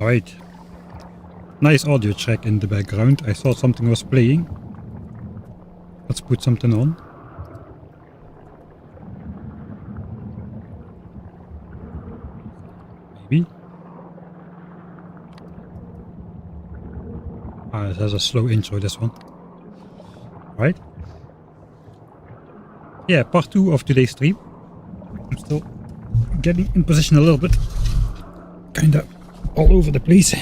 Right. Nice audio track in the background. I thought something was playing. Let's put something on. Maybe. It has a slow intro, this one. Right. Yeah, part 2 of today's stream. I'm still getting in position a little bit. Kinda all over the place.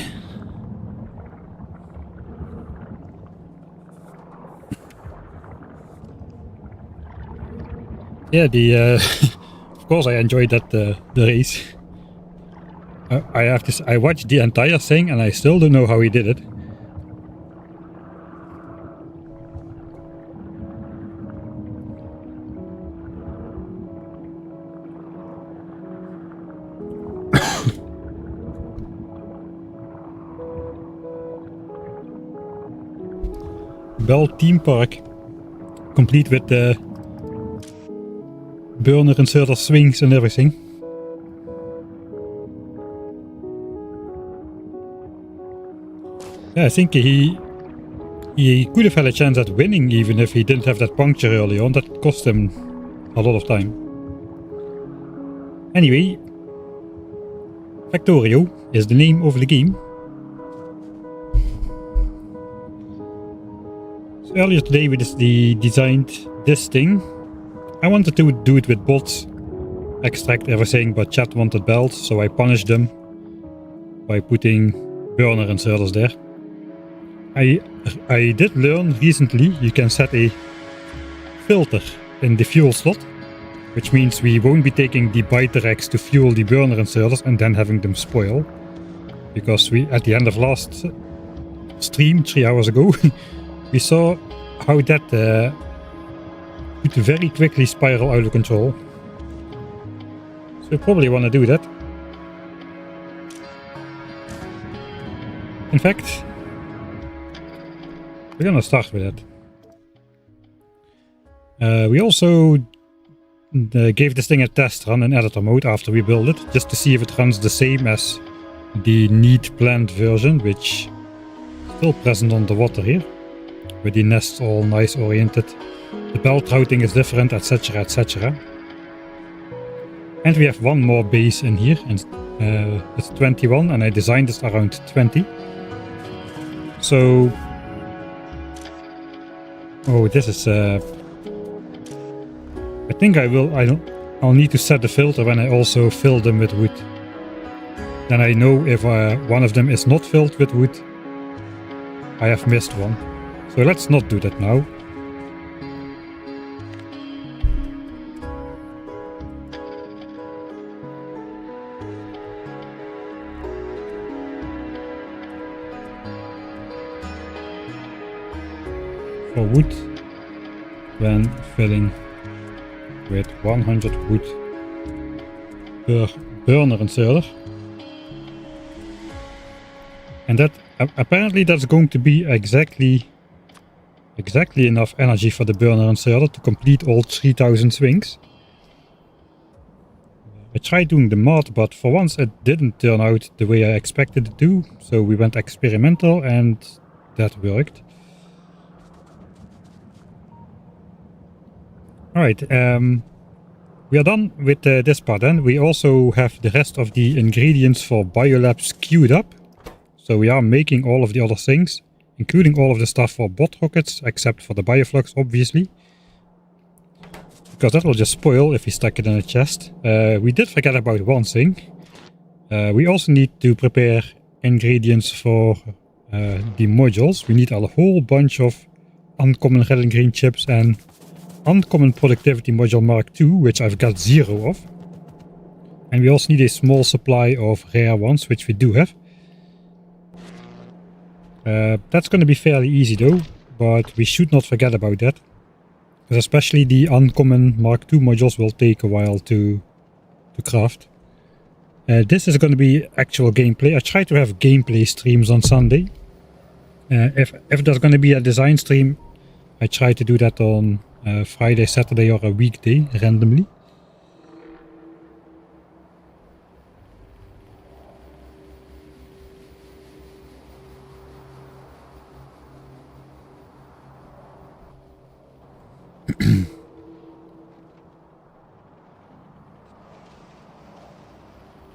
Yeah, of course I enjoyed that the race. I have to say, I watched the entire thing and I still don't know how he did it. Bell Theme Park, complete with the burner inserter swings and everything. Yeah, I think he could have had a chance at winning even if he didn't have that puncture early on. That cost him a lot of time. Anyway, Factorio is the name of the game. So earlier today we designed this thing. I wanted to do it with bots, extract everything, but chat wanted belts, so I punished them by putting burner inserters there. I did learn recently you can set a filter in the fuel slot, which means we won't be taking the biter racks to fuel the burner inserters and then having them spoil. Because we, at the end of last stream 3 hours ago, we saw how that could very quickly spiral out of control. So you probably want to do that. In fact, we're gonna start with that. We also gave this thing a test run in editor mode after we built it, just to see if it runs the same as the neat planned version, which is still present on the water here, with the nests all nice oriented. The belt routing is different, etc, etc. And we have one more base in here, and it's 21, and I designed this around 20. So, oh, this is I think I'll need to set the filter when I also fill them with wood. Then I know if one of them is not filled with wood, I have missed one. So let's not do that now. For wood, when filling with 100 wood per burner inserter. And that apparently that's going to be exactly enough energy for the burner inserter to complete all 3000 swings. I tried doing the math, but for once it didn't turn out the way I expected it to, so we went experimental and that worked. Alright, we are done with this part then. We also have the rest of the ingredients for Biolabs queued up. So we are making all of the other things, including all of the stuff for bot rockets, except for the bioflux obviously. Because that will just spoil if we stack it in a chest. We did forget about one thing. We also need to prepare ingredients for the modules. We need a whole bunch of uncommon red and green chips and uncommon productivity module Mark II, which I've got 0 of. And we also need a small supply of rare ones, which we do have. That's going to be fairly easy though, but we should not forget about that. Because especially the uncommon Mark II modules will take a while to craft. This is going to be actual gameplay. I try to have gameplay streams on Sunday. If there's going to be a design stream, I try to do that on Friday, Saturday or a weekday randomly.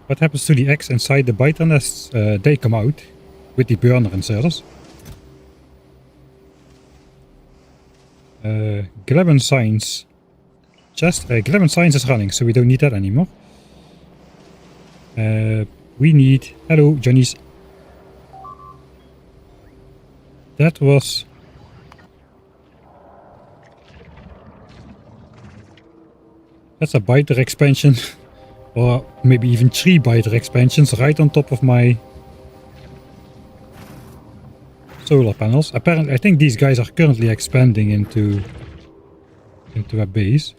What happens to the eggs inside the biter nests? They come out with the burner inserters. Gleba Science chest. Gleba Science is running, so we don't need that anymore. We need... Hello, Johnny's. That was... That's a biter expansion. Or maybe even 3 biter expansions right on top of my solar panels. Apparently, I think these guys are currently expanding into a base.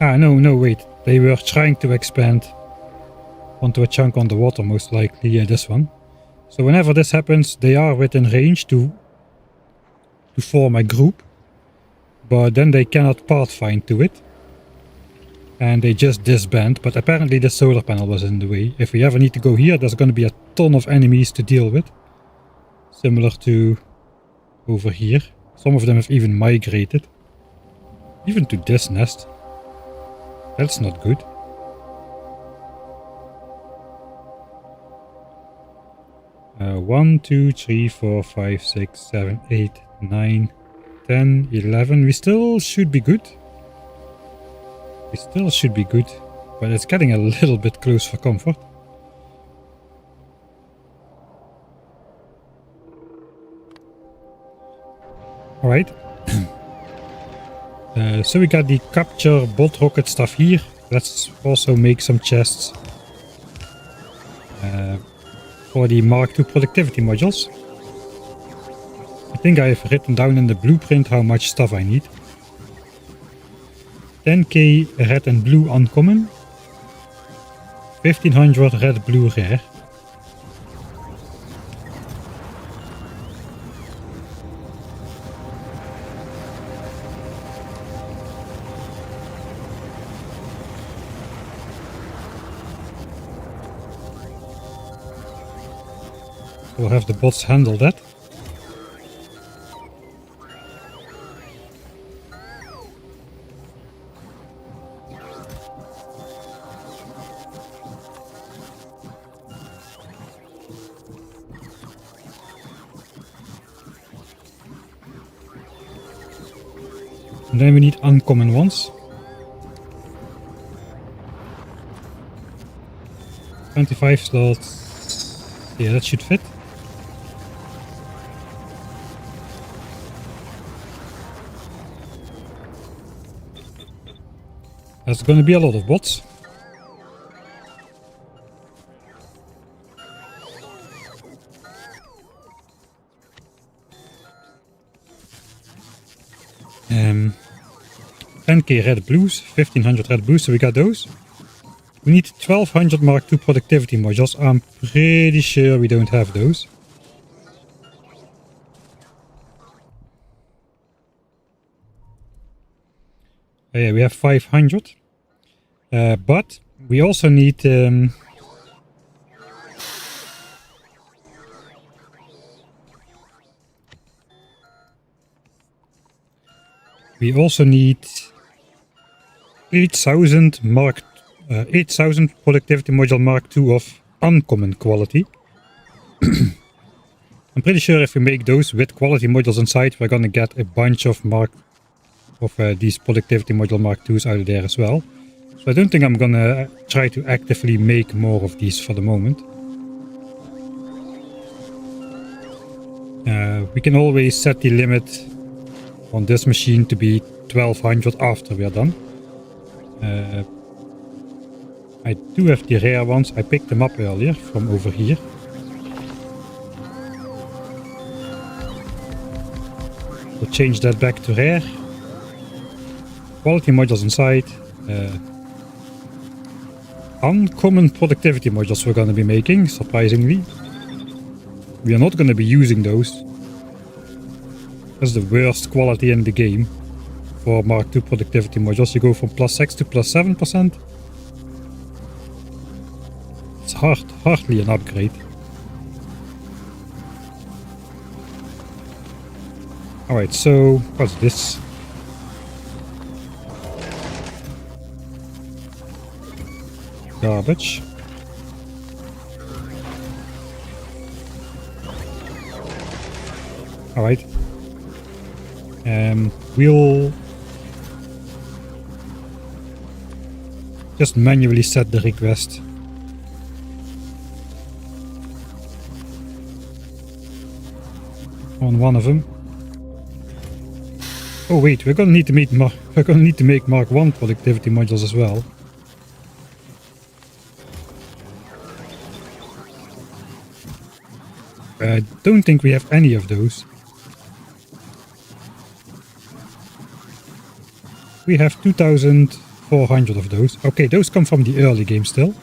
Ah, no, wait. They were trying to expand onto a chunk on the water, most likely. Yeah, this one. So whenever this happens, they are within range to form a group. But then they cannot pathfind to it. And they just disband, but apparently the solar panel was in the way. If we ever need to go here, there's going to be a ton of enemies to deal with. Similar to over here. Some of them have even migrated. Even to this nest. That's not good. Uh, 1, 2, 3, 4, 5, 6, 7, 8, 9, 10, 11. We still should be good. We still should be good, but it's getting a little bit close for comfort. Alright. So we got the capture bolt rocket stuff here. Let's also make some chests for the Mark II productivity modules. I think I've written down in the blueprint how much stuff I need. 10k red and blue uncommon, 1500 red blue rare. We'll have the bots handle that. And then we need uncommon ones. 25 slots. Yeah, that should fit. There's gonna be a lot of bots. Um, 10k red blues, 1500 red blues, so we got those. We need 1200 Mark II productivity modules. I'm pretty sure we don't have those. Oh yeah, we have 500. But we also need... we also need 8000 productivity module Mark II of uncommon quality. I'm pretty sure if we make those with quality modules inside, we're gonna get a bunch of these productivity module Mark IIs out of there as well. So I don't think I'm gonna try to actively make more of these for the moment. We can always set the limit on this machine to be 1200 after we are done. I do have the rare ones. I picked them up earlier from over here. We'll change that back to rare. Quality modules inside. Uncommon productivity modules we're going to be making, surprisingly. We are not going to be using those. That's the worst quality in the game for Mark II productivity modules. You go from +6 to +7%. It's hardly an upgrade. Alright, so what's this? Garbage. Alright. We'll just manually set the request. On one of them. Oh wait, we're gonna need to make Mark 1 productivity modules as well. I don't think we have any of those. We have 2,400 of those. Okay, those come from the early game still.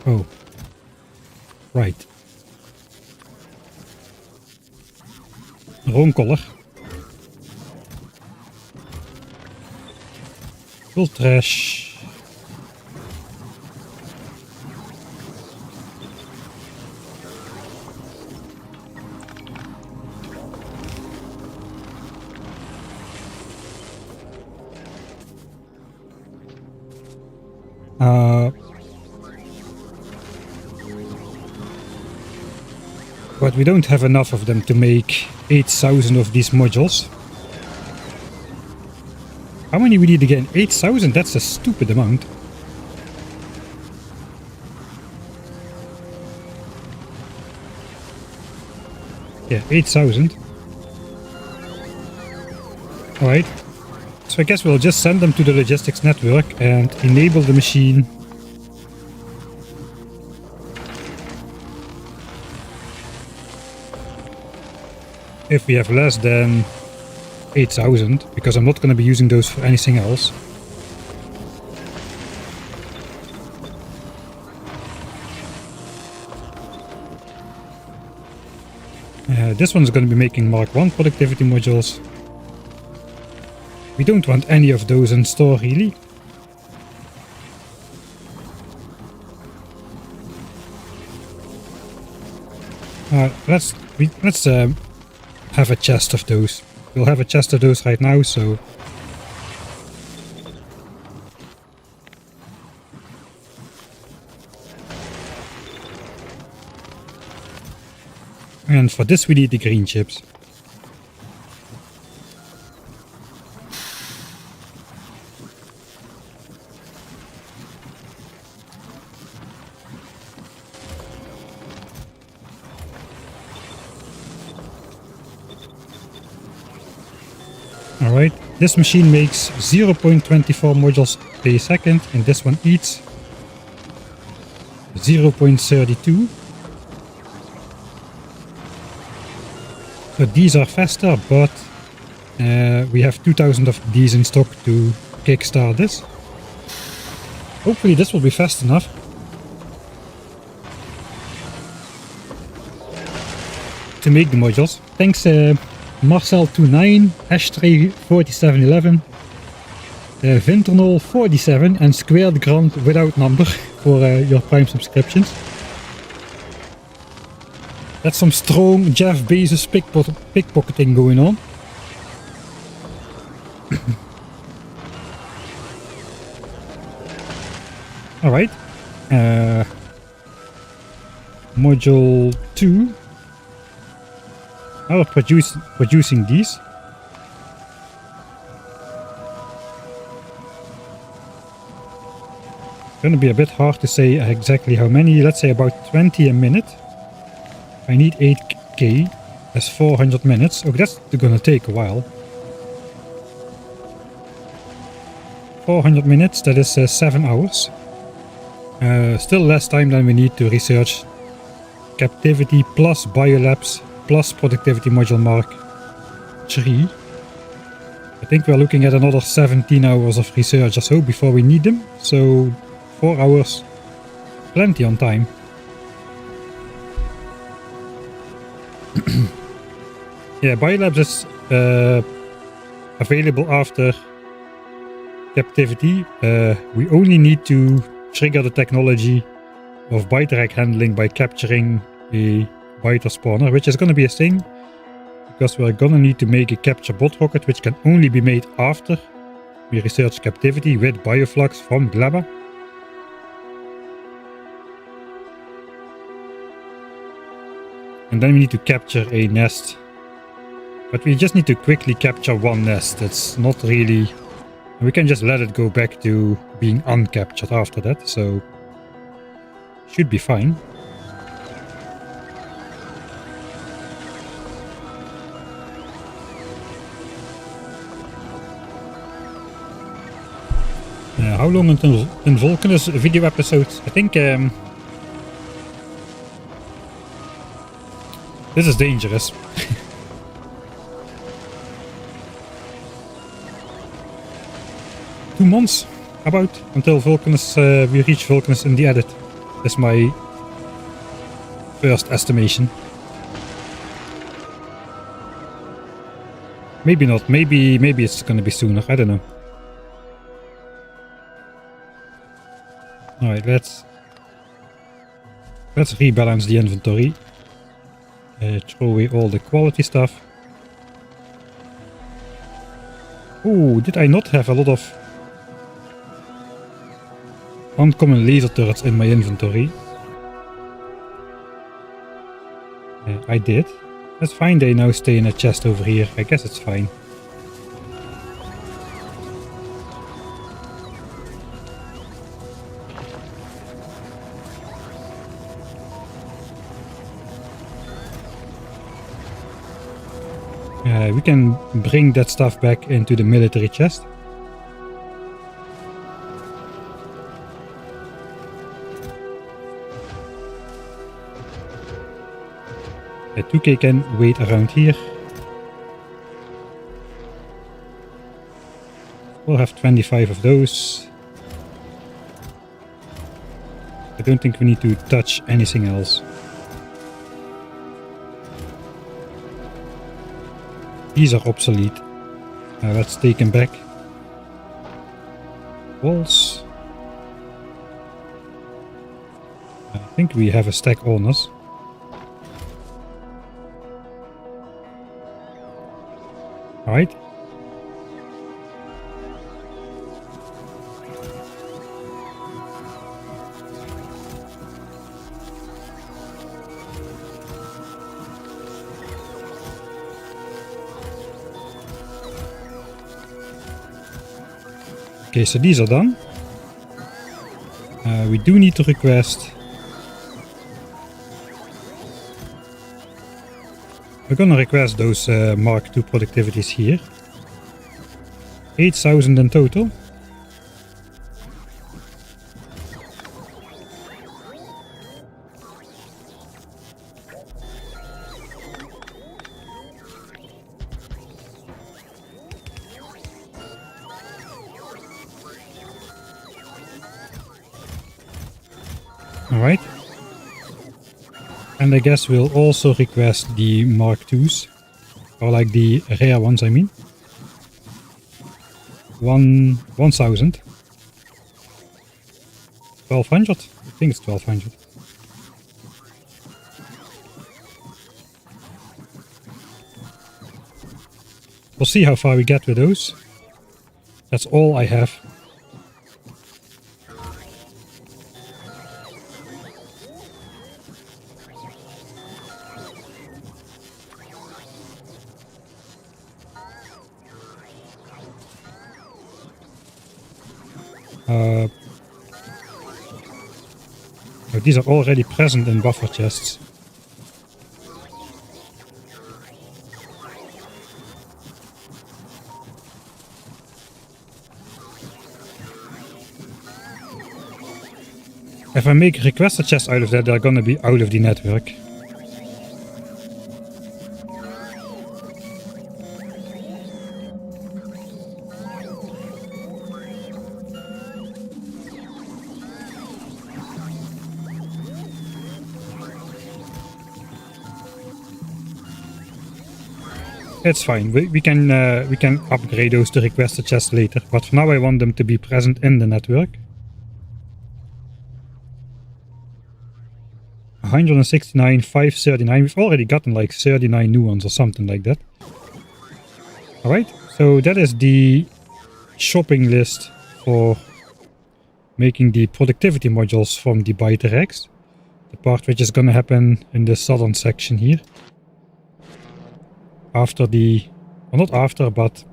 Oh. Right. Roomkoller. Full trash. But we don't have enough of them to make 8,000 of these modules. How many we need again? 8,000? That's a stupid amount. Yeah, 8,000. Alright. So I guess we'll just send them to the logistics network and enable the machine. If we have less than 8,000, because I'm not going to be using those for anything else. This one's going to be making Mark 1 productivity modules. We don't want any of those in store really. Let's have a chest of those. We'll have a chest of those right now, so... And for this we need the green chips. Alright, this machine makes 0.24 modules per second and this one eats 0.32. So these are faster, but we have 2,000 of these in stock to kickstart this. Hopefully this will be fast enough. To make the modules. Thanks Marcel29, Ashtray4711, Vinternol47 and Squared Grant without number for your Prime subscriptions. That's some strong Jeff Bezos pickpocketing going on. Alright. Module 2. Now we're producing these. Gonna be a bit hard to say exactly how many. Let's say about 20 a minute. I need 8k. That's 400 minutes. Oh, that's gonna take a while. 400 minutes, that is 7 hours. Still less time than we need to research captivity plus Biolabs plus productivity module Mark 3. I think we're looking at another 17 hours of research or so before we need them. So 4 hours, plenty on time. Yeah, Biolabs is available after captivity. We only need to trigger the technology of biter egg handling by capturing a biter spawner, which is going to be a thing, because we're going to need to make a capture bot rocket, which can only be made after we research captivity with bioflux from Gleba. And then we need to capture a nest. But we just need to quickly capture one nest. It's not really... We can just let it go back to being uncaptured after that, so... Should be fine. How long until Vulcanus video episodes? I think... This is dangerous. 2 months, about, until Vulcanus, we reach Vulcanus in the edit. That's my first estimation. Maybe not. Maybe it's gonna be sooner. I don't know. All right, let's rebalance the inventory. Throw away all the quality stuff. Oh, did I not have a lot of uncommon laser turrets in my inventory? I did. That's fine, they now stay in a chest over here. I guess it's fine. We can bring that stuff back into the military chest. A 2K can wait around here. We'll have 25 of those. I don't think we need to touch anything else. These are obsolete. Let's take them back. Walls. I think we have a stack on us. Alright. Okay, so these are done. We do need to request. We're gonna request those Mark II productivities here. 8,000 in total. Alright. And I guess we'll also request the Mark IIs. Or like the rare ones, I mean. 1,000. 1,200? I think it's 1,200. We'll see how far we get with those. That's all I have. These are already present in buffer chests. If I make requested chests out of that, they're gonna be out of the network. It's fine. We can upgrade those to requested chests later, but for now I want them to be present in the network. 169, 539. We've already gotten like 39 new ones or something like that. Alright, so that is the shopping list for making the productivity modules from the Biter-X. The part which is gonna happen in the southern section here. After the... well, not after, but...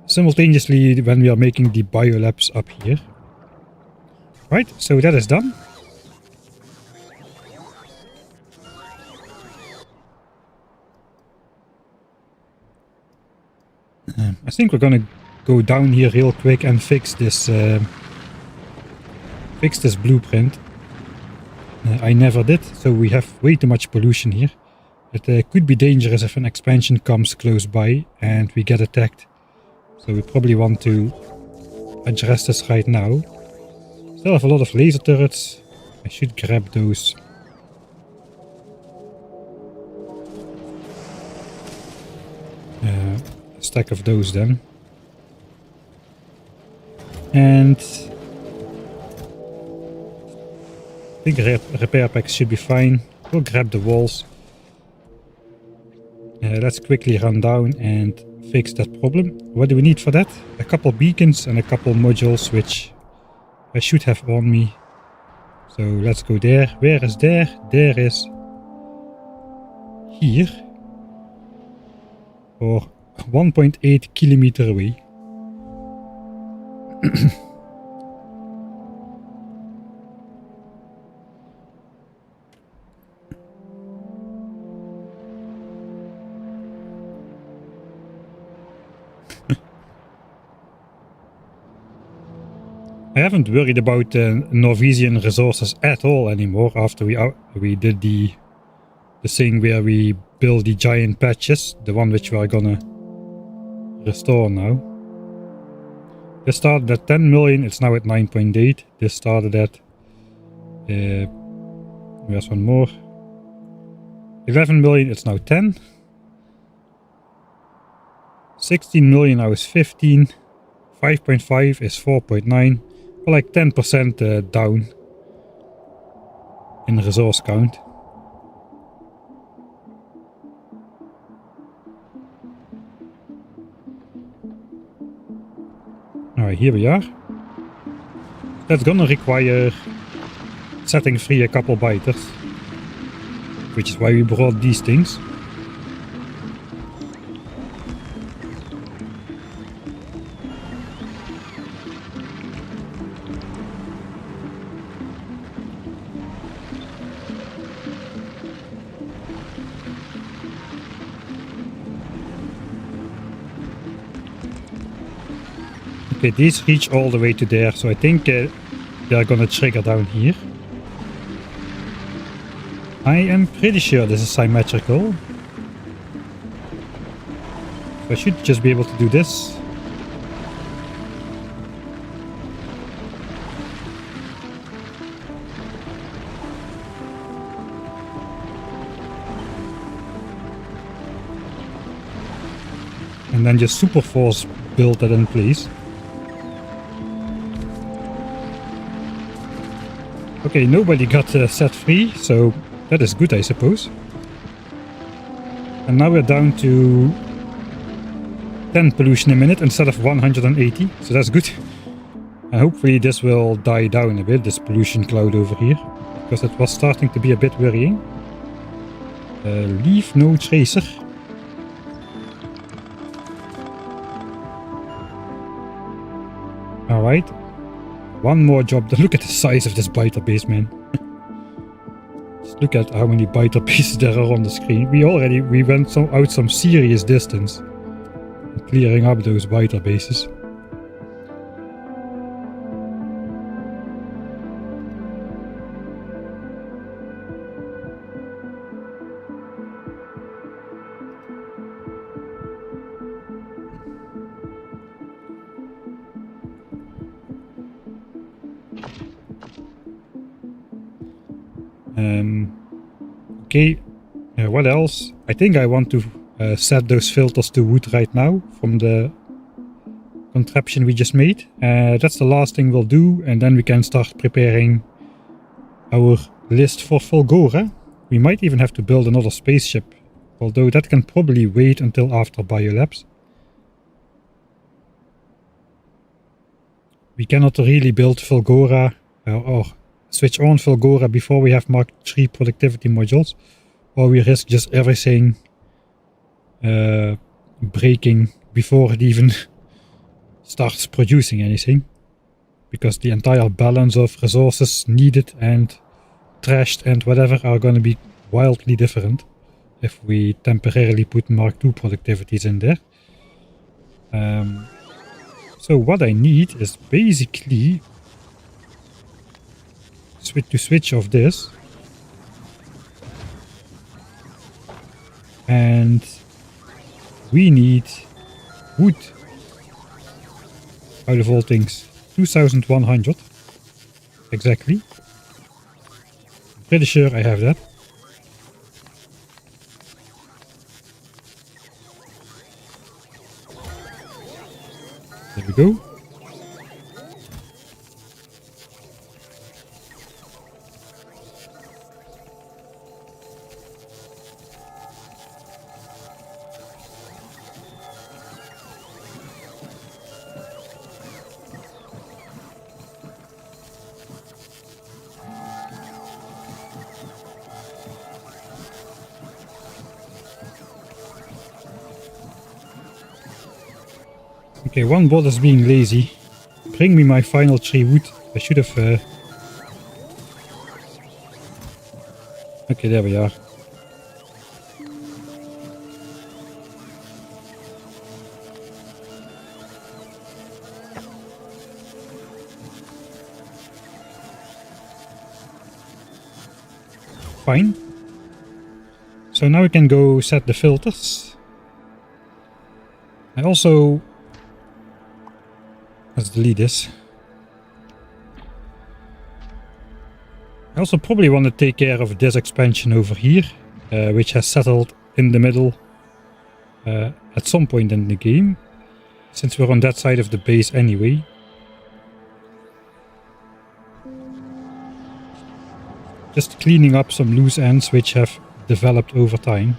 simultaneously when we are making the Biolabs up here. Right, so that is done. I think we're gonna go down here real quick and fix this blueprint. I never did, so we have way too much pollution here. It could be dangerous if an expansion comes close by and we get attacked. So we probably want to address this right now. Still have a lot of laser turrets. I should grab those. A stack of those then. And I think repair packs should be fine. We'll grab the walls. Let's quickly run down and fix that problem. What do we need for that? A couple beacons and a couple modules, which I should have on me. So let's go there. Where is there? There is here. Or 1.8 kilometer away. I haven't worried about Norwegian resources at all anymore after we did the thing where we build the giant patches, the one which we are gonna restore now. This started at 10 million, it's now at 9.8. This started at where's one more? 11 million, it's now 10. 16 million now is 15. 5.5 is 4.9. Like 10% down in resource count. Alright, here we are. That's gonna require setting free a couple biters, which is why we brought these things. Okay, these reach all the way to there, so I think they are gonna trigger down here. I am pretty sure this is symmetrical. So I should just be able to do this. And then just super force build that in place. Okay, nobody got set free, so that is good, I suppose. And now we're down to 10 pollution a minute instead of 180, so that's good. And hopefully this will die down a bit, this pollution cloud over here, because it was starting to be a bit worrying. Leave no tracer. Alright. One more job. Look at the size of this biter base, man. Just look at how many biter bases there are on the screen. We went out some serious distance clearing up those biter bases. Okay, what else? I think I want to set those filters to wood right now from the contraption we just made. That's the last thing we'll do, and then we can start preparing our list for Fulgora. We might even have to build another spaceship, although that can probably wait until after Biolabs. We cannot really build Fulgora or switch on Fulgora before we have Mark III productivity modules, or we risk just everything breaking before it even starts producing anything, because the entire balance of resources needed and trashed and whatever are going to be wildly different if we temporarily put Mark II productivities in there. So what I need is basically switch off this, and we need wood out of all things. 2100 exactly. Pretty sure I have that. There we go. Okay, one bot is being lazy. Bring me my final 3 wood. I should have... Okay, there we are. Fine. So now we can go set the filters. I also... Let's delete this. I also probably want to take care of this expansion over here, which has settled in the middle at some point in the game, since we're on that side of the base anyway. Just cleaning up some loose ends which have developed over time.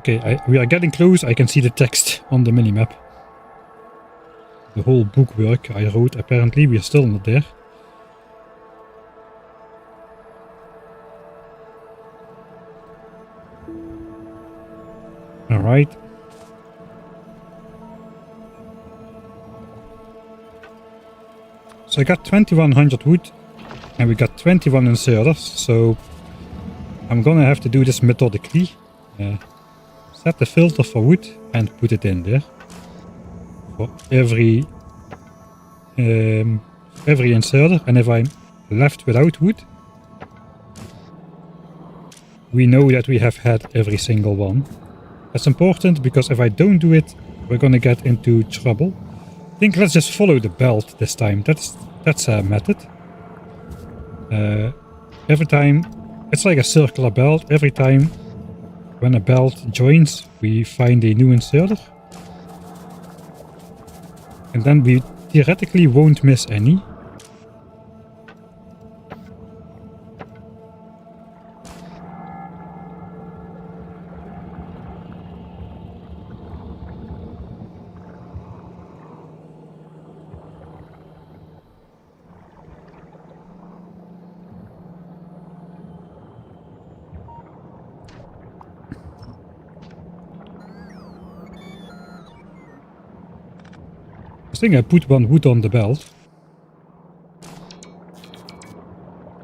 Okay, we are getting close. I can see the text on the minimap. The whole bookwork I wrote, apparently, we are still not there. Alright. So I got 2100 wood, and we got 21 inserters, so I'm gonna have to do this methodically. Set the filter for wood and put it in there for every inserter, and if I'm left without wood, we know that we have had every single one. That's important, because if I don't do it, we're gonna get into trouble. I think let's just follow the belt this time. That's a method. Every time, it's like a circular belt. Every time when a belt joins, we find a new inserter. And then we theoretically won't miss any. I think I put one wood on the belt.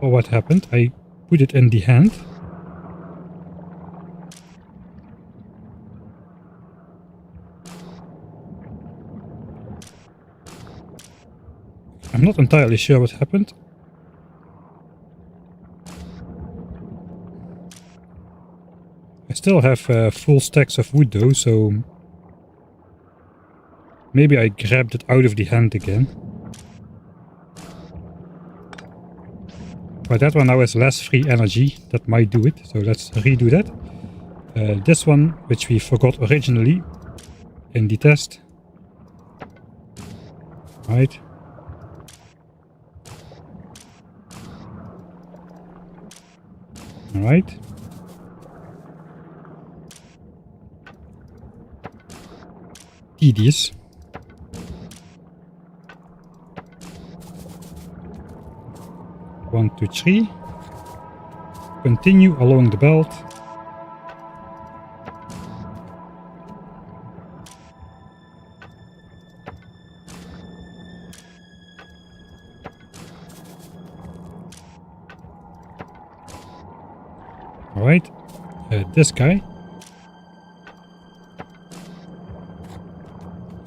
Or what happened? I put it in the hand. I'm not entirely sure what happened. I still have full stacks of wood though, so maybe I grabbed it out of the hand again. But that one now has less free energy. That might do it, so let's redo that. This one, which we forgot originally in the test. Right. Alright. Tedious. One, two, three. Continue along the belt. Alright, this guy.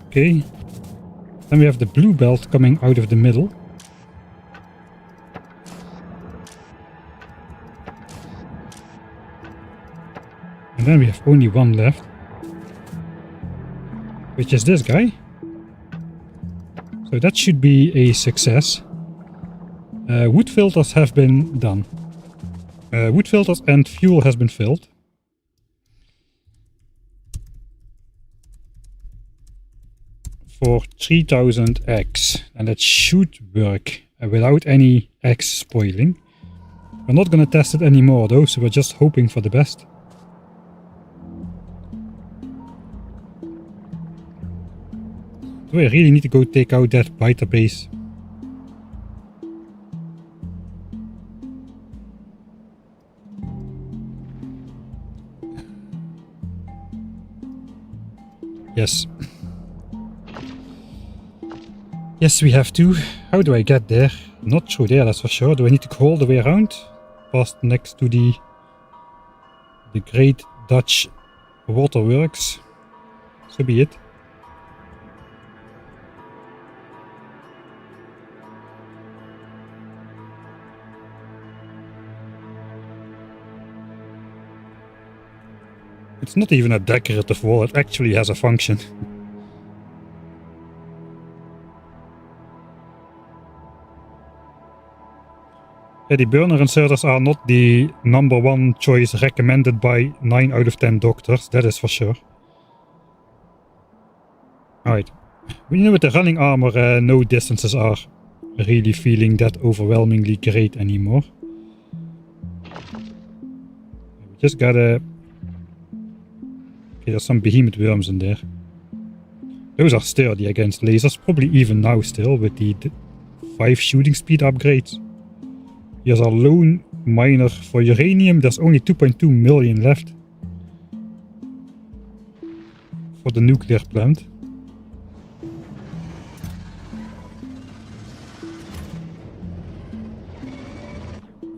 Okay. Then we have the blue belt coming out of the middle. And then we have only one left. Which is this guy. So that should be a success. Wood filters have been done. Wood filters and fuel has been filled. For 3000 eggs. And that should work without any eggs spoiling. We're not gonna test it anymore though, so we're just hoping for the best. Do I really need to go take out that biter base? Yes. Yes, we have to. How do I get there? Not through there, that's for sure. Do I need to go all the way around? Past next to the Great Dutch Waterworks. So be it. It's not even a decorative wall, it actually has a function. Yeah, the burner inserters are not the #1 choice recommended by 9 out of 10 doctors, that is for sure. Alright, we know with the running armor no distances are really feeling that overwhelmingly great anymore. We just gotta... Okay, there's some behemoth worms in there. Those are sturdy against lasers, probably even now still with the 5 shooting speed upgrades. Here's our lone miner for uranium. There's only 2.2 million left for the nuclear plant.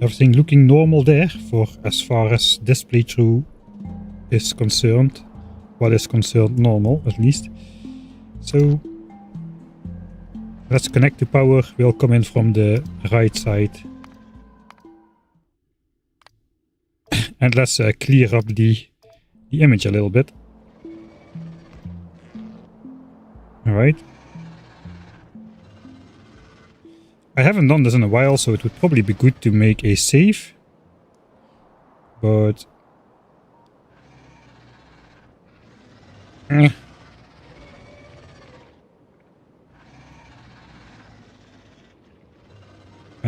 Everything looking normal there for as far as this playthrough is concerned. What is concerned normal, at least. So let's connect to power. We'll come in from the right side. And let's clear up the image a little bit. Alright. I haven't done this in a while, so it would probably be good to make a save. But... I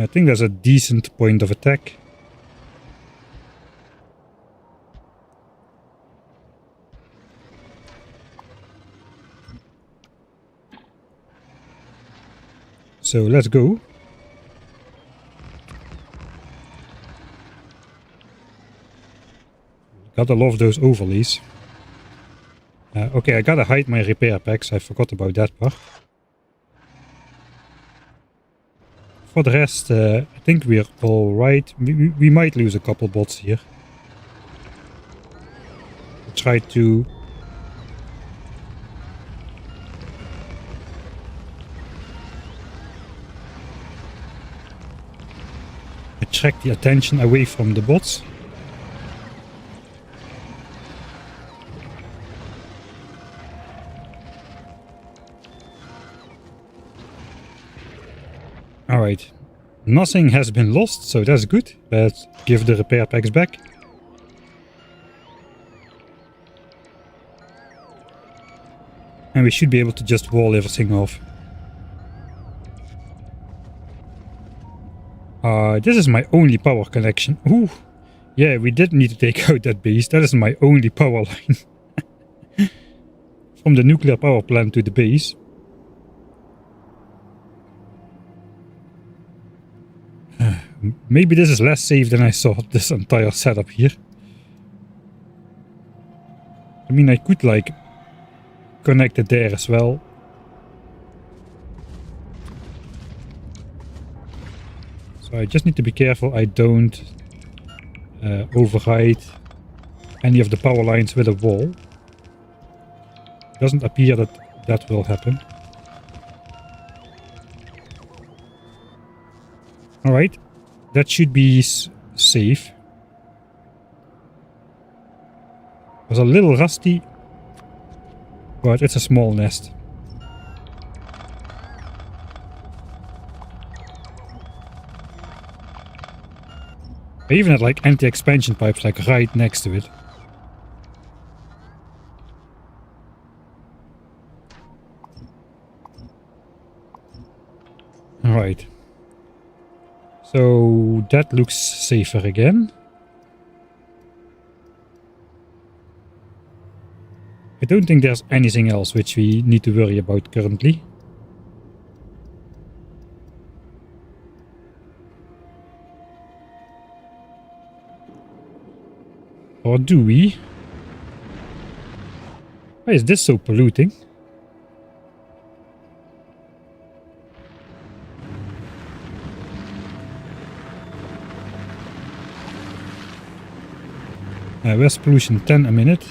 think there's a decent point of attack. So let's go. Gotta love those overlays. Okay, I gotta hide my repair packs. I forgot about that part. For the rest, I think we're alright. We might lose a couple bots here. I'll try to... attract the attention away from the bots. Alright, nothing has been lost, so that's good. Let's give the repair packs back. And we should be able to just wall everything off. This is my only power connection. Ooh, Yeah, we did need to take out that base. That is my only power line. From the nuclear power plant to the base. Maybe this is less safe than I thought, this entire setup here. I mean, I could like connect it there as well. So I just need to be careful I don't override any of the power lines with a wall. Doesn't appear that that will happen. Alright, that should be safe. It was a little rusty, but it's a small nest. I even had like anti-expansion pipes like right next to it. Alright. So that looks safer again. I don't think there's anything else which we need to worry about currently. Or do we? Why is this so polluting? Where's pollution? 10 a minute.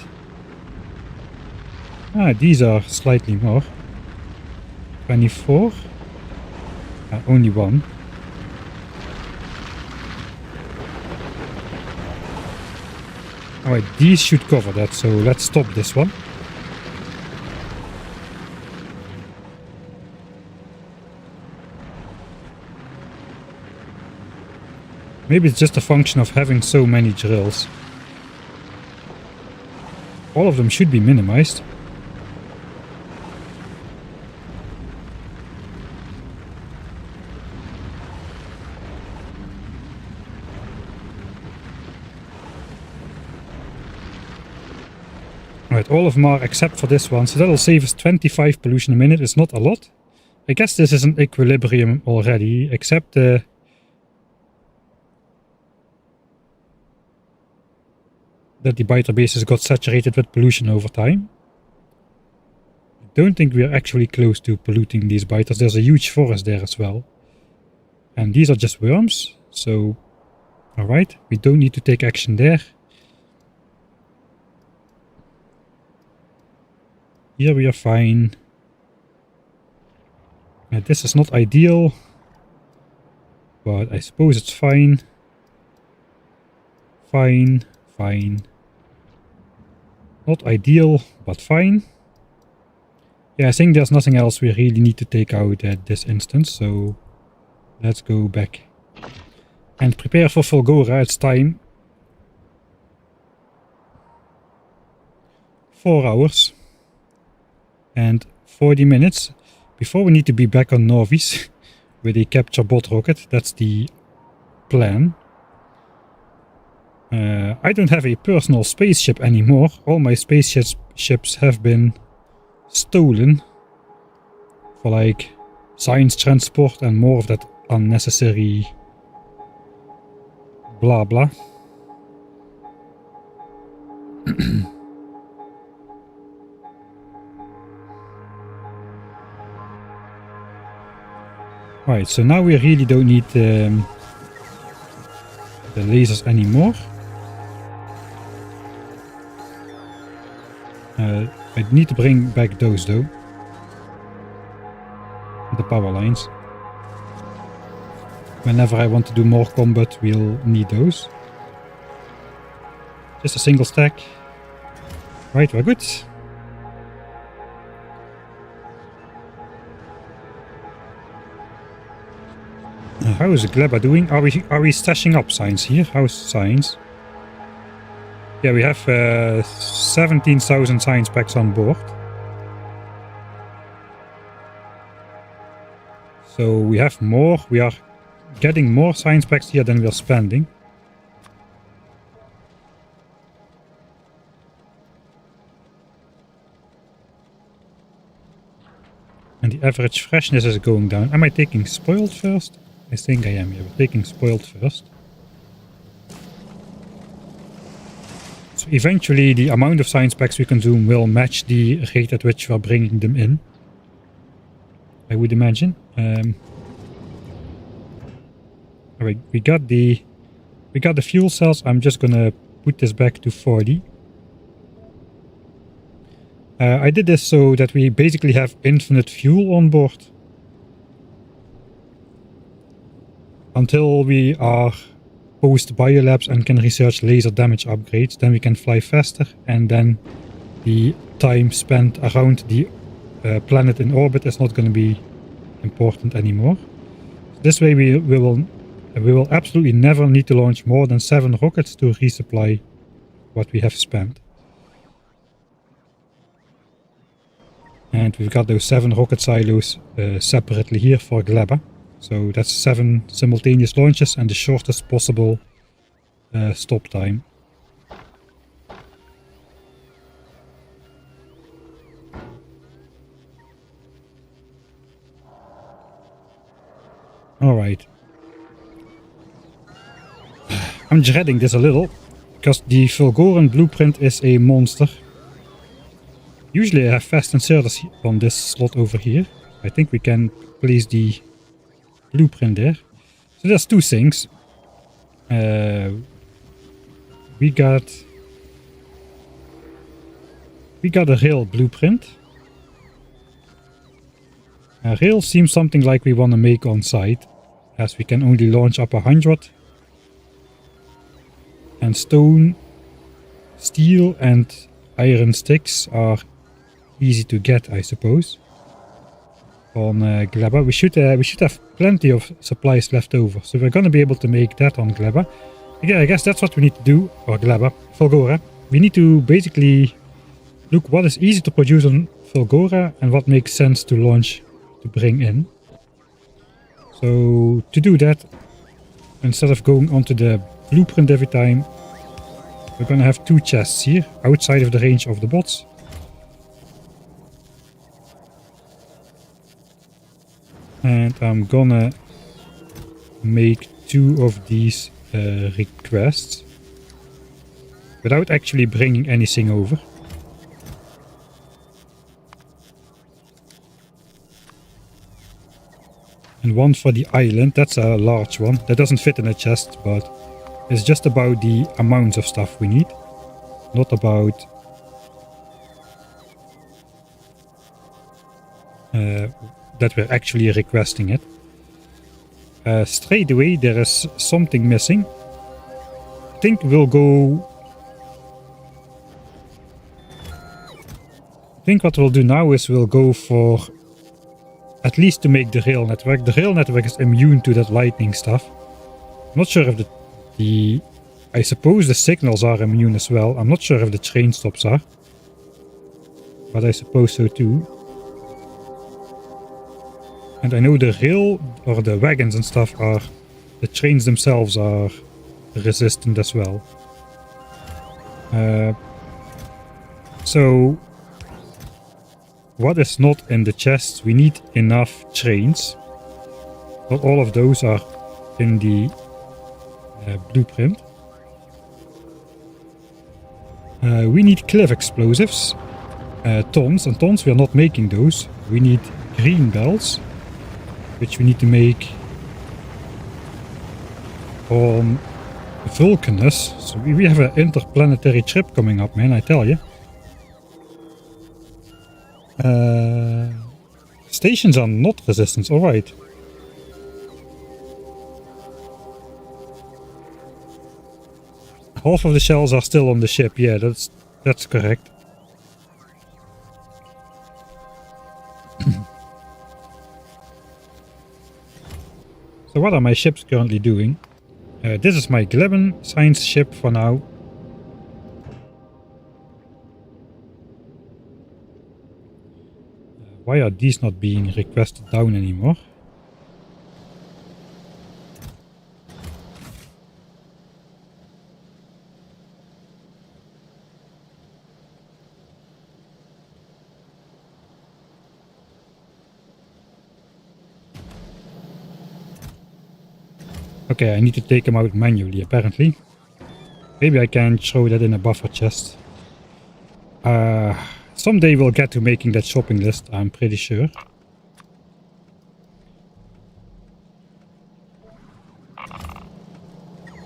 Ah, these are slightly more. 24. Only one. Alright, these should cover that, so let's stop this one. Maybe it's just a function of having so many drills. All of them should be minimized. Right, all of them are except for this one, so that'll save us 25 pollution a minute. It's not a lot. I guess this is an equilibrium already, except that the biter bases got saturated with pollution over time. I don't think we are actually close to polluting these biters. There's a huge forest there as well. And these are just worms, so alright, we don't need to take action there. Here we are fine. This is not ideal, but I suppose it's fine. Fine, fine. Not ideal, but fine. Yeah, I think there's nothing else we really need to take out at this instance, so let's go back. And prepare for Fulgora, it's time. 4 hours. And 40 minutes before we need to be back on Norvis with a capture bot rocket. That's the plan. I don't have a personal spaceship anymore. All my spaceships have been stolen for like science transport and more of that unnecessary blah blah. Right, so now we really don't need the lasers anymore. I need to bring back those though. The power lines. Whenever I want to do more combat, we'll need those. Just a single stack. Right, we're good. How is Gleba doing? Are we stashing up science here? How's science? Yeah, we have 17,000 science packs on board. So we have more. We are getting more science packs here than we are spending. And the average freshness is going down. Am I taking spoiled first? I think I am. Yeah, we're taking spoiled first. So eventually the amount of science packs we consume will match the rate at which we're bringing them in, I would imagine. Alright, we got the fuel cells. I'm just gonna put this back to 40. I did this so that we basically have infinite fuel on board. Until we are post Biolabs and can research laser damage upgrades, then we can fly faster, and then the time spent around the planet in orbit is not going to be important anymore. This way we will absolutely never need to launch more than 7 rockets to resupply what we have spent. And we've got those 7 rocket silos separately here for Gleba. So that's 7 simultaneous launches and the shortest possible stop time. Alright. I'm dreading this a little, because the Fulgoran blueprint is a monster. Usually I have fast inserters on this slot over here. I think we can place the blueprint there. So there's 2 things. We got a rail blueprint. Rail seems something like we want to make on site, as we can only launch up 100. And stone, steel and iron sticks are easy to get, I suppose. On Gleba, we should have plenty of supplies left over, so we're gonna be able to make that on Gleba. Yeah, I guess that's what we need to do, or Gleba, Fulgora. We need to basically look what is easy to produce on Fulgora and what makes sense to launch, to bring in. So to do that, instead of going onto the blueprint every time, we're gonna have 2 chests here, outside of the range of the bots. And I'm gonna make 2 of these requests without actually bringing anything over. And 1 for the island. That's a large one. That doesn't fit in a chest, but it's just about the amounts of stuff we need, not about that we're actually requesting it. Straight away there is something missing. I think we'll go... I think what we'll do now is we'll go for at least to make the rail network. The rail network is immune to that lightning stuff. I'm not sure if the I suppose the signals are immune as well. I'm not sure if the train stops are, but I suppose so too. And I know the rail, or the wagons and stuff are... the trains themselves are resistant as well. So... what is not in the chests? We need enough trains. Not all of those are in the blueprint. We need cliff explosives. Tons and tons. We are not making those. We need green bells, which we need to make on Vulcanus. So we have an interplanetary trip coming up, man, I tell you. Stations are not resistance, alright. Half of the shells are still on the ship, yeah, that's correct. So what are my ships currently doing? This is my Gleban science ship for now. Why are these not being requested down anymore? Okay, I need to take them out manually, apparently. Maybe I can throw that in a buffer chest. Someday we'll get to making that shopping list, I'm pretty sure.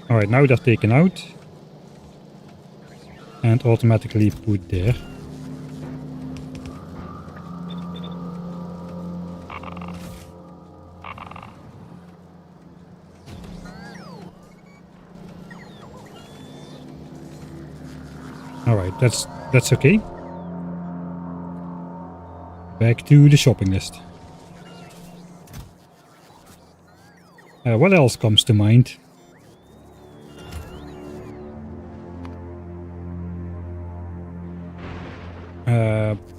Alright, now they're taken out. And automatically put there. Alright, that's okay. Back to the shopping list. What else comes to mind?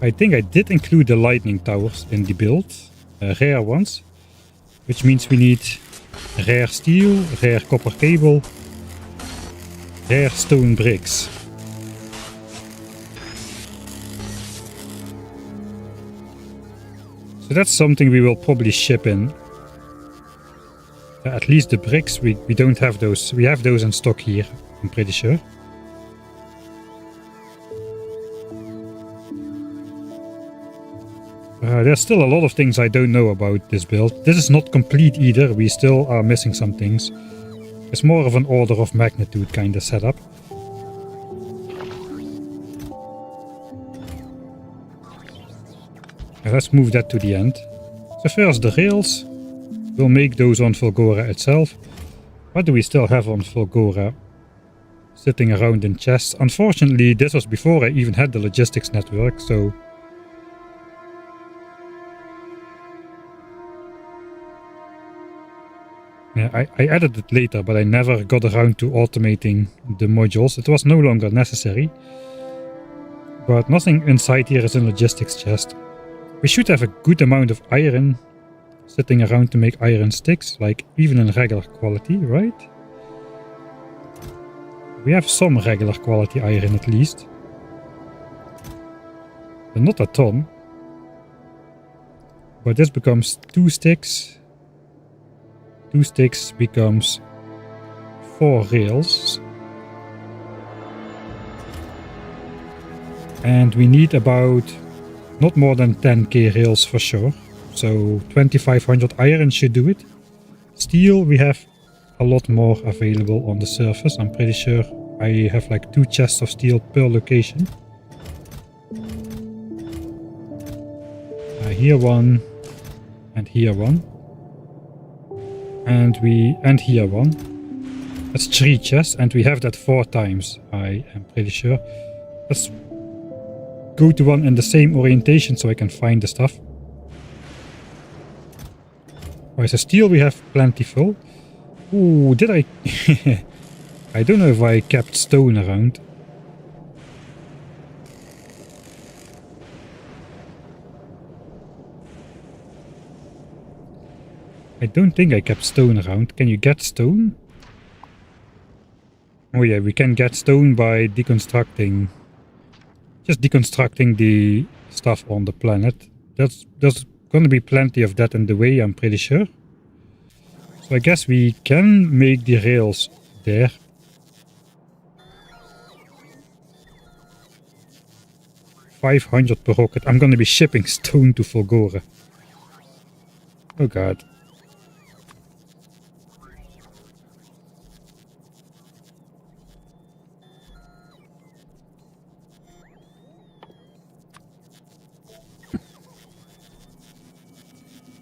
I think I did include the lightning towers in the build. Rare ones. Which means we need rare steel, rare copper cable, rare stone bricks. So that's something we will probably ship in. At least the bricks, we don't have those. We have those in stock here, I'm pretty sure. There's still a lot of things I don't know about this build. This is not complete either, we still are missing some things. It's more of an order of magnitude kind of setup. Let's move that to the end. So first the rails. We'll make those on Fulgora itself. What do we still have on Fulgora? Sitting around in chests. Unfortunately, this was before I even had the logistics network, so... Yeah, I added it later, but I never got around to automating the modules. It was no longer necessary. But nothing inside here is in logistics chest. We should have a good amount of iron sitting around to make iron sticks, like even in regular quality, right? We have some regular quality iron at least. But not a ton. But this becomes 2 sticks. 2 sticks becomes 4 rails. And we need about not more than 10k rails for sure. So 2500 iron should do it. Steel, we have a lot more available on the surface. I'm pretty sure I have like 2 chests of steel per location. Here one, and here one. And here one. That's 3 chests, and we have that 4 times, I am pretty sure. Let's go to one in the same orientation so I can find the stuff. Alright, so steel we have plentiful. Ooh, did I... I don't know if I kept stone around. I don't think I kept stone around. Can you get stone? Oh yeah, we can get stone by deconstructing. Just deconstructing the stuff on the planet. There's gonna be plenty of that in the way, I'm pretty sure. So I guess we can make the rails there. $500 per rocket. I'm gonna be shipping stone to Fulgora. Oh god.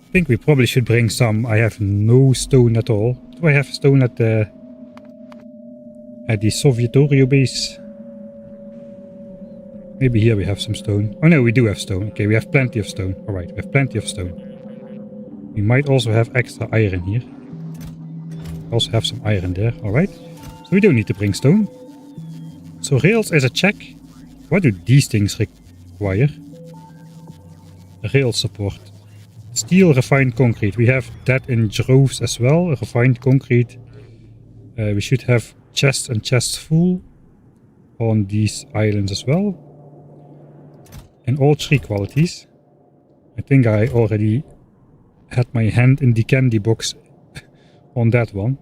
I think we probably should bring some. I have no stone at all. Do I have stone at the Exploratory base? Maybe here we have some stone. Oh no, we do have stone. Okay, we have plenty of stone. Alright, we have plenty of stone. We might also have extra iron here. Also have some iron there. Alright. So we don't need to bring stone. So rails is a check. What do these things require? Rail support. Steel, refined concrete. We have that in droves as well. Refined concrete. We should have chests and chests full on these islands as well. In all 3 qualities. I think I already had my hand in the candy box on that one.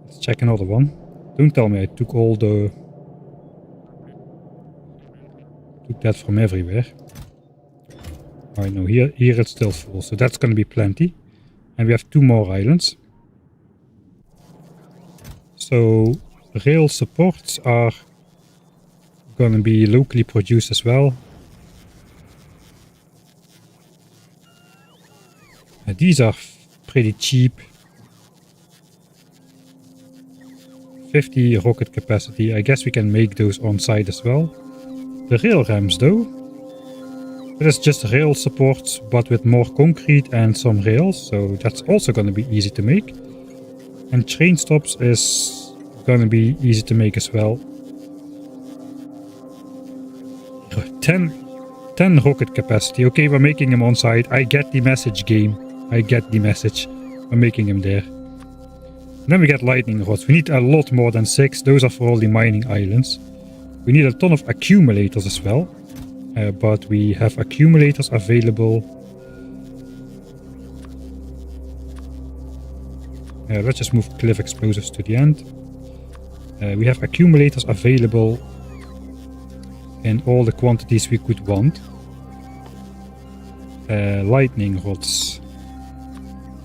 Let's check another one. Don't tell me I took all the... Took that from everywhere. Alright, no, here it's still full, so that's gonna be plenty. And we have 2 more islands. So, rail supports are gonna be locally produced as well. These are pretty cheap. 50 rocket capacity. I guess we can make those on site as well. The rail rams though. It is just rail supports but with more concrete and some rails. So that's also going to be easy to make. And train stops is going to be easy to make as well. 10 rocket capacity. Okay, we're making them on site. I get the message, game. I get the message. We're making them there. Then we get lightning rods. We need a lot more than 6. Those are for all the mining islands. We need a ton of accumulators as well. But we have accumulators available. Let's just move cliff explosives to the end. We have accumulators available in all the quantities we could want. Lightning rods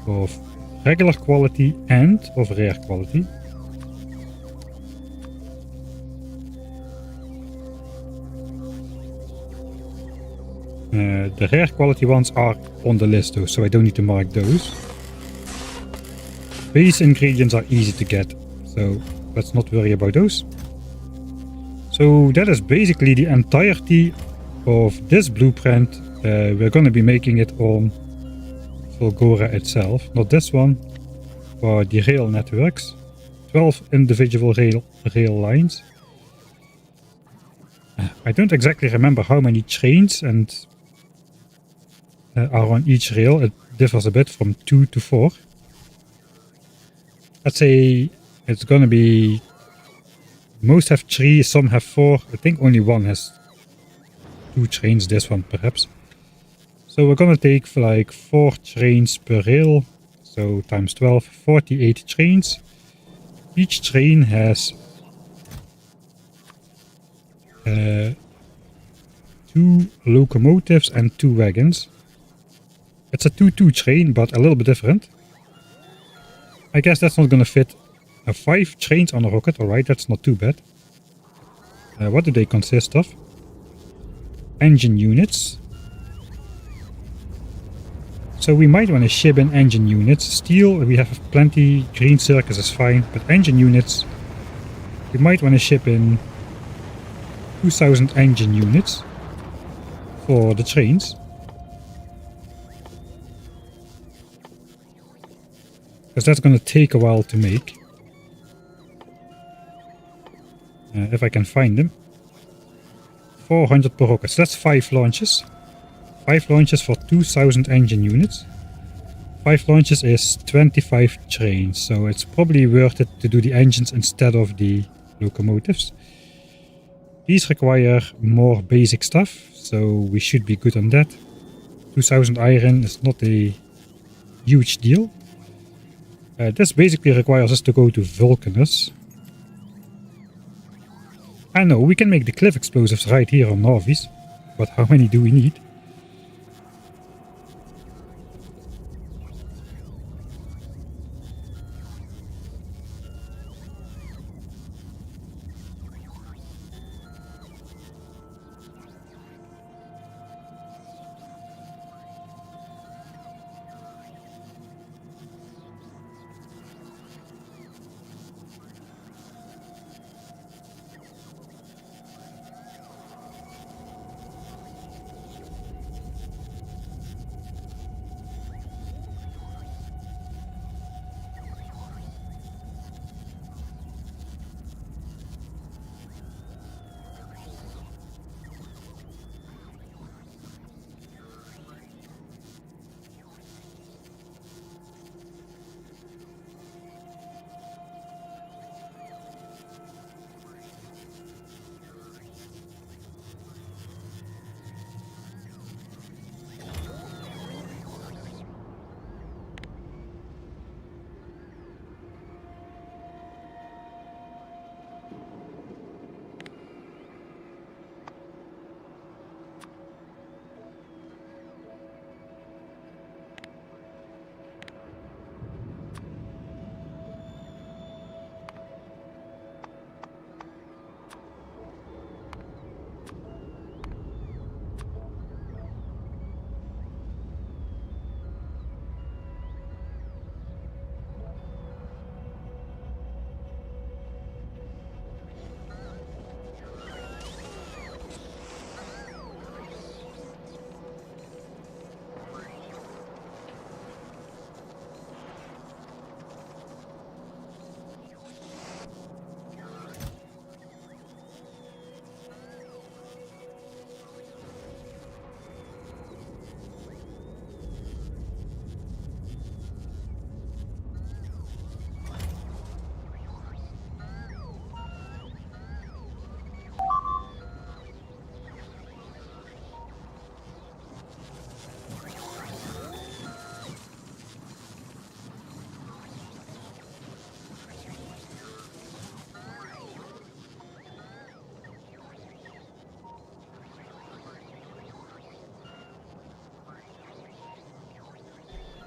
of regular quality and of rare quality. The rare quality ones are on the list though, so I don't need to mark those. Base ingredients are easy to get, so let's not worry about those. So that is basically the entirety of this blueprint. We're going to be making it on Fulgora itself, not this one, but the rail networks. 12 individual rail lines. I don't exactly remember how many trains and are on each rail. It differs a bit from 2 to 4. Let's say it's gonna be... Most have 3, some have 4. I think only one has 2 trains, this one perhaps. So we're gonna take for like 4 trains per rail. So times 12, 48 trains. Each train has 2 locomotives and 2 wagons. It's a 2-2 train, but a little bit different. I guess that's not gonna fit 5 trains on a rocket. Alright, that's not too bad. What do they consist of? Engine units. So we might want to ship in engine units. Steel, we have plenty. Green circus is fine. But engine units, we might want to ship in 2000 engine units for the trains. Because that's going to take a while to make. If I can find them. 400 per rocket. So that's 5 launches. 5 launches for 2000 engine units. 5 launches is 25 trains. So it's probably worth it to do the engines instead of the locomotives. These require more basic stuff. So we should be good on that. 2000 iron is not a huge deal. This basically requires us to go to Vulcanus. I know, we can make the cliff explosives right here on Navis. But how many do we need?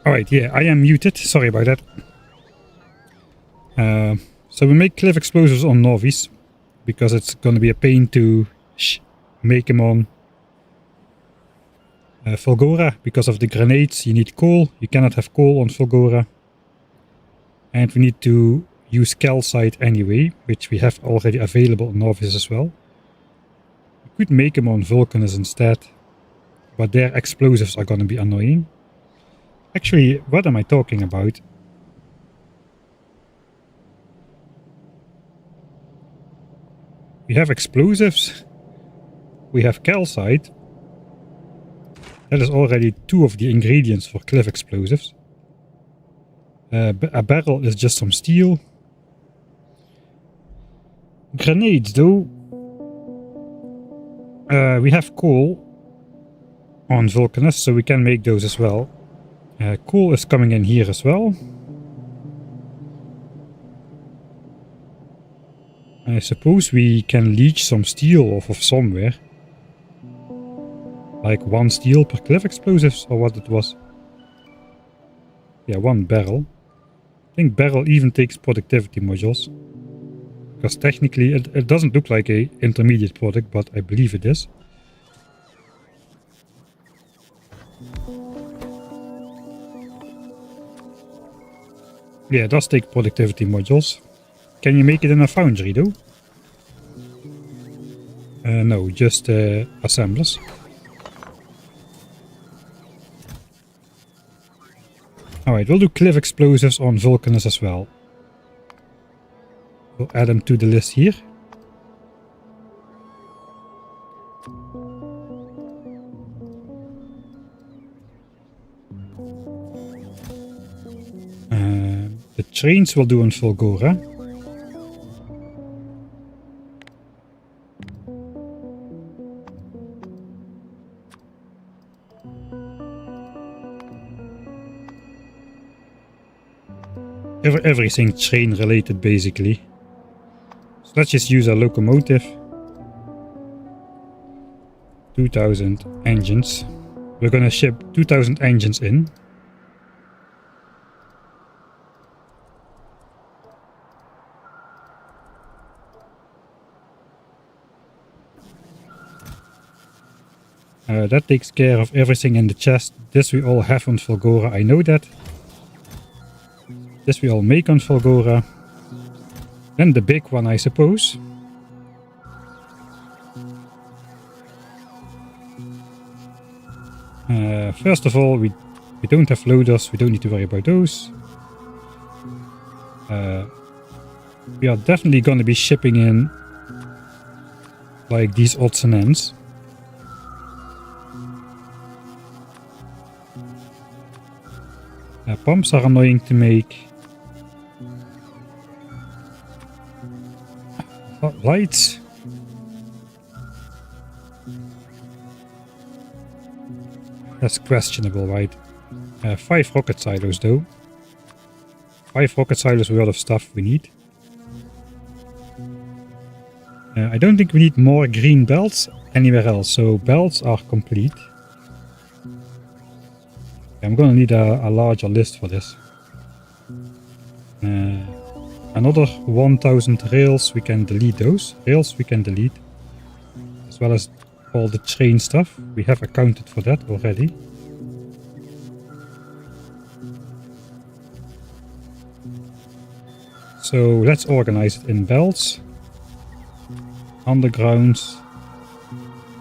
Alright, yeah, I am muted. Sorry about that. So we make cliff explosives on Novice because it's gonna be a pain to make them on Fulgora. Because of the grenades, you need coal. You cannot have coal on Fulgora. And we need to use calcite anyway, which we have already available on Novice as well. We could make them on Vulcanus instead, but their explosives are gonna be annoying. Actually, what am I talking about? We have explosives. We have calcite. That is already 2 of the ingredients for cliff explosives. A barrel is just some steel. Grenades though. We have coal on Vulcanus, so we can make those as well. Coal is coming in here as well. I suppose we can leech some steel off of somewhere. Like 1 steel per cliff explosives, or what it was. Yeah, 1 barrel. I think barrel even takes productivity modules. Because technically it doesn't look like a intermediate product, but I believe it is. Yeah, it does take productivity modules. Can you make it in a foundry though? No, just assemblers. Alright, we'll do cliff explosives on Vulcanus as well. We'll add them to the list here. The trains we'll do on Fulgora. Everything train related basically. So let's just use a locomotive. 2000 engines. We're gonna ship 2000 engines in. That takes care of everything in the chest. This we all have on Fulgora, I know that. This we all make on Fulgora. Then the big one, I suppose. First of all, we don't have loaders, we don't need to worry about those. We are definitely going to be shipping in like these odds and ends. Pumps are annoying to make. Lights. That's questionable, right? 5 rocket silos though. 5 rocket silos with a lot of stuff we need. I don't think we need more green belts anywhere else, so belts are complete. I'm gonna need a larger list for this. Another 1000 rails, we can delete those. Rails we can delete. As well as all the train stuff. We have accounted for that already. So let's organize it in belts. Undergrounds.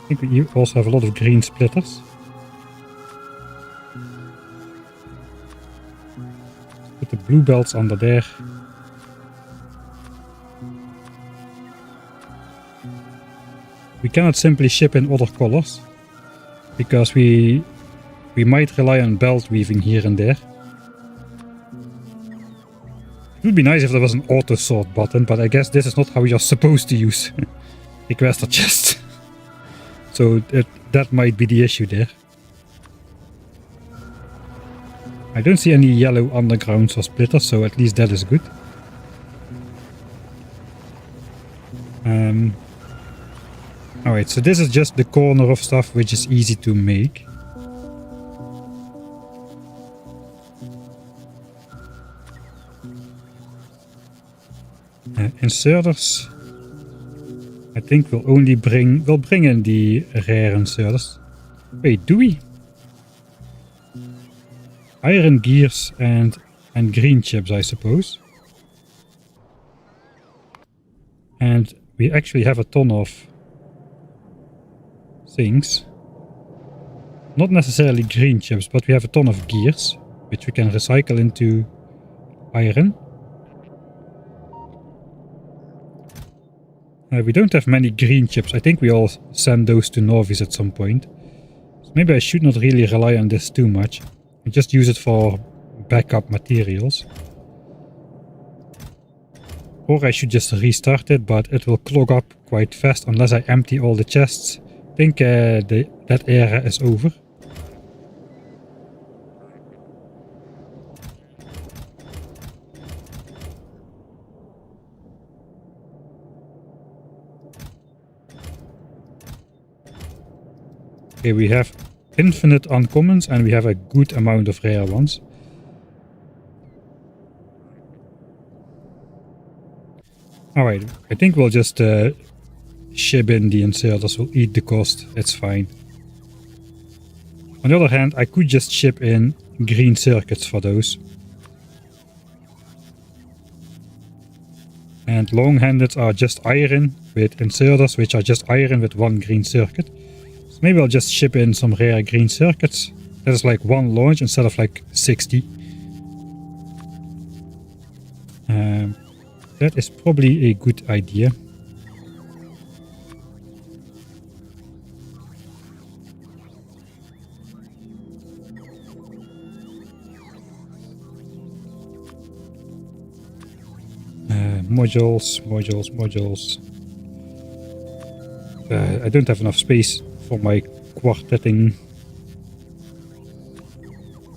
I think we also have a lot of green splitters. Put the blue belts under there. We cannot simply ship in other colors, because we might rely on belt weaving here and there. It would be nice if there was an auto sort button, but I guess this is not how you're supposed to use a Quester chest. So that might be the issue there. I don't see any yellow undergrounds or splitters, so at least that is good. Alright, so this is just the corner of stuff which is easy to make. inserters. I think we'll bring in the rare inserters. Wait, do we? Iron gears and green chips, I suppose. And we actually have a ton of things. Not necessarily green chips, but we have a ton of gears, which we can recycle into iron. We don't have many green chips. I think we all send those to Novice at some point. So maybe I should not really rely on this too much. And just use it for backup materials. Or I should just restart it, but it will clog up quite fast unless I empty all the chests. I think that era is over. Okay, we have infinite uncommons and we have a good amount of rare ones. Alright, I think we'll just ship in the inserters, we'll eat the cost, it's fine. On the other hand, I could just ship in green circuits for those. And long-handeds are just iron with inserters, which are just iron with one green circuit. So maybe I'll just ship in some rare green circuits. That is like one launch instead of like 60. That is probably a good idea. Modules. I don't have enough space for my quartetting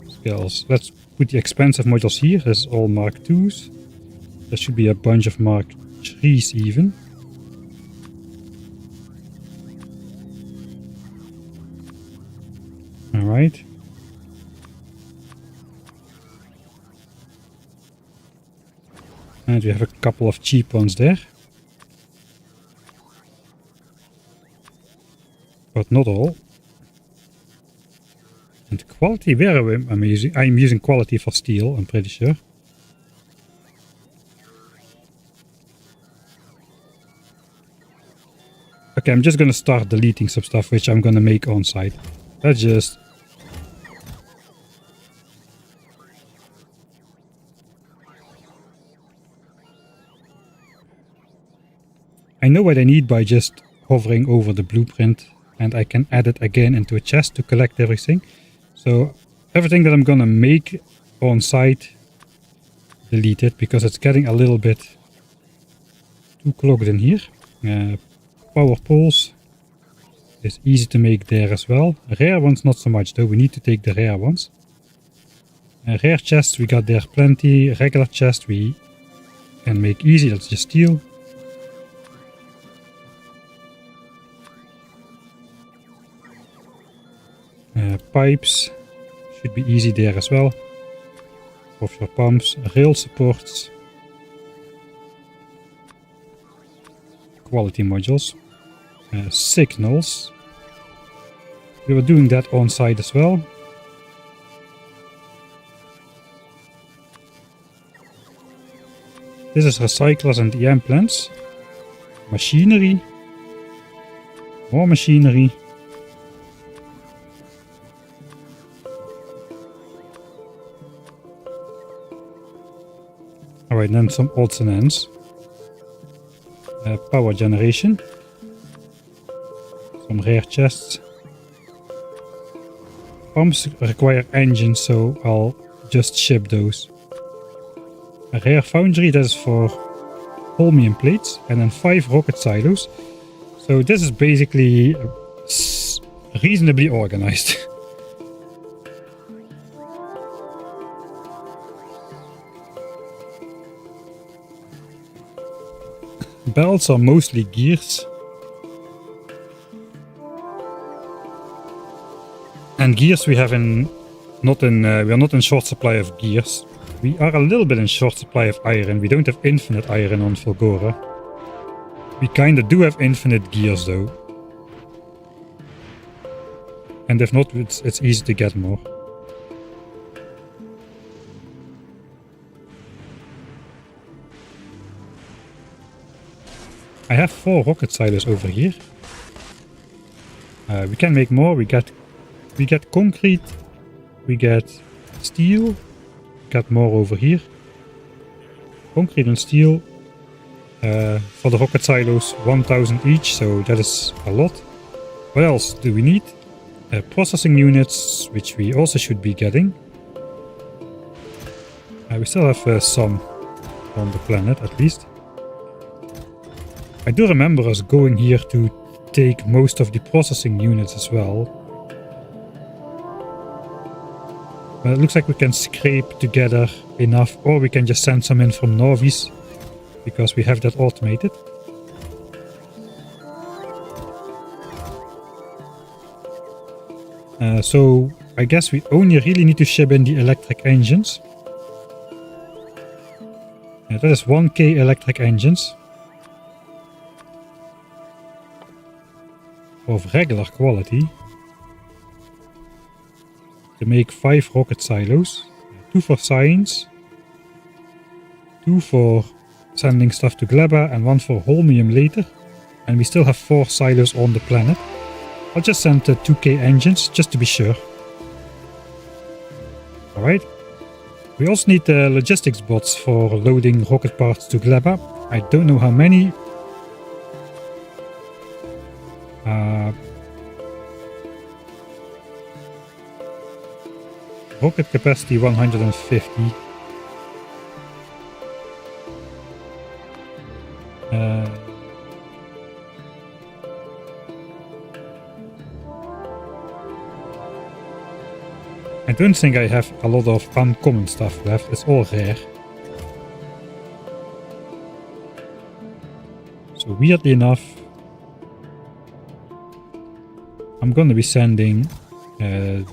skills. Let's put the expensive modules here. This is all Mark IIs. There should be a bunch of Mark IIIs even. Alright. And we have a couple of cheap ones there. But not all. And quality, where am I using? I'm using quality for steel, I'm pretty sure. Okay, I'm just gonna start deleting some stuff which I'm gonna make on site. Let's just... I know what I need by just hovering over the blueprint, and I can add it again into a chest to collect everything. So everything that I'm gonna make on site, delete it, because it's getting a little bit too clogged in here. Power poles is easy to make there as well. Rare ones not so much though, we need to take the rare ones. Rare chests we got there plenty. Regular chests we can make easy, that's just steel. Pipes should be easy there as well. Offshore pumps, rail supports. Quality modules. Signals. We were doing that on site as well. This is recyclers and EM plants. Machinery. More machinery. Alright, then some odds and ends. Power generation. Some rare chests. Pumps require engines, so I'll just ship those. A rare foundry, that is for holmium plates. And then 5 rocket silos. So this is basically reasonably organized. Belts are mostly gears. And gears we have we are not in short supply of gears. We are a little bit in short supply of iron. We don't have infinite iron on Fulgora. We kinda do have infinite gears though. And if not, it's easy to get more. I have 4 rocket silos over here. We can make more. We get concrete. We get steel. Got more over here. Concrete and steel. For the rocket silos, 1000 each, so that is a lot. What else do we need? Processing units, which we also should be getting. We still have some on the planet, at least. I do remember us going here to take most of the processing units as well. But it looks like we can scrape together enough, or we can just send some in from Novis, because we have that automated. So I guess we only really need to ship in the electric engines. That is 1k electric engines. Of regular quality. To make 5 rocket silos. 2 for science. 2 for sending stuff to Gleba and 1 for holmium later. And we still have 4 silos on the planet. I'll just send 2k engines just to be sure. Alright. We also need logistics bots for loading rocket parts to Gleba. I don't know how many. Rocket capacity 150. I don't think I have a lot of uncommon stuff left. It's all rare. So weirdly enough, I'm gonna be sending the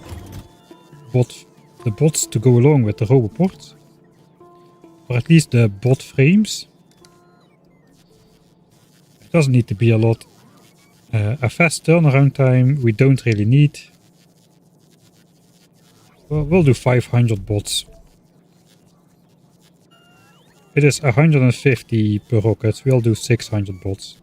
bots to go along with the roboports. Or at least the bot frames. It doesn't need to be a lot. A fast turnaround time we don't really need. Well, we'll do 500 bots. It is 150 per rocket. We'll do 600 bots.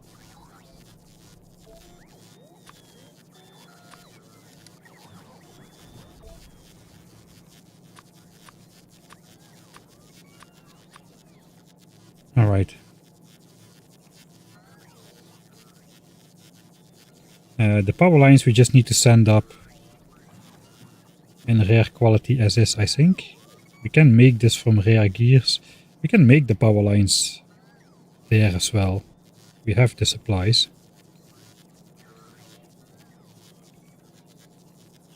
Alright. The power lines we just need to send up in rare quality as is, I think. We can make this from rare gears. We can make the power lines there as well. We have the supplies.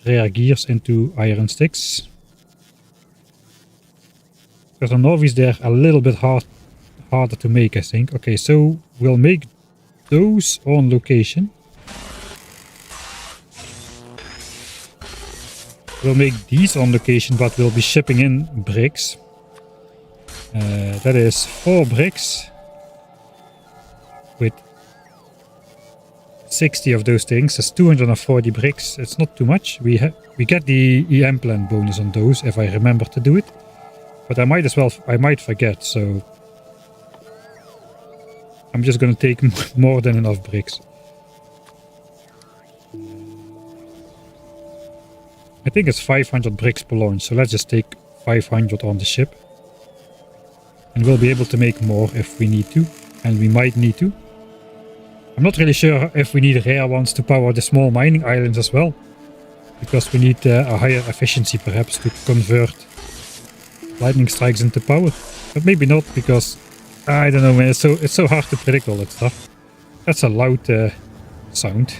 Rare gears into iron sticks. Because the Novis they're a little bit harder to make, I think. Okay, so we'll make those on location. We'll make these on location, but we'll be shipping in bricks. That is 4 bricks with 60 of those things. That's 240 bricks. It's not too much. We get the EM plant bonus on those if I remember to do it, but I might forget. So I'm just gonna take more than enough bricks. I think it's 500 bricks per launch, so let's just take 500 on the ship. And we'll be able to make more if we need to, and we might need to. I'm not really sure if we need rare ones to power the small mining islands as well. Because we need a higher efficiency perhaps to convert lightning strikes into power. But maybe not, because I don't know, man, it's so hard to predict all that stuff. That's a loud sound.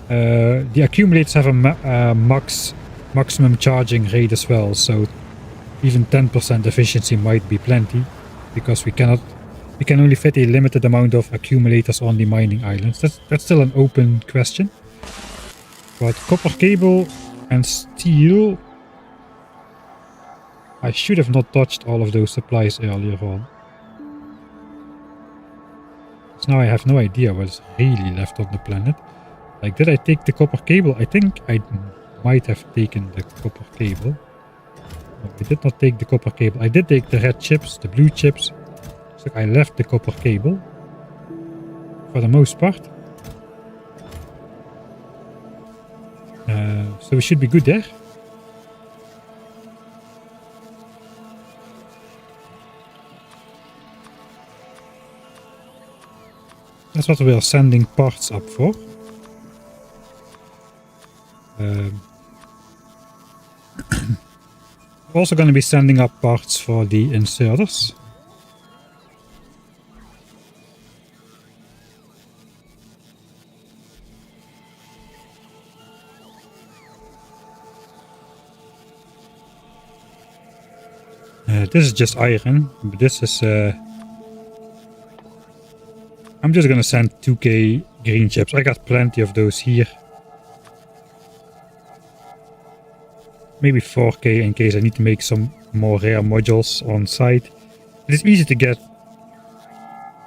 The accumulators have a maximum charging rate as well, so even 10% efficiency might be plenty, because we can only fit a limited amount of accumulators on the mining islands. That's still an open question. But copper cable and steel, I should have not touched all of those supplies earlier on. So now I have no idea what's really left on the planet. Like, did I take the copper cable? I think I might have taken the copper cable. No, I did not take the copper cable. I did take the red chips, the blue chips. So I left the copper cable. For the most part. So we should be good there. That's what we are sending parts up for. We're also going to be sending up parts for the inserters. This is just iron, but this is... I'm just gonna send 2k green chips. I got plenty of those here. Maybe 4k in case I need to make some more rare modules on site. It is easy to get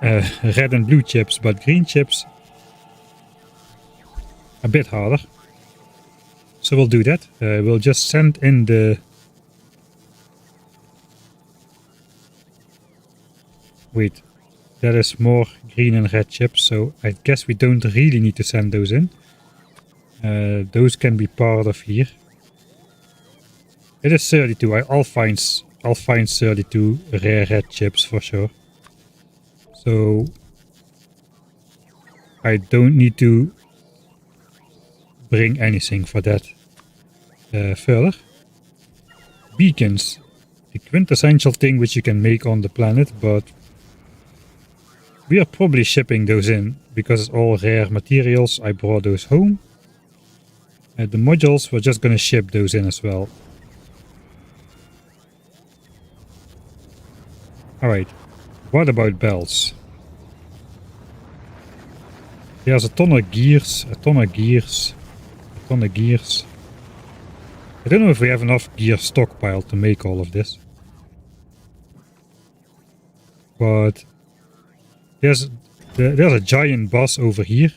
red and blue chips, but green chips a bit harder. So we'll do that. We'll just send in the... Wait, that is more green and red chips, so I guess we don't really need to send those in. Those can be part of here. It is 32. I'll find 32 rare red chips for sure. So I don't need to bring anything for that further. Beacons, the quintessential thing which you can make on the planet, but we are probably shipping those in because it's all rare materials. I brought those home. The modules, we're just gonna ship those in as well. Alright, what about bells? There's a ton of gears, a ton of gears, a ton of gears. I don't know if we have enough gear stockpiled to make all of this. But there's a giant bus over here,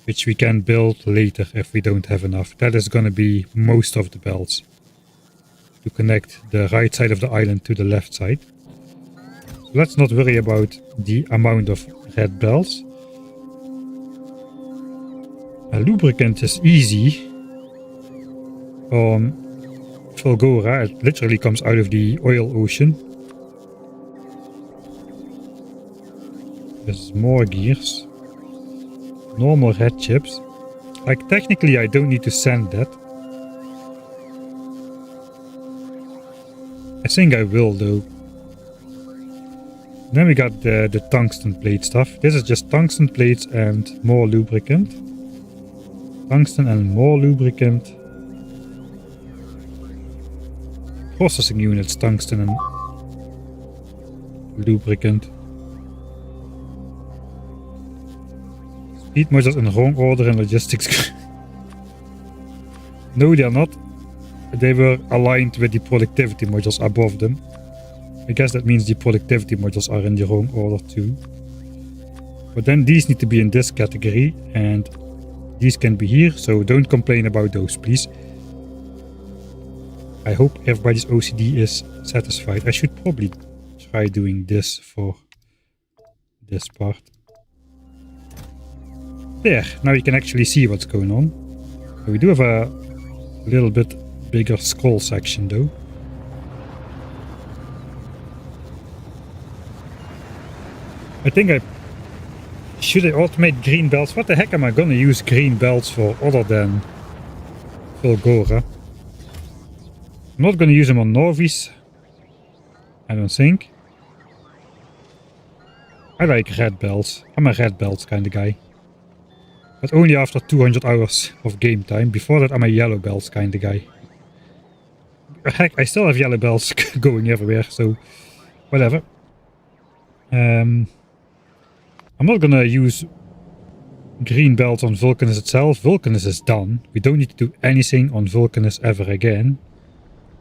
which we can build later if we don't have enough. That is gonna be most of the bells. To connect the right side of the island to the left side. So let's not worry about the amount of red bells. A lubricant is easy on Fulgora. It literally comes out of the oil ocean. There's more gears. Normal red chips. Like, technically I don't need to send that. I think I will though. Then we got the tungsten plate stuff. This is just tungsten plates and more lubricant. Tungsten and more lubricant. Processing units, tungsten and lubricant. Speed modules in wrong order and logistics. No, they are not. They were aligned with the productivity modules above them. I guess that means the productivity modules are in the wrong order too. But then these need to be in this category and these can be here, so don't complain about those, please. I hope everybody's OCD is satisfied. I should probably try doing this for this part. There, now you can actually see what's going on. We do have a little bit bigger scroll section though. I think should I automate green belts? What the heck am I gonna use green belts for other than Fulgora? I'm not gonna use them on Norvis. I don't think. I like red belts. I'm a red belts kind of guy. But only after 200 hours of game time. Before that I'm a yellow belts kind of guy. Heck, I still have yellow belts going everywhere, so whatever. I'm not gonna use green belts on Vulcanus itself. Vulcanus is done. We don't need to do anything on Vulcanus ever again.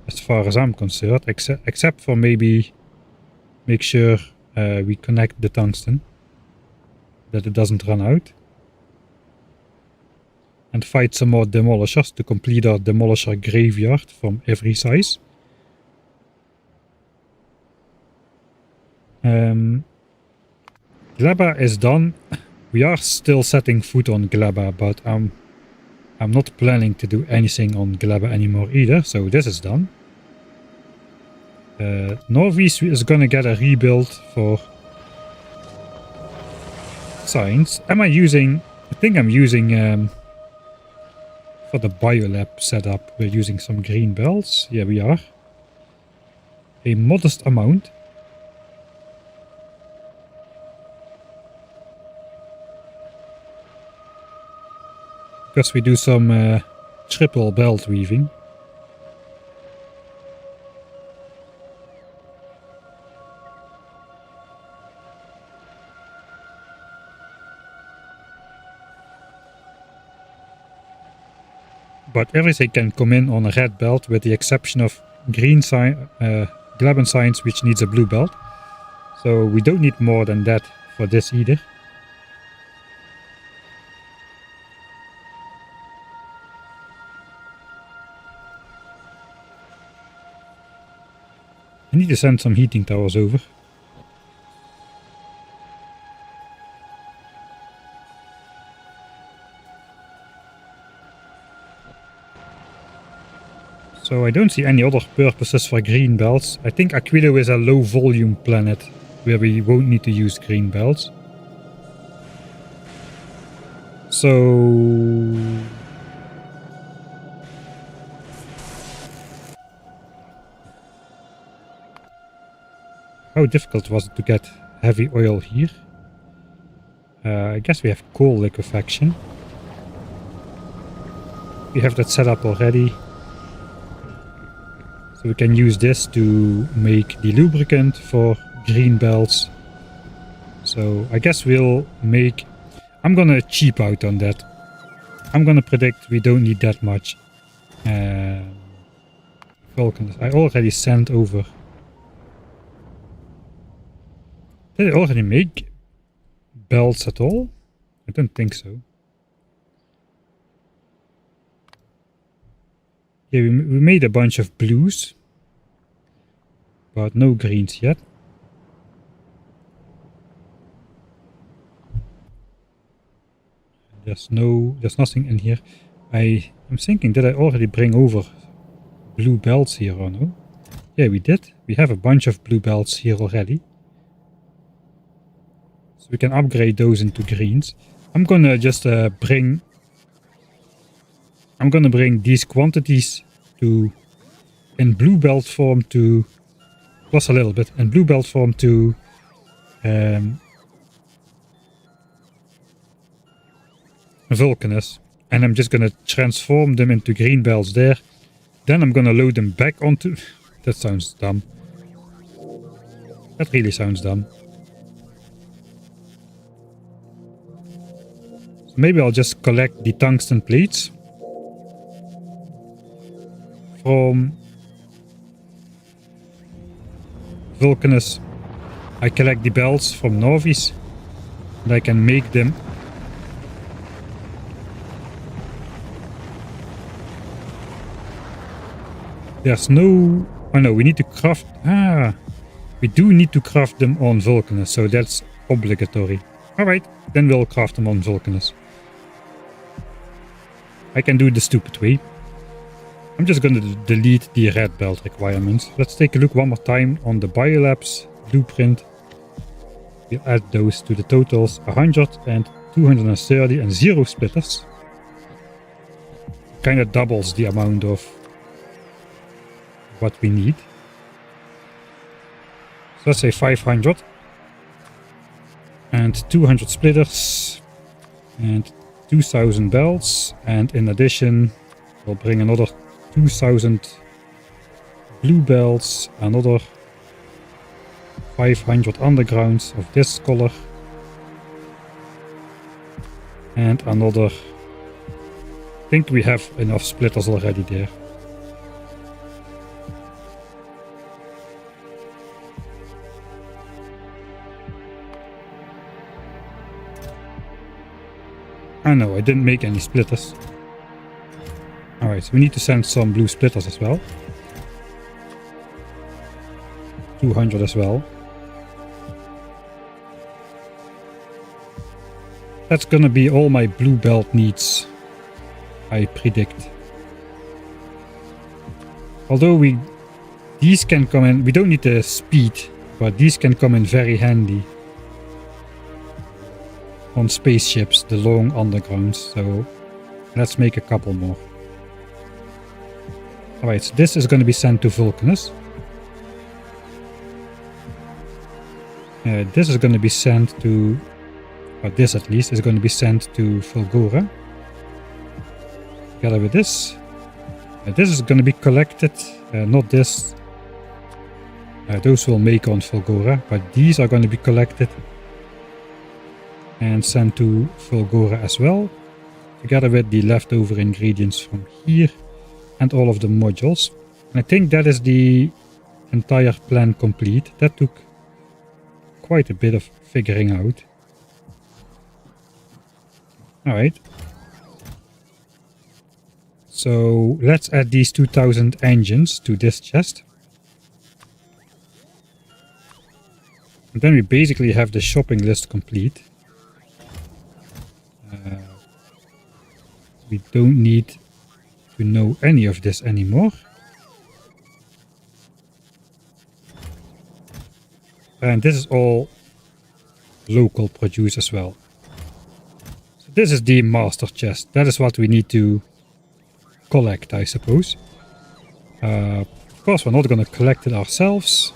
as far as I'm concerned, except for maybe make sure we connect the tungsten, that it doesn't run out. And fight some more demolishers to complete our demolisher graveyard from every size. Gleba is done. We are still setting foot on Gleba, but I'm not planning to do anything on Gleba anymore either, so this is done. Norvis is gonna get a rebuild for science. I think I'm using for the Biolab setup, we're using some green belts. Yeah, we are. A modest amount. Because we do some triple belt weaving. But everything can come in on a red belt with the exception of green Gleban science, which needs a blue belt. So we don't need more than that for this either. I need to send some heating towers over. So I don't see any other purposes for green belts. I think Aquilo is a low volume planet where we won't need to use green belts. So how difficult was it to get heavy oil here? I guess we have coal liquefaction. We have that set up already. So we can use this to make the lubricant for green belts. So I guess we'll make... I'm gonna cheap out on that. I'm gonna predict we don't need that much Vulcanus. I already sent over... Did I already make belts at all? I don't think so. Yeah, we made a bunch of blues, but no greens yet. There's nothing in here. I'm thinking, did I already bring over blue belts here or no? Yeah, we did. We have a bunch of blue belts here already. So we can upgrade those into greens. I'm gonna just bring these quantities to in blue belt form to plus a little bit in blue belt form to Vulcanus, and I'm just gonna transform them into green belts there. Then I'm gonna load them back onto... That sounds dumb. That really sounds dumb. So maybe I'll just collect the tungsten plates from Vulcanus. I collect the belts from Norvis and I can make them. There's no... Oh no, we need to craft... we do need to craft them on Vulcanus, so that's obligatory. Alright, then we'll craft them on Vulcanus. I can do it the stupid way. I'm just going to delete the red belt requirements. Let's take a look one more time on the Biolabs blueprint. We'll add those to the totals 100 and 230 and 0 splitters. Kind of doubles the amount of what we need. So let's say 500 and 200 splitters and 2000 belts, and in addition we'll bring another 2000 blue belts, another 500 undergrounds of this color, and another... I think we have enough splitters already there. Oh no, I didn't make any splitters. Alright, so we need to send some blue splitters as well. 200 as well. That's gonna be all my blue belt needs, I predict. Although these can come in, we don't need the speed, but these can come in very handy on spaceships, the long undergrounds, so let's make a couple more. Alright, so this is going to be sent to Vulcanus. This is going to be sent to, or this at least, is going to be sent to Fulgora. Together with this. This is going to be collected, not this. Those will make on Fulgora, but these are going to be collected and sent to Fulgora as well, together with the leftover ingredients from here and all of the modules. And I think that is the entire plan complete. That took quite a bit of figuring out. Alright. So let's add these 2000 engines to this chest. And then we basically have the shopping list complete. We don't need to know any of this anymore. And this is all local produce as well. So this is the master chest. That is what we need to collect, I suppose. Of course, we're not going to collect it ourselves.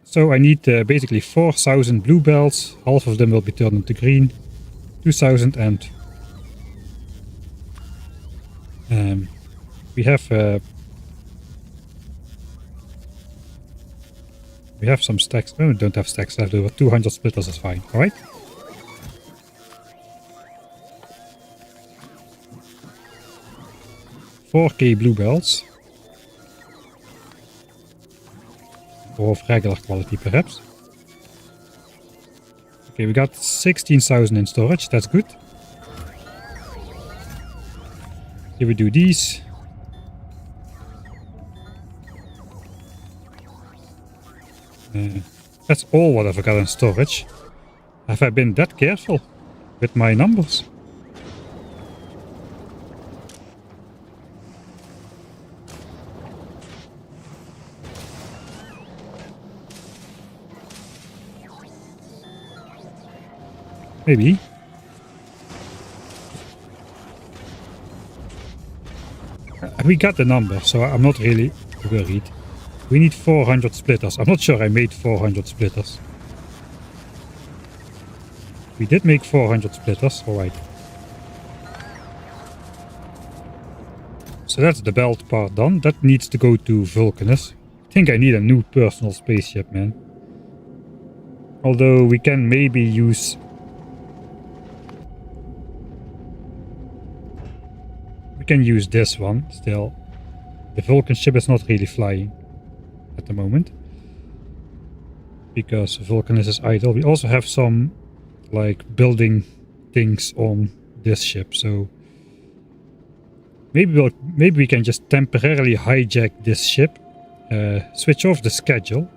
So I need basically 4,000 blue belts. Half of them will be turned into green. 2,000 and we have some stacks. Oh, we don't have stacks left over. 200 splitters is fine. All right. $4K blue belts. Or of regular quality, perhaps. Okay, we got 16,000 in storage. That's good. Here we do these. That's all what I've got in storage. Have I been that careful with my numbers? Maybe. We got the number, so I'm not really worried. We need 400 splitters. I'm not sure I made 400 splitters. We did make 400 splitters, alright. So that's the belt part done. That needs to go to Vulcanus. I think I need a new personal spaceship, man. Although we can maybe use... We can use this one still. The Vulcan ship is not really flying at the moment, because Vulcanus is idle. We also have some like building things on this ship, so maybe we can just temporarily hijack this ship, switch off the schedule,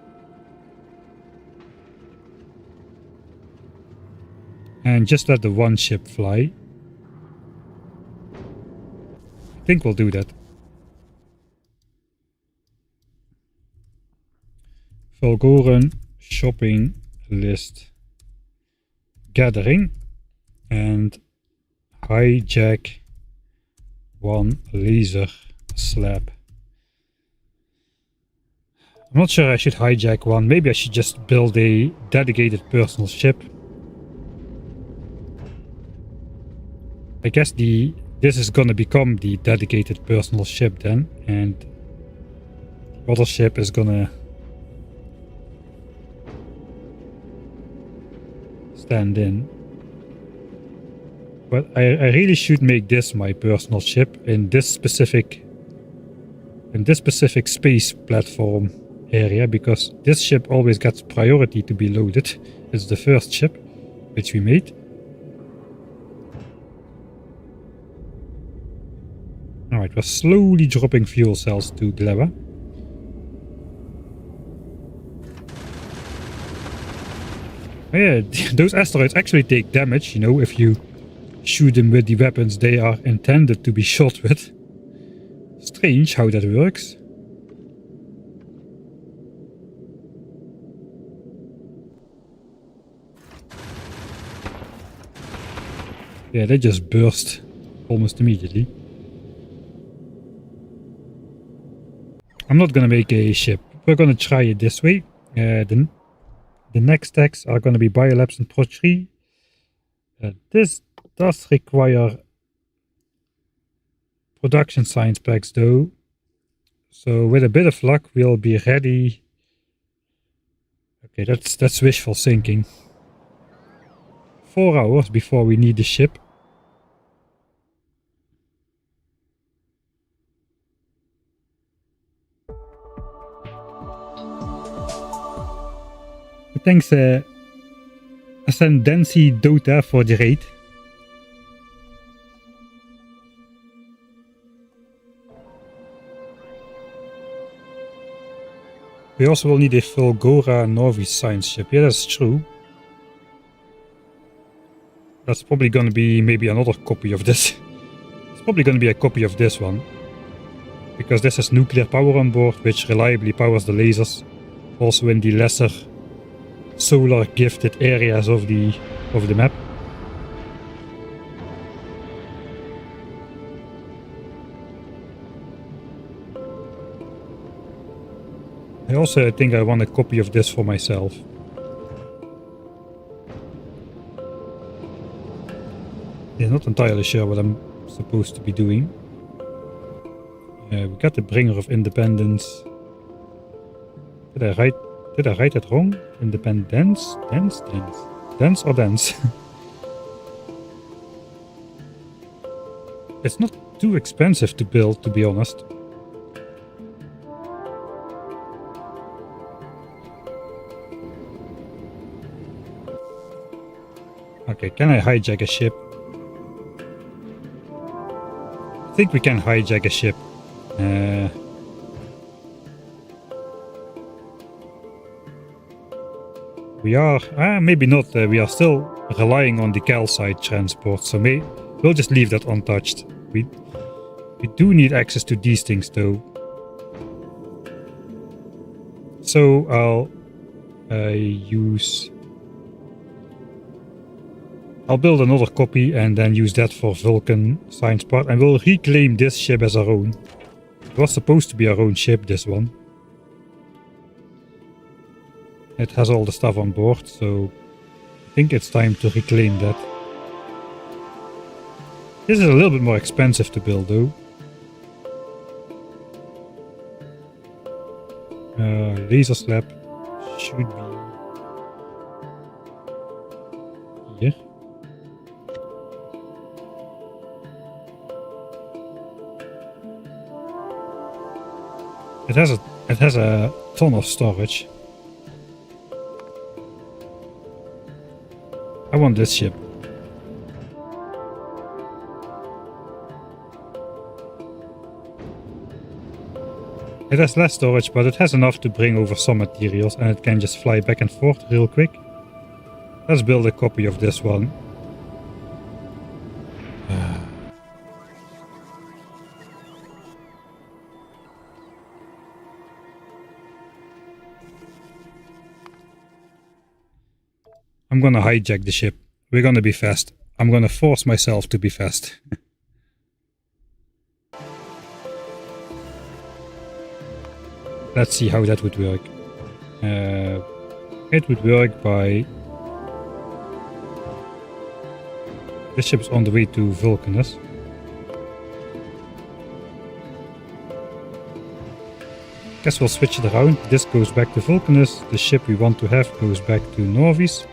and just let the one ship fly. I think we'll do that. Fulgoran shopping list gathering and hijack one laser slab. I'm not sure I should hijack one. Maybe I should just build a dedicated personal ship. I guess this is gonna become the dedicated personal ship then, and the other ship is gonna stand in. But I really should make this my personal ship in this specific space platform area, because this ship always gets priority to be loaded. It's the first ship which we made. Alright, we're slowly dropping fuel cells to Gleba. Yeah, those asteroids actually take damage, you know, if you shoot them with the weapons they are intended to be shot with. Strange how that works. Yeah, they just burst almost immediately. I'm not gonna make a ship. We're gonna try it this way. The next tags are gonna be Biolabs and Pro 3. This does require production science packs though. So with a bit of luck we'll be ready. Okay, that's wishful thinking. 4 hours before we need the ship. Thanks Ascendancy Dota for the raid. We also will need a Fulgora Novice science ship. Yeah, that's true. That's probably gonna be maybe another copy of this. It's probably gonna be a copy of this one. Because this has nuclear power on board, which reliably powers the lasers. Also in the lesser solar gifted areas of the map. I also think I want a copy of this for myself. Yeah, not entirely sure what I'm supposed to be doing. We got the Bringer of Independence. Did I write that wrong? Independence? Dance? Dance or dance? It's not too expensive to build, to be honest. Okay, can I hijack a ship? I think we can hijack a ship. We are, maybe not, we are still relying on the calcite transport, so we'll just leave that untouched. We do need access to these things though. So I'll build another copy and then use that for Vulcan science part, and we'll reclaim this ship as our own. It was supposed to be our own ship, this one. It has all the stuff on board, so I think it's time to reclaim that. This is a little bit more expensive to build though. Laser slab should be here. It has a ton of storage. I want this ship. It has less storage, but it has enough to bring over some materials, and it can just fly back and forth real quick. Let's build a copy of this one. I'm gonna hijack the ship. We're gonna be fast. I'm gonna force myself to be fast. Let's see how that would work. It would work by... This ship's on the way to Vulcanus. Guess we'll switch it around. This goes back to Vulcanus. The ship we want to have goes back to Novice.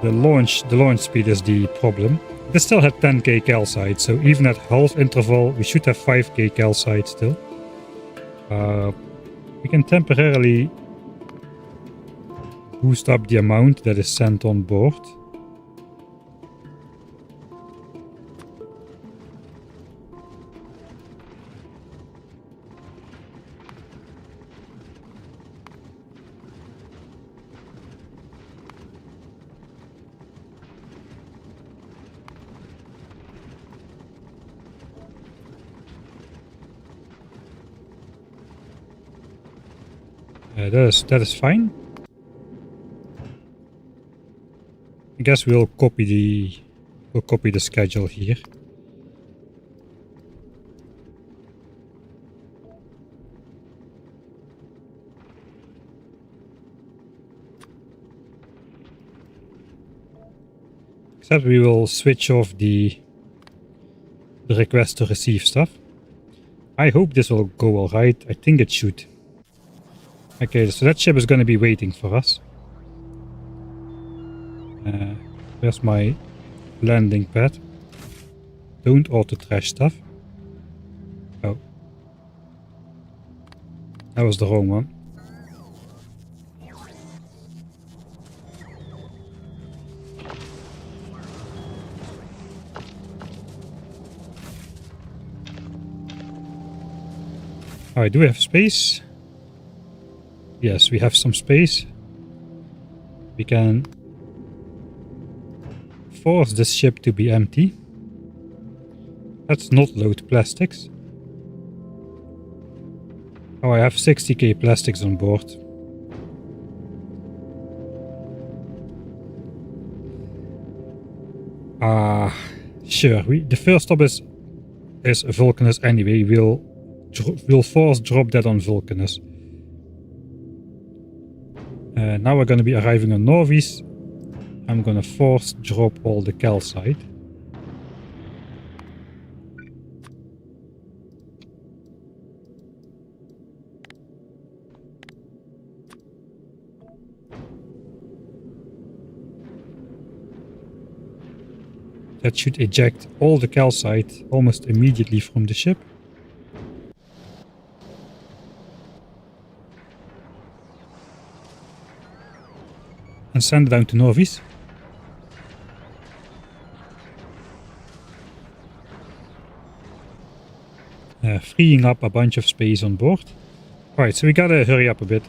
The launch speed is the problem. This still had 10k calcite, so even at half interval we should have 5k calcite still. We can temporarily boost up the amount that is sent on board. That is fine. I guess we'll copy the schedule here. Except we will switch off the request to receive stuff. I hope this will go alright. I think it should. Okay, so that ship is going to be waiting for us. Where's my landing pad? Don't auto-trash stuff. Oh. That was the wrong one. Alright, do we have space? Yes, we have some space. We can force this ship to be empty. Let's not load plastics. Oh, I have 60k plastics on board. Sure. The first stop is Vulcanus anyway. We'll force drop that on Vulcanus. Now we're going to be arriving on Novis. I'm going to force drop all the calcite. That should eject all the calcite almost immediately from the ship. And send it down to Novis. Freeing up a bunch of space on board. Alright, so we gotta hurry up a bit.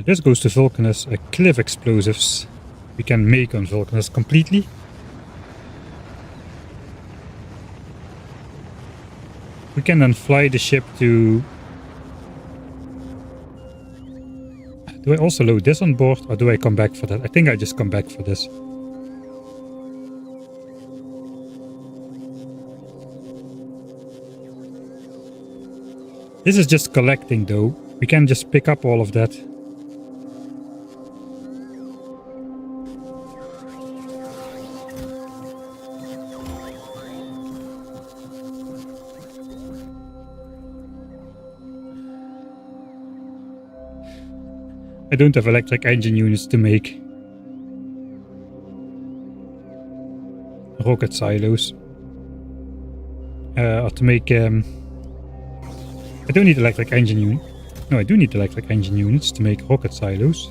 This goes to Vulcanus. Cliff explosives we can make on Vulcanus completely. We can then fly the ship to... Do I also load this on board or do I come back for that? I think I just come back for this. This is just collecting though. We can just pick up all of that. I don't have electric engine units to make rocket silos. Or to make... I don't need electric engine units. No, I do need electric engine units to make rocket silos.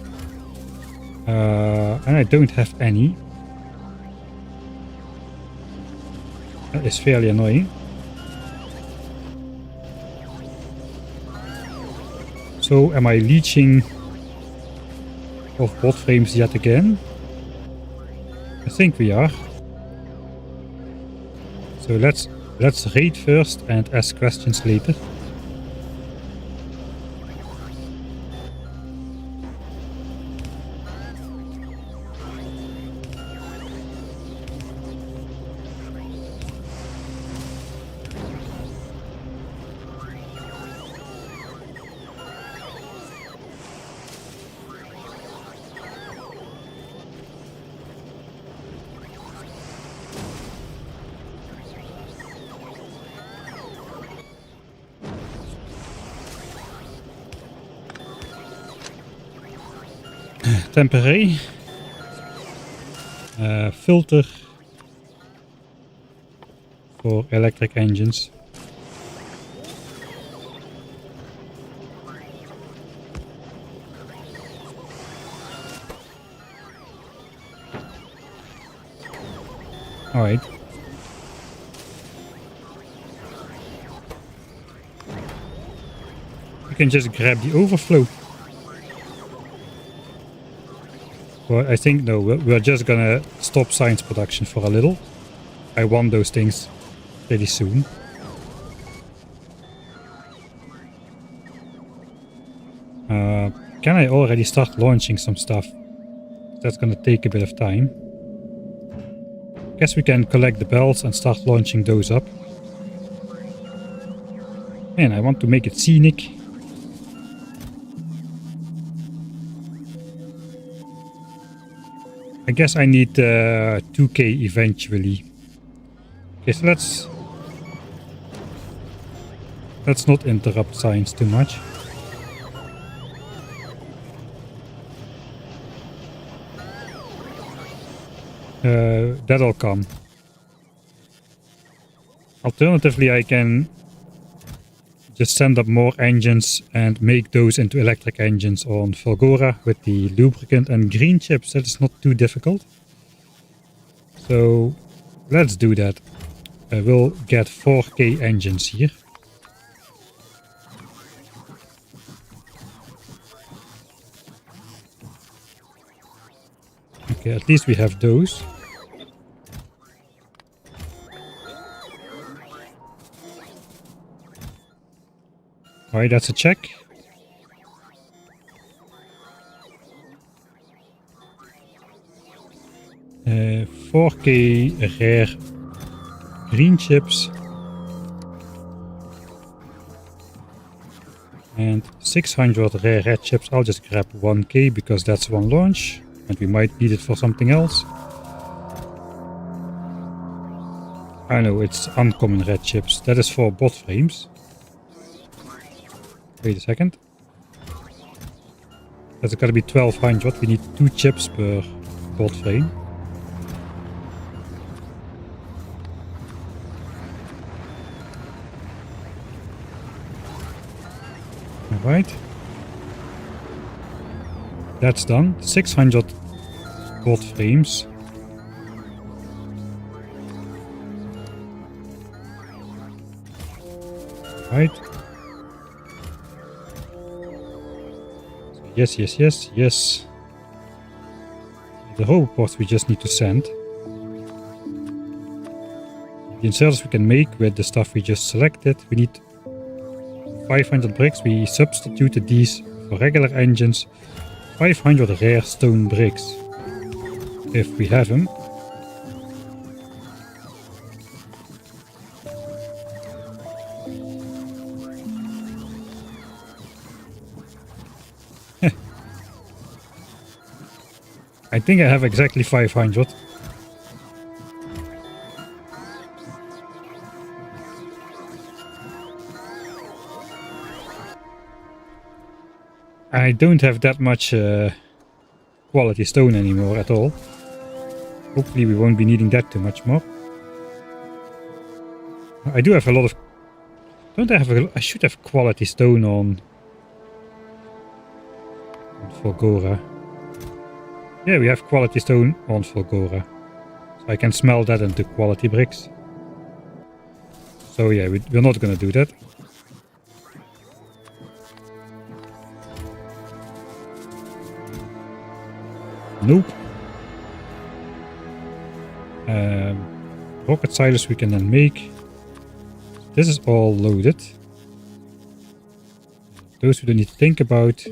And I don't have any. That is fairly annoying. So am I leeching of bot frames yet again? I think we are. So let's raid first and ask questions later. temporary. Filter for electric engines. Alright. You can just grab the overflow. Well, I think no, we're just gonna stop science production for a little. I want those things pretty soon. Can I already start launching some stuff? That's gonna take a bit of time. Guess we can collect the bells and start launching those up. Man, I want to make it scenic. I guess I need 2K eventually. Okay, so let's not interrupt science too much. That'll come. Alternatively, I can just send up more engines and make those into electric engines on Fulgora with the lubricant and green chips. That is not too difficult. So let's do that. We'll get 4K engines here. Okay, at least we have those. Alright, that's a check. Uh, 4K rare green chips. And 600 rare red chips. I'll just grab 1K because that's one launch. And we might need it for something else. I know, it's uncommon red chips. That is for bot frames. Wait a second. That's gotta be 1200. We need 2 chips per bot frame. Alright. That's done. 600 bot frames. Right. Yes, yes, yes, yes. The robots we just need to send. The inserters we can make with the stuff we just selected. We need 500 bricks. We substituted these for regular engines. 500 rare stone bricks. If we have them. I think I have exactly 500. I don't have that much quality stone anymore at all. Hopefully we won't be needing that too much more. I do have a lot of... I should have quality stone on Fulgora. Yeah, we have quality stone on Fulgora. So I can smelt that into quality bricks. So yeah, we're not gonna do that. Nope. Rocket silos we can then make. This is all loaded. Those we don't need to think about.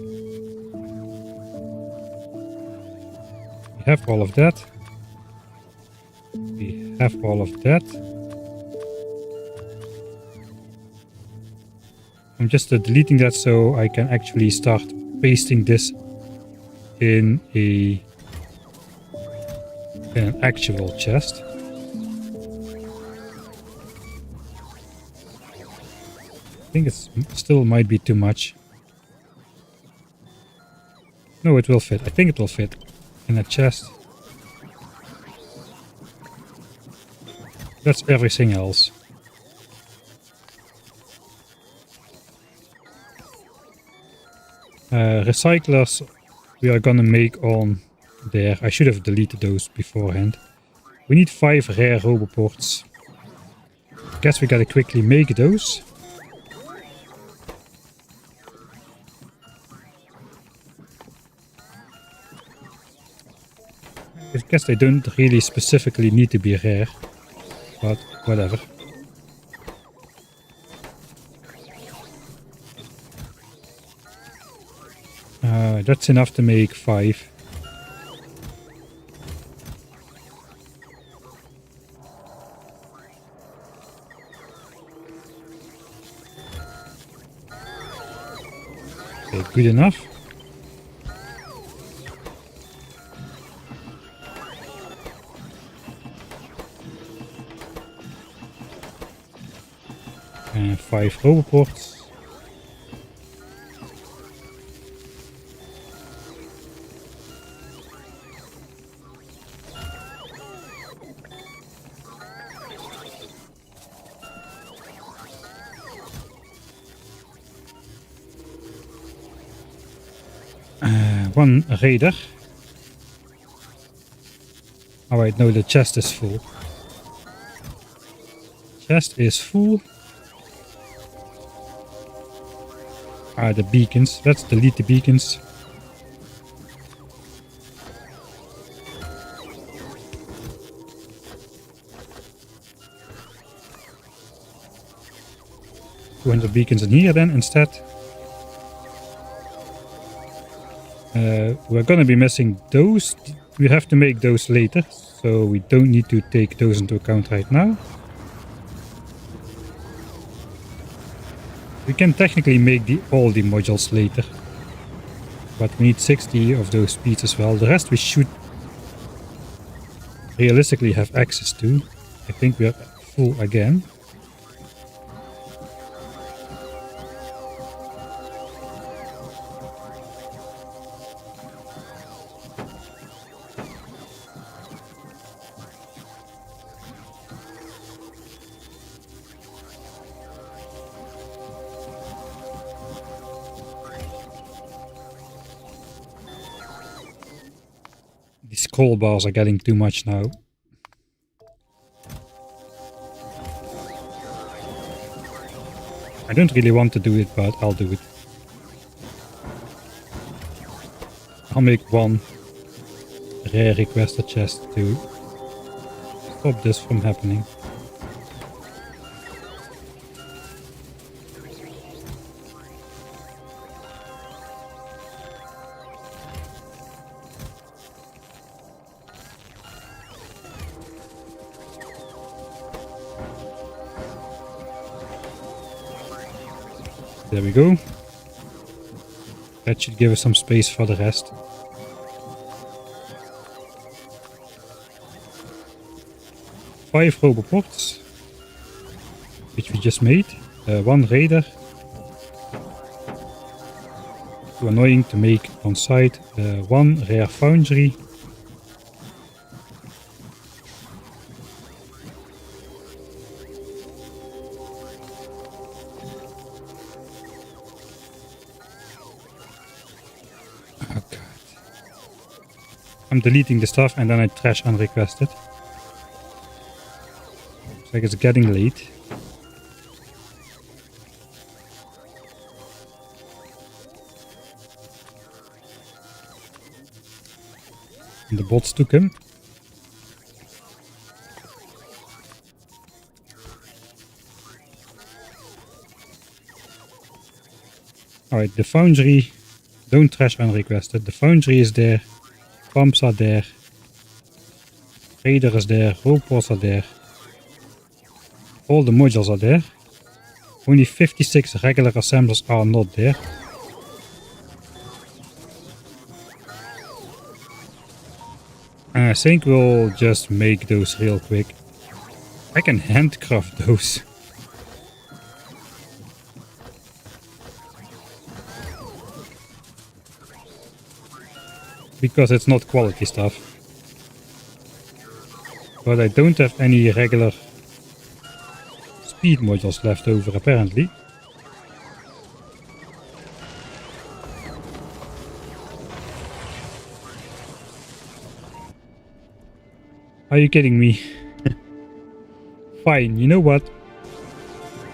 We have all of that. We have all of that. I'm just deleting that so I can actually start pasting this in an actual chest. I think it still might be too much. No, it will fit. I think it will fit in a chest. That's everything else. Recyclers we are gonna make on there. I should have deleted those beforehand. We need 5 rare roboports. Guess we gotta quickly make those. I guess they don't really specifically need to be rare, but whatever. That's enough to make 5. Okay, good enough. And 5 roboports. One raider. Alright, no, the chest is full. Chest is full. The beacons. Let's delete the beacons. $200 beacons in here then instead. We're gonna be missing those. We have to make those later, so we don't need to take those into account right now. We can technically make all the modules later, but we need 60 of those speeds as well. The rest we should realistically have access to. I think we are full again. These coal bars are getting too much now. I don't really want to do it, but I'll do it. I'll make one rare requested chest to stop this from happening. There we go. That should give us some space for the rest. Five roboports, which we just made. One raider. Too annoying to make on site. One rare foundry. I'm deleting the stuff and then I trash unrequested. Looks like it's getting late. And the bots took him. Alright, the foundry. Don't trash unrequested. The foundry is there. Pumps are there. Raider is there. Robots are there. All the modules are there. Only 56 regular assemblers are not there. And I think we'll just make those real quick. I can handcraft those. because it's not quality stuff. But I don't have any regular speed modules left over apparently. Are you kidding me? Fine, you know what?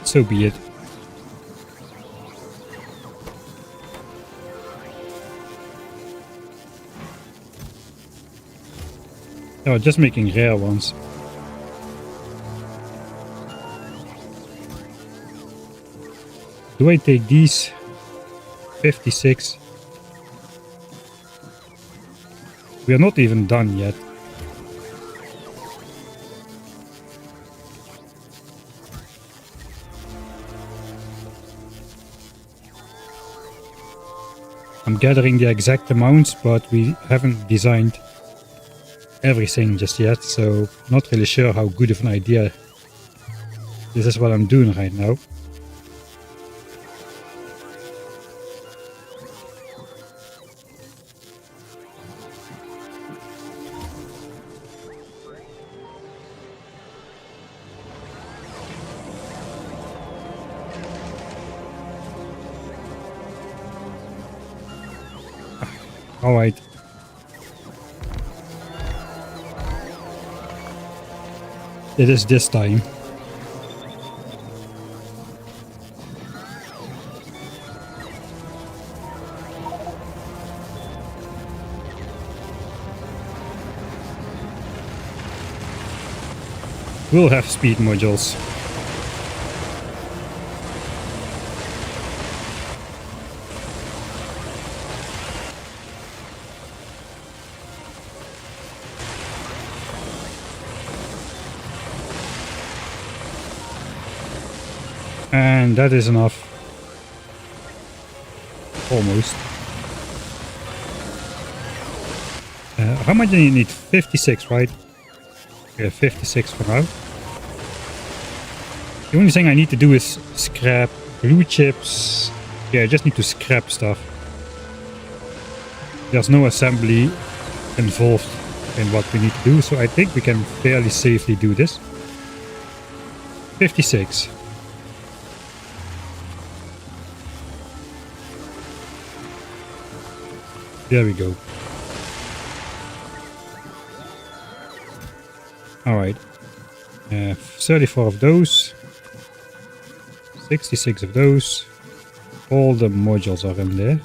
So be it. Oh, just making rare ones. Do I take these? 56. We are not even done yet. I'm gathering the exact amounts, but we haven't designed everything just yet, so not really sure how good of an idea this is what I'm doing right now. Alright. It is this time. We'll have speed modules. And that is enough. Almost. How much do you need? 56, right? Yeah, 56 for now. The only thing I need to do is scrap glue chips. Yeah, I just need to scrap stuff. There's no assembly involved in what we need to do, so I think we can fairly safely do this. 56. There we go. Alright. 34 of those. 66 of those. All the modules are in there.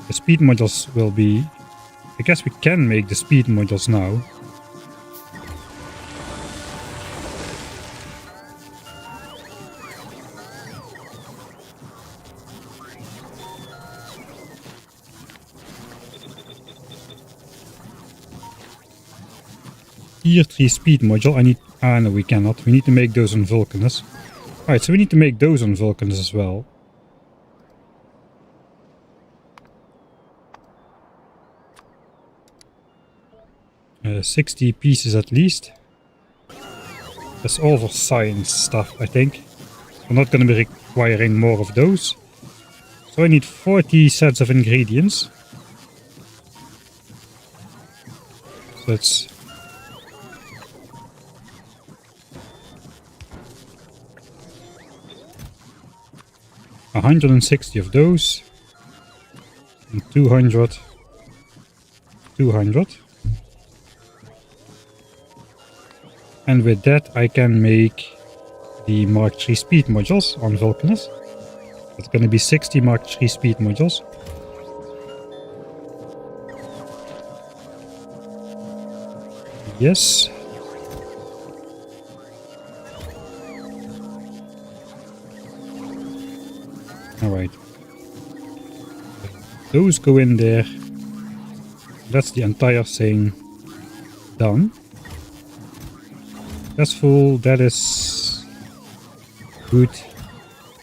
The speed modules will be... I guess we can make the speed modules now. Tier 3 speed module. I need... Ah, no, we cannot. We need to make those on Vulcanus. Alright, so we need to make those on Vulcanus as well. Uh, 60 pieces at least. That's all for science stuff, I think. We're not going to be requiring more of those. So I need 40 sets of ingredients. So that's... 160 of those, and 200, 200. And with that I can make the Mark III speed modules on Vulcanus. It's going to be 60 Mark III speed modules. Yes. Alright. Those go in there. That's the entire thing done. That's full. That is good.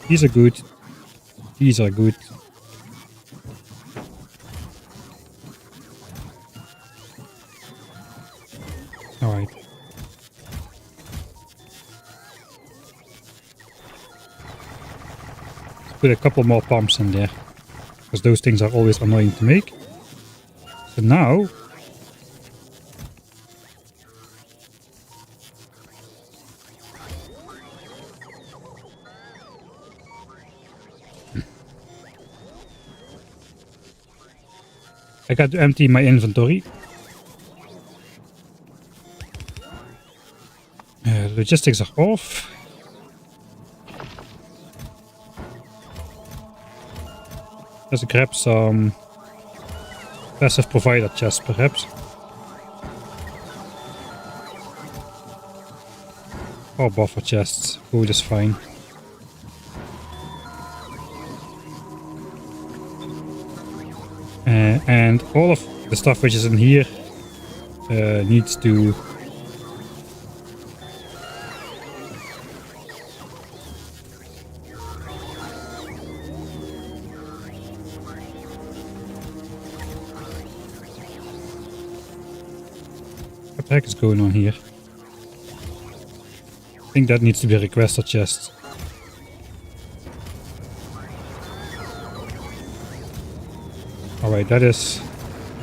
These are good. These are good. Alright. put a couple more pumps in there, because those things are always annoying to make. So now I got to empty my inventory. Logistics are off. Let's grab some passive provider chests, perhaps. Or buffer chests. Wood is fine. And all of the stuff which is in here needs to what the heck is going on here? I think that needs to be a requester chest. Alright, that is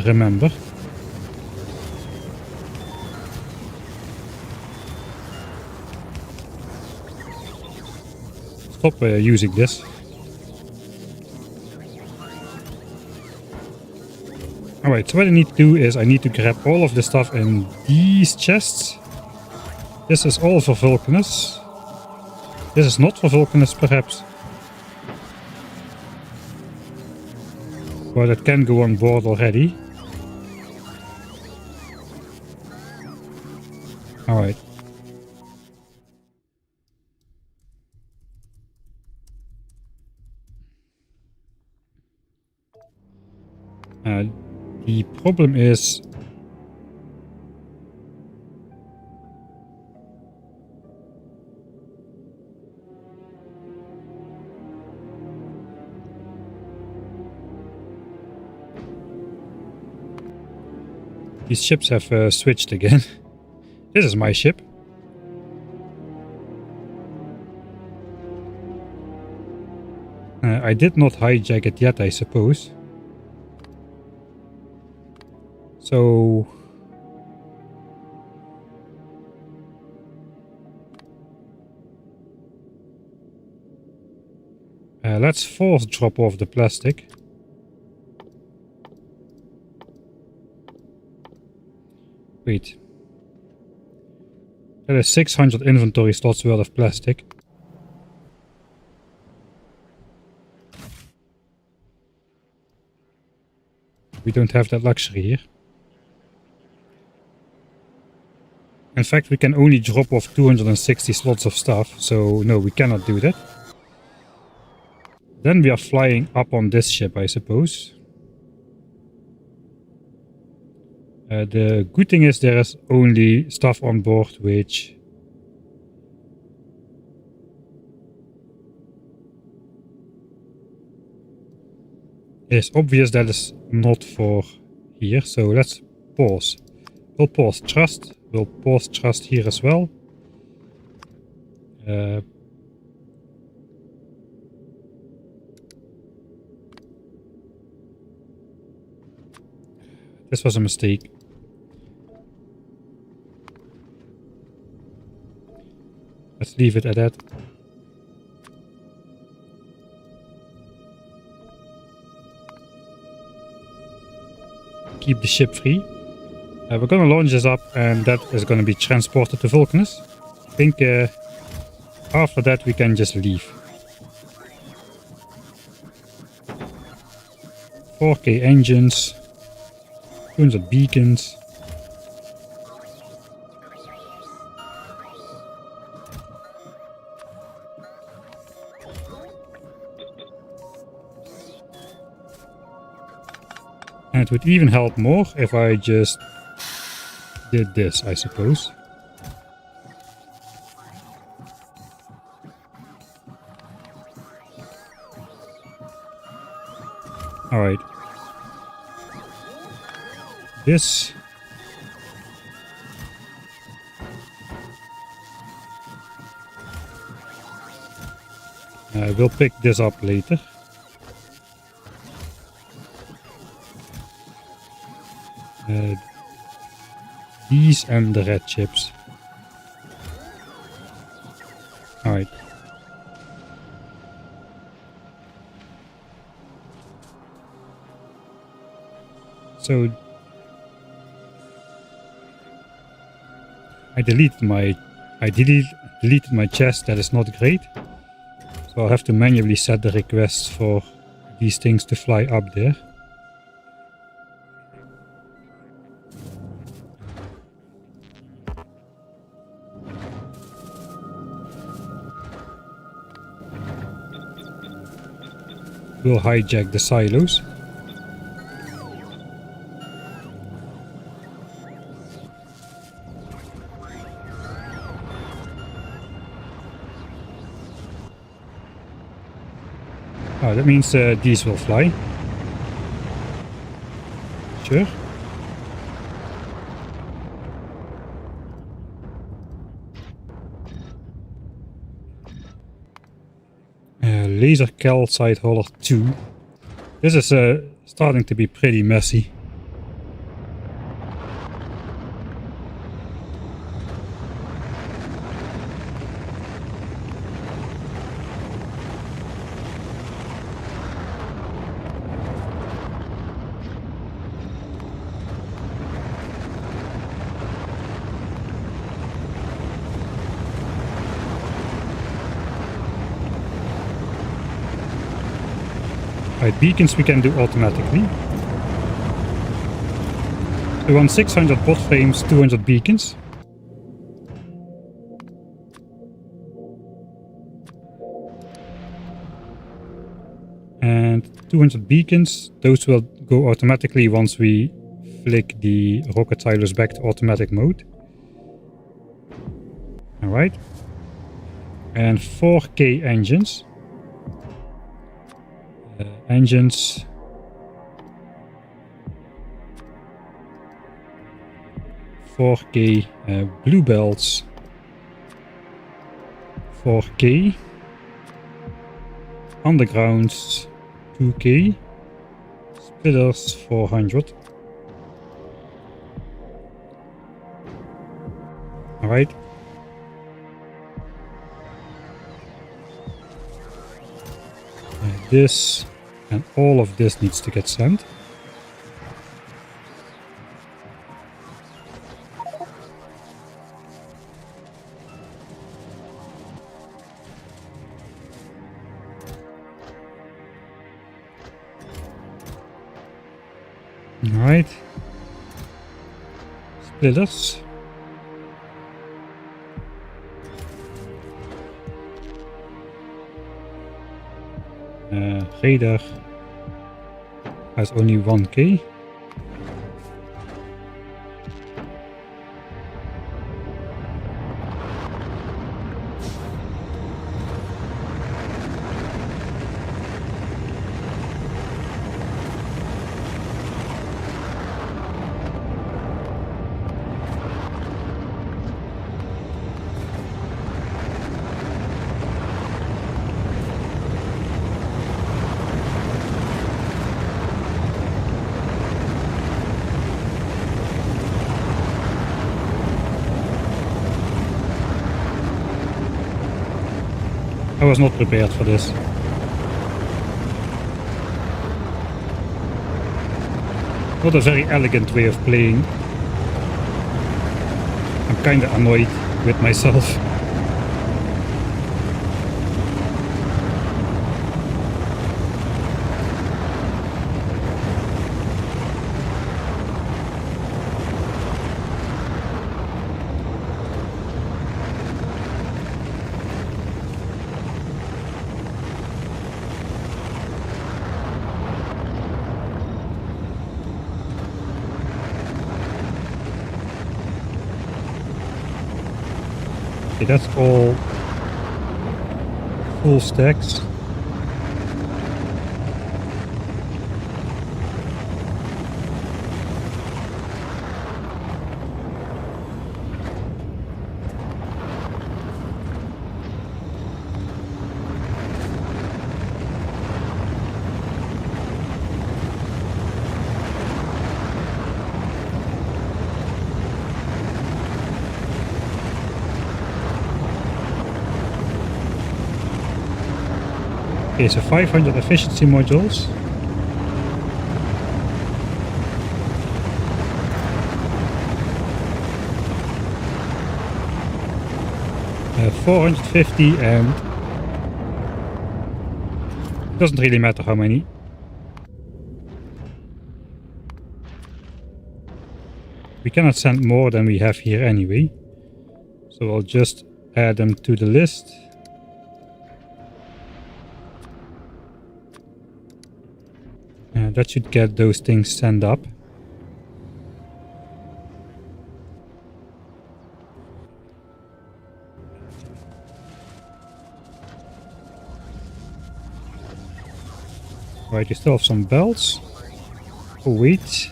remember. Stop using this. Alright, so what I need to do is I need to grab all of the stuff in these chests. This is all for Vulcanus. This is not for Vulcanus, perhaps. But it can go on board already. Alright. The problem is these ships have switched again. This is my ship. I did not hijack it yet, I suppose. So let's force drop off the plastic. Wait. That is 600 inventory slots worth of plastic. We don't have that luxury here. In fact, we can only drop off 260 slots of stuff, so no, we cannot do that. Then we are flying up on this ship, I suppose. The good thing is there is only stuff on board which is obvious that is not for here, so let's pause. We'll pause trust. We'll pause trust here as well. This was a mistake. Let's leave it at that. Keep the ship free. We're gonna launch this up and that is gonna be transported to Vulcanus. I think after that we can just leave. 4K engines. 200 beacons. And it would even help more if I just did this, I suppose. Alright. This. We'll pick this up later. These and the red chips. Alright. So I deleted my chest. That is not great. So I'll have to manually set the requests for these things to fly up there. We'll hijack the silos. Oh, that means these will fly. Sure. Laser calcite hauler 2. This is starting to be pretty messy. Right, beacons we can do automatically. We want 600 bot frames, 200 beacons. And 200 beacons, those will go automatically once we flick the rocket silos back to automatic mode. Alright. And 4K engines. Engines. Blue belts. 4K. Undergrounds. 2K. Splitters 400. Alright. This and all of this needs to get sent. Alright. Splitters. Radar has only 1K. I was not prepared for this. Not a very elegant way of playing. I'm kinda annoyed with myself. Okay, that's all full stacks. Okay, so 500 efficiency modules. Uh, 450 and it doesn't really matter how many. We cannot send more than we have here anyway. So I'll just add them to the list. That should get those things sent up. Right, you still have some belts. Oh wait.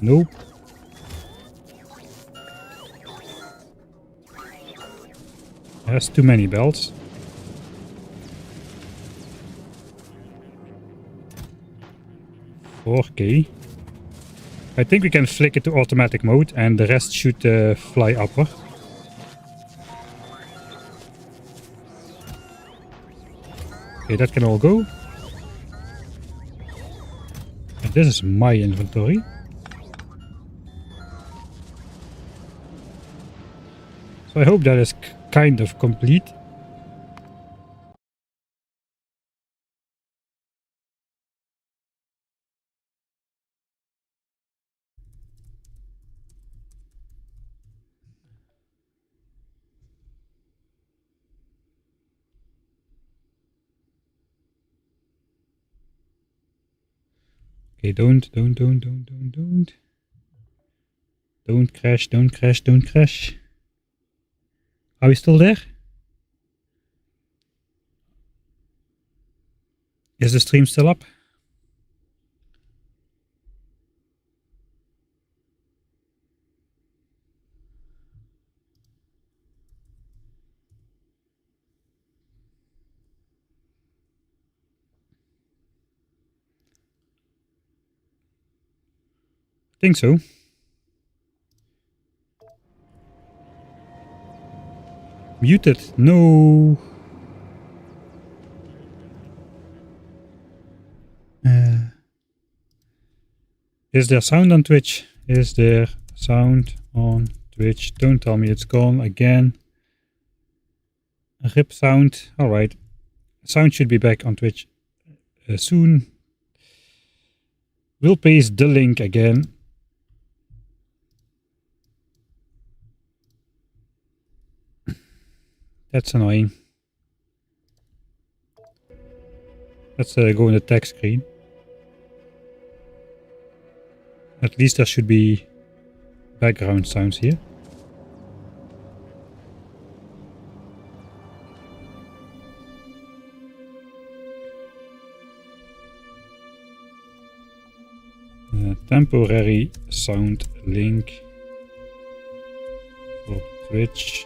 Nope. That's too many belts. Okay. I think we can flick it to automatic mode and the rest should fly upward. Okay, that can all go. And this is my inventory. So I hope that is kind of complete. Okay, don't crash, don't crash, don't crash. Are we still there? Is the stream still up? I think so. Muted, no. Is there sound on Twitch? Is there sound on Twitch? Don't tell me it's gone again. RIP sound. Alright. Sound should be back on Twitch soon. We'll paste the link again. That's annoying. Let's go in the text screen. At least there should be background sounds here. Temporary sound link for Twitch.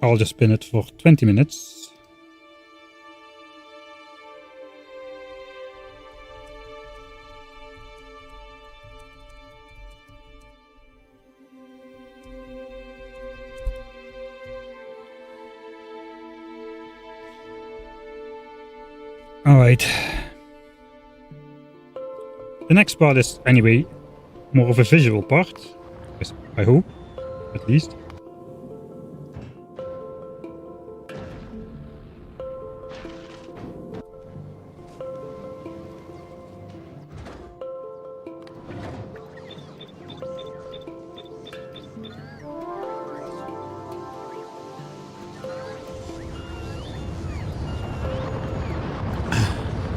I'll just spin it for 20 minutes. Alright. The next part is, anyway, more of a visual part. I hope, at least.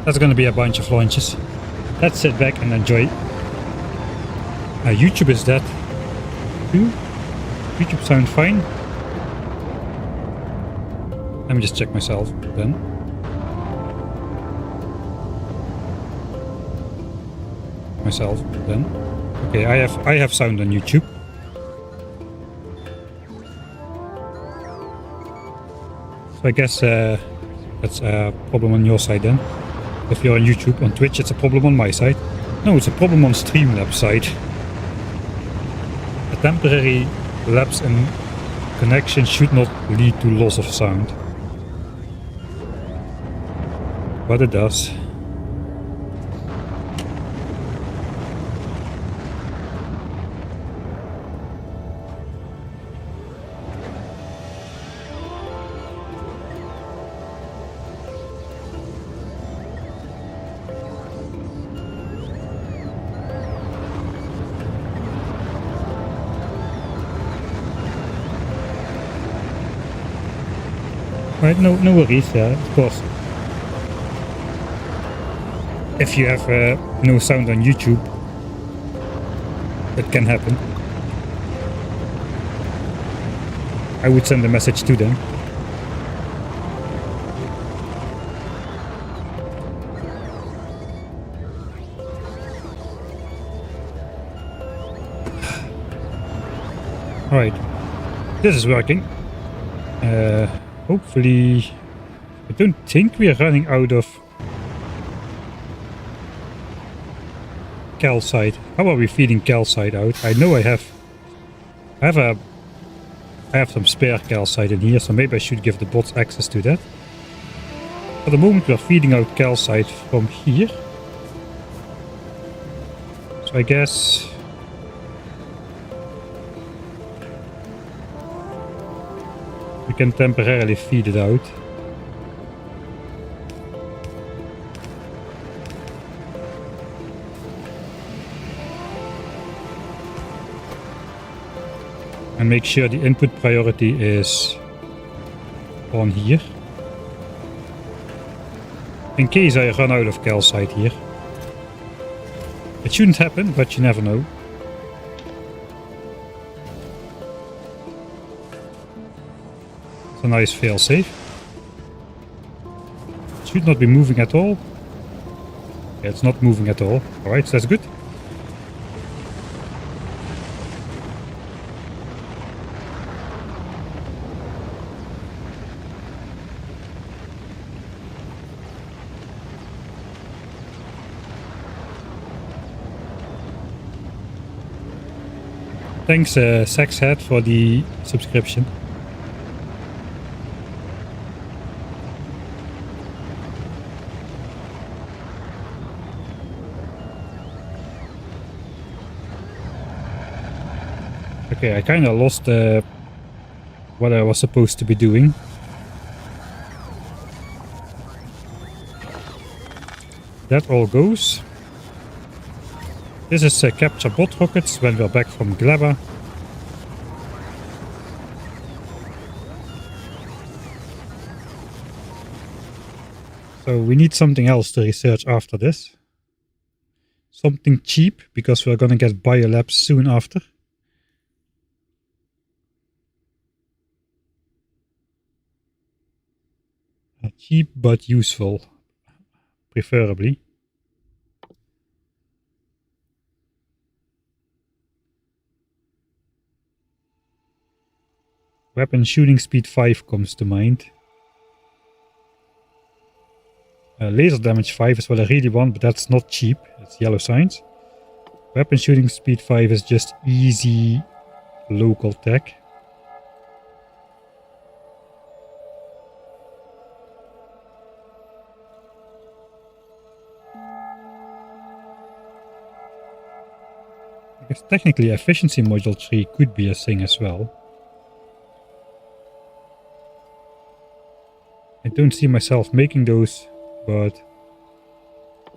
That's gonna be a bunch of launches. Let's sit back and enjoy. YouTube is dead too. YouTube sounds fine. Let me just check myself then. Okay, I have sound on YouTube. So I guess that's a problem on your side then. If you're on YouTube. On Twitch it's a problem on my side. No, it's a problem on Streamlabs side. A temporary lapse in connection should not lead to loss of sound. But it does. Right, no worries, of course. If you have no sound on YouTube, it can happen. I would send a message to them. Alright, this is working. Hopefully, I don't think we are running out of calcite. How are we feeding calcite out? I know I have some spare calcite in here, so maybe I should give the bots access to that. For the moment, we're feeding out calcite from here. So I guess we can temporarily feed it out. And make sure the input priority is on here. In case I run out of calcite here. It shouldn't happen, but you never know. It's a nice failsafe. It should not be moving at all. Yeah, it's not moving at all. Alright, so that's good. Thanks, Saxhead, for the subscription. Okay, I kinda lost what I was supposed to be doing. That all goes. This is capture bot rockets when we're back from Gleba. So we need something else to research after this. Something cheap, because we're gonna get Biolabs soon after. Cheap but useful, preferably. Weapon shooting speed 5 comes to mind. Laser damage 5 is what I really want, but that's not cheap. It's yellow signs. Weapon shooting speed 5 is just easy local tech. I guess technically efficiency module 3 could be a thing as well. I don't see myself making those, but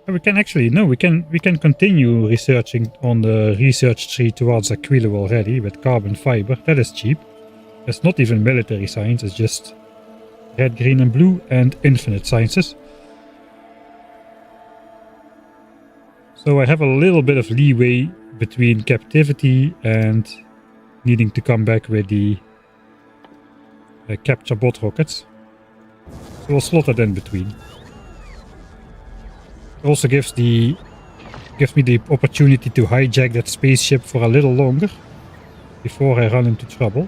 we can actually, no, we can continue researching on the research tree towards Aquilo already with carbon fiber. That is cheap. It's not even military science, it's just red, green and blue and infinite sciences. So I have a little bit of leeway between captivity and needing to come back with the capture bot rockets. So we'll slot that in between. It also gives me the opportunity to hijack that spaceship for a little longer before I run into trouble.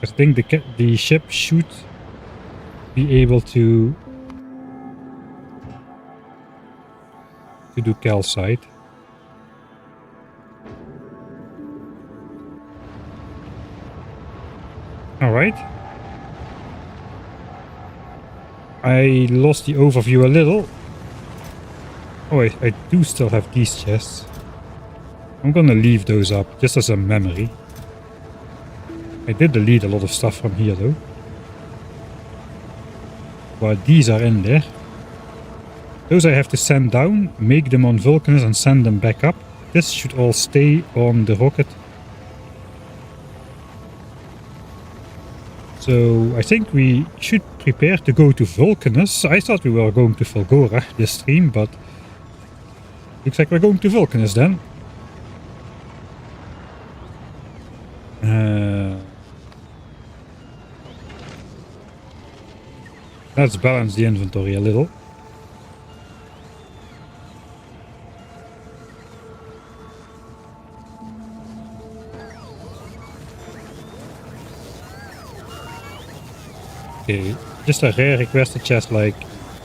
I think the ship should be able to do calcite. Alright. I lost the overview a little. Oh wait, I do still have these chests. I'm gonna leave those up, just as a memory. I did delete a lot of stuff from here though. But these are in there. Those I have to send down, make them on Vulcanus and send them back up. This should all stay on the rocket. So I think we should prepare to go to Vulcanus. I thought we were going to Fulgora this stream, but looks like we're going to Vulcanus then. Let's balance the inventory a little. Okay, just a rare requested chest like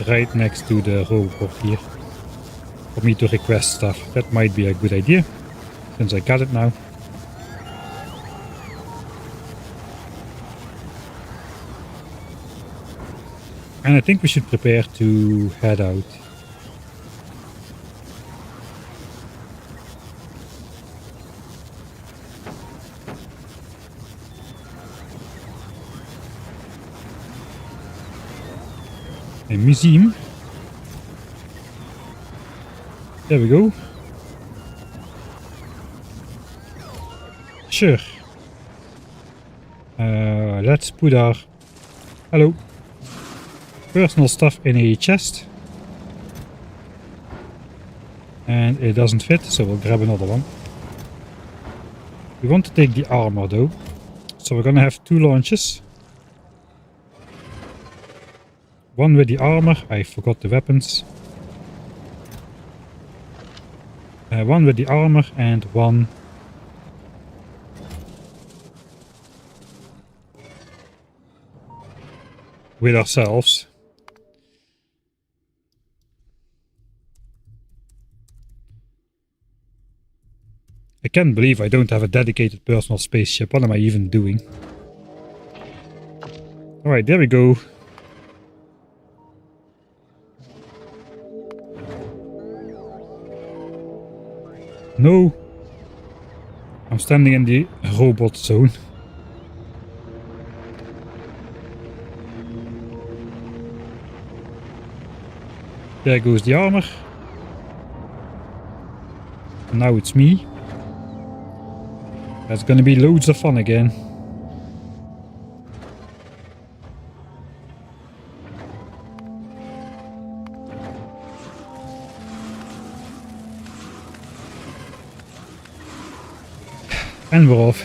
right next to the robot here. For me to request stuff. That might be a good idea, since I got it now. And I think we should prepare to head out. A museum. There we go. Sure. Let's put our personal stuff in a chest. And it doesn't fit, so we'll grab another one. We want to take the armor though. So we're gonna have 2 launches. One with the armor, I forgot the weapons. One with the armor and one with ourselves. I can't believe I don't have a dedicated personal spaceship. What am I even doing? Alright, there we go. No. I'm standing in the robot zone. There goes the armor. And now it's me. That's gonna be loads of fun again. And we're off.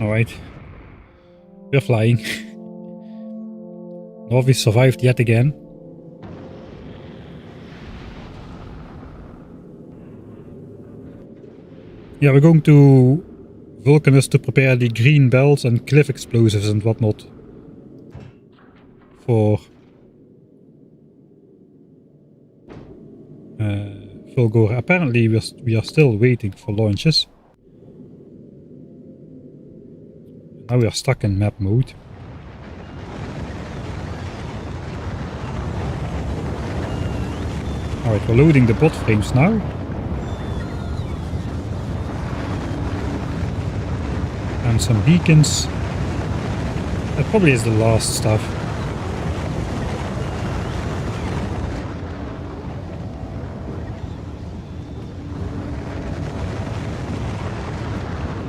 Alright. We're flying. Norvi survived yet again. Yeah, we're going to Vulcanus to prepare the green belts and cliff explosives and whatnot. For Fulgora. Apparently we are still waiting for launches. Now we are stuck in map mode. Alright, we're loading the bot frames now. And some beacons. That probably is the last stuff.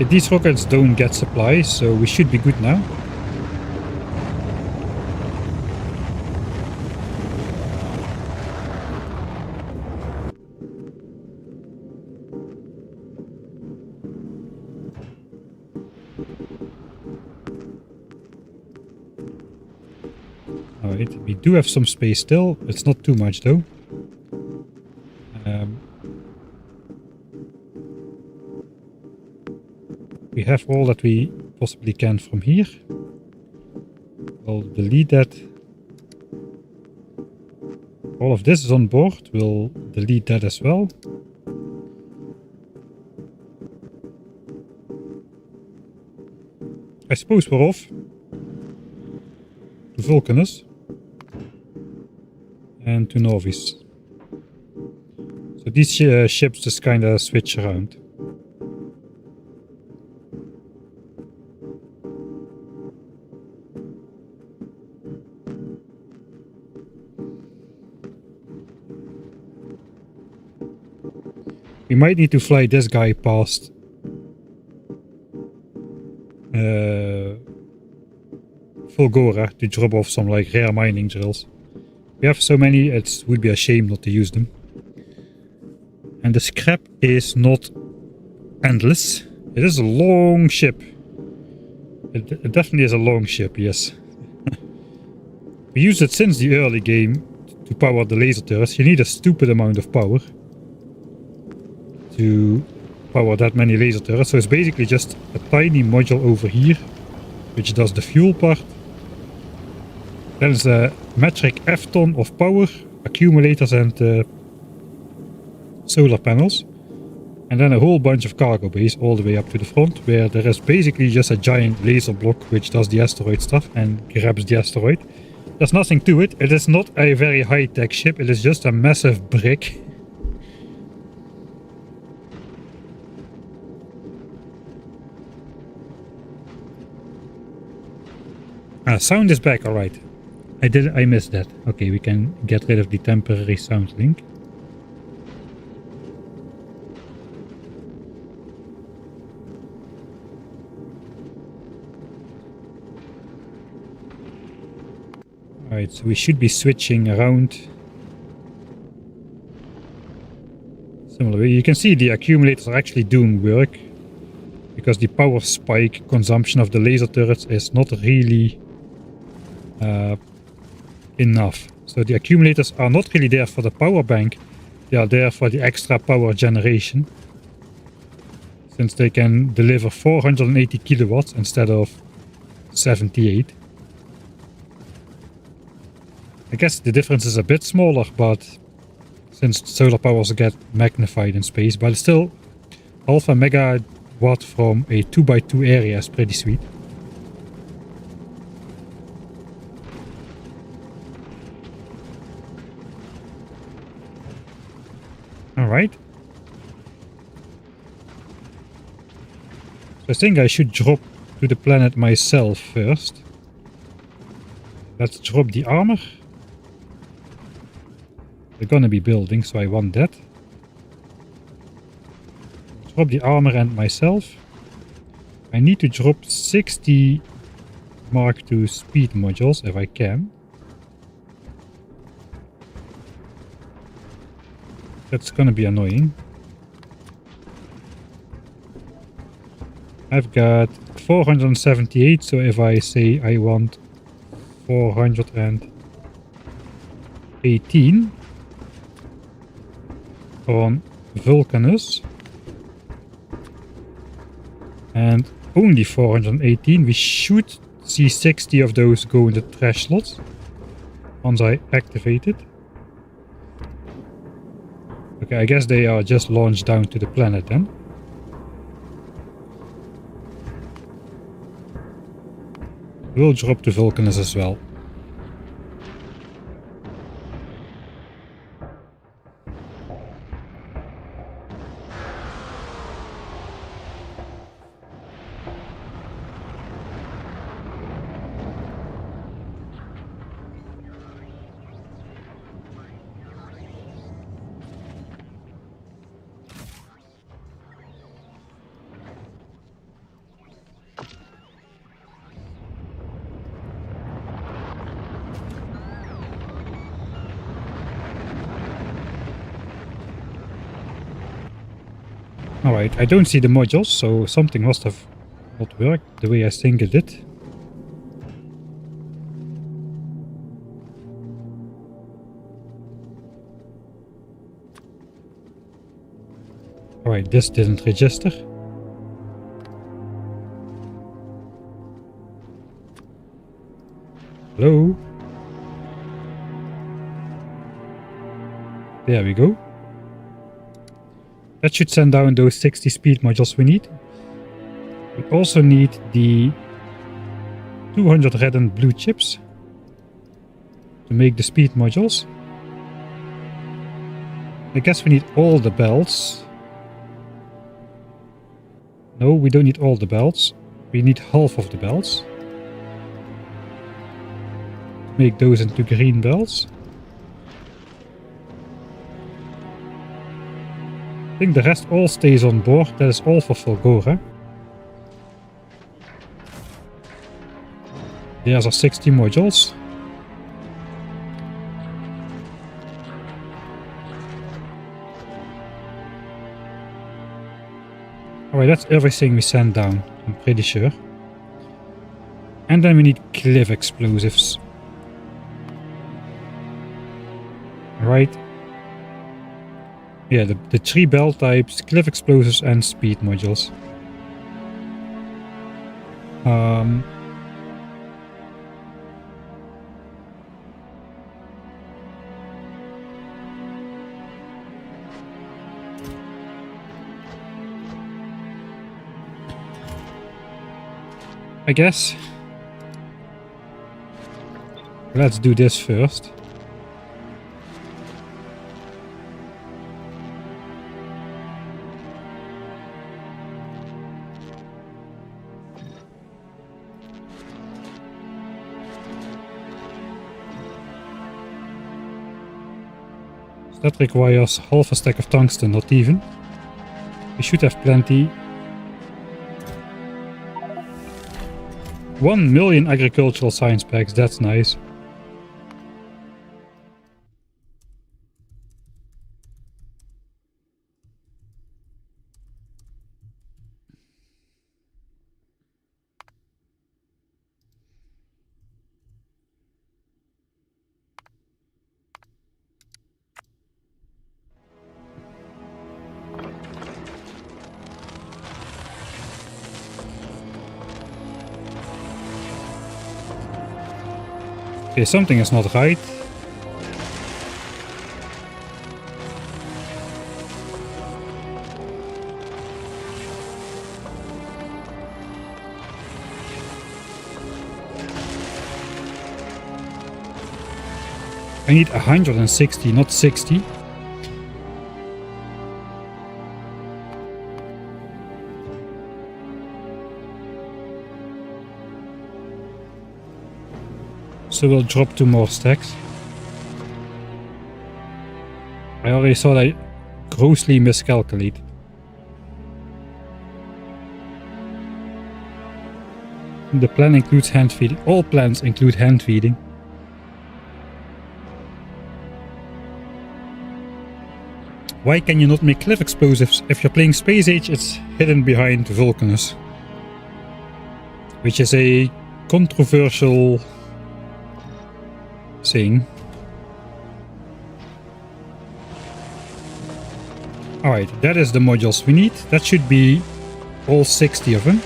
These rockets don't get supplies, so we should be good now. Alright, we do have some space still. It's not too much though. We have all that we possibly can from here. We'll delete that. All of this is on board. We'll delete that as well. I suppose we're off to Vulcanus and to Novis. So these ships just kind of switch around. We might need to fly this guy past Fulgora to drop off some like rare mining drills. We have so many, it would be a shame not to use them. And the scrap is not endless. It is a long ship. It definitely is a long ship, yes. We used it since the early game to power the laser turrets. You need a stupid amount of power to power that many laser turrets. So it's basically just a tiny module over here, which does the fuel part. Then it's a metric F-ton of power, accumulators and solar panels. And then a whole bunch of cargo bays all the way up to the front, where there is basically just a giant laser block which does the asteroid stuff and grabs the asteroid. There's nothing to it. It is not a very high-tech ship. It is just a massive brick. Sound is back, alright. I missed that. Okay, we can get rid of the temporary sound link. Alright, so we should be switching around. Similarly, you can see the accumulators are actually doing work, because the power spike consumption of the laser turrets is not really enough. So the accumulators are not really there for the power bank, they are there for the extra power generation, since they can deliver 480 kilowatts instead of 78. I guess the difference is a bit smaller, but since solar powers get magnified in space, but still half a megawatt from a 2x2 area is pretty sweet. Alright. So I think I should drop to the planet myself first. Let's drop the armor. We're gonna be building, so I want that. Drop the armor and myself. I need to drop 60 Mark II speed modules if I can. That's gonna be annoying. I've got 478, so if I say I want 418 on Vulcanus and only 418, we should see 60 of those go in the trash slots once I activate it. Okay, I guess they are just launched down to the planet then. We'll drop to Vulcanus as well. Alright, I don't see the modules, so something must have not worked the way I think it did. Alright, this didn't register. Hello? There we go. That should send down those 60 speed modules we need. We also need the 200 red and blue chips to make the speed modules. I guess we need all the belts. No, we don't need all the belts. We need half of the belts. Make those into green belts. I think the rest all stays on board. That is all for Fulgora. There's our 60 modules. Alright, that's everything we send down, I'm pretty sure. And then we need cliff explosives. Right. Yeah, the 3 belt types, cliff explosives and speed modules. I guess let's do this first. So that requires half a stack of tungsten, not even. We should have plenty. 1 million agricultural science packs, that's nice. Okay, something is not right. I need 160, not 60. So we'll drop 2 more stacks. I already thought I grossly miscalculated. The plan includes hand feeding. All plans include hand feeding. Why can you not make cliff explosives? If you're playing Space Age, it's hidden behind Vulcanus. Which is a controversial thing. Alright, that is the modules we need. That should be all 60 of them.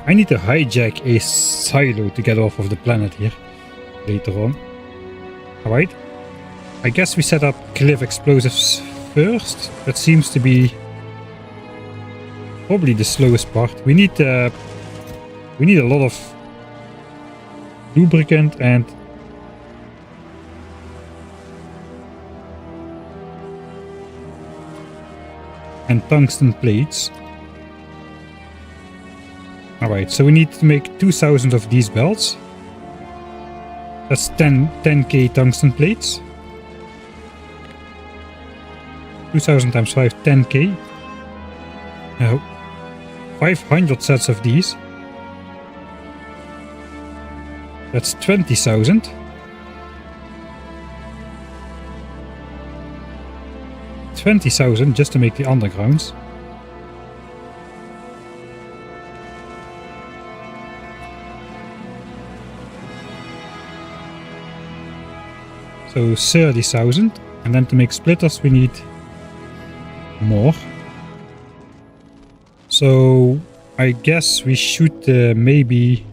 I need to hijack a silo to get off of the planet here later on. Alright. I guess we set up cliff explosives first. That seems to be probably the slowest part. We need a lot of lubricant and tungsten plates. Alright, so we need to make 2000 of these belts. That's 10k tungsten plates. 2000 times 5, 10k. 500 sets of these. That's 20,000. Just to make the undergrounds. So 30,000. And then to make splitters we need more. So I guess we should maybe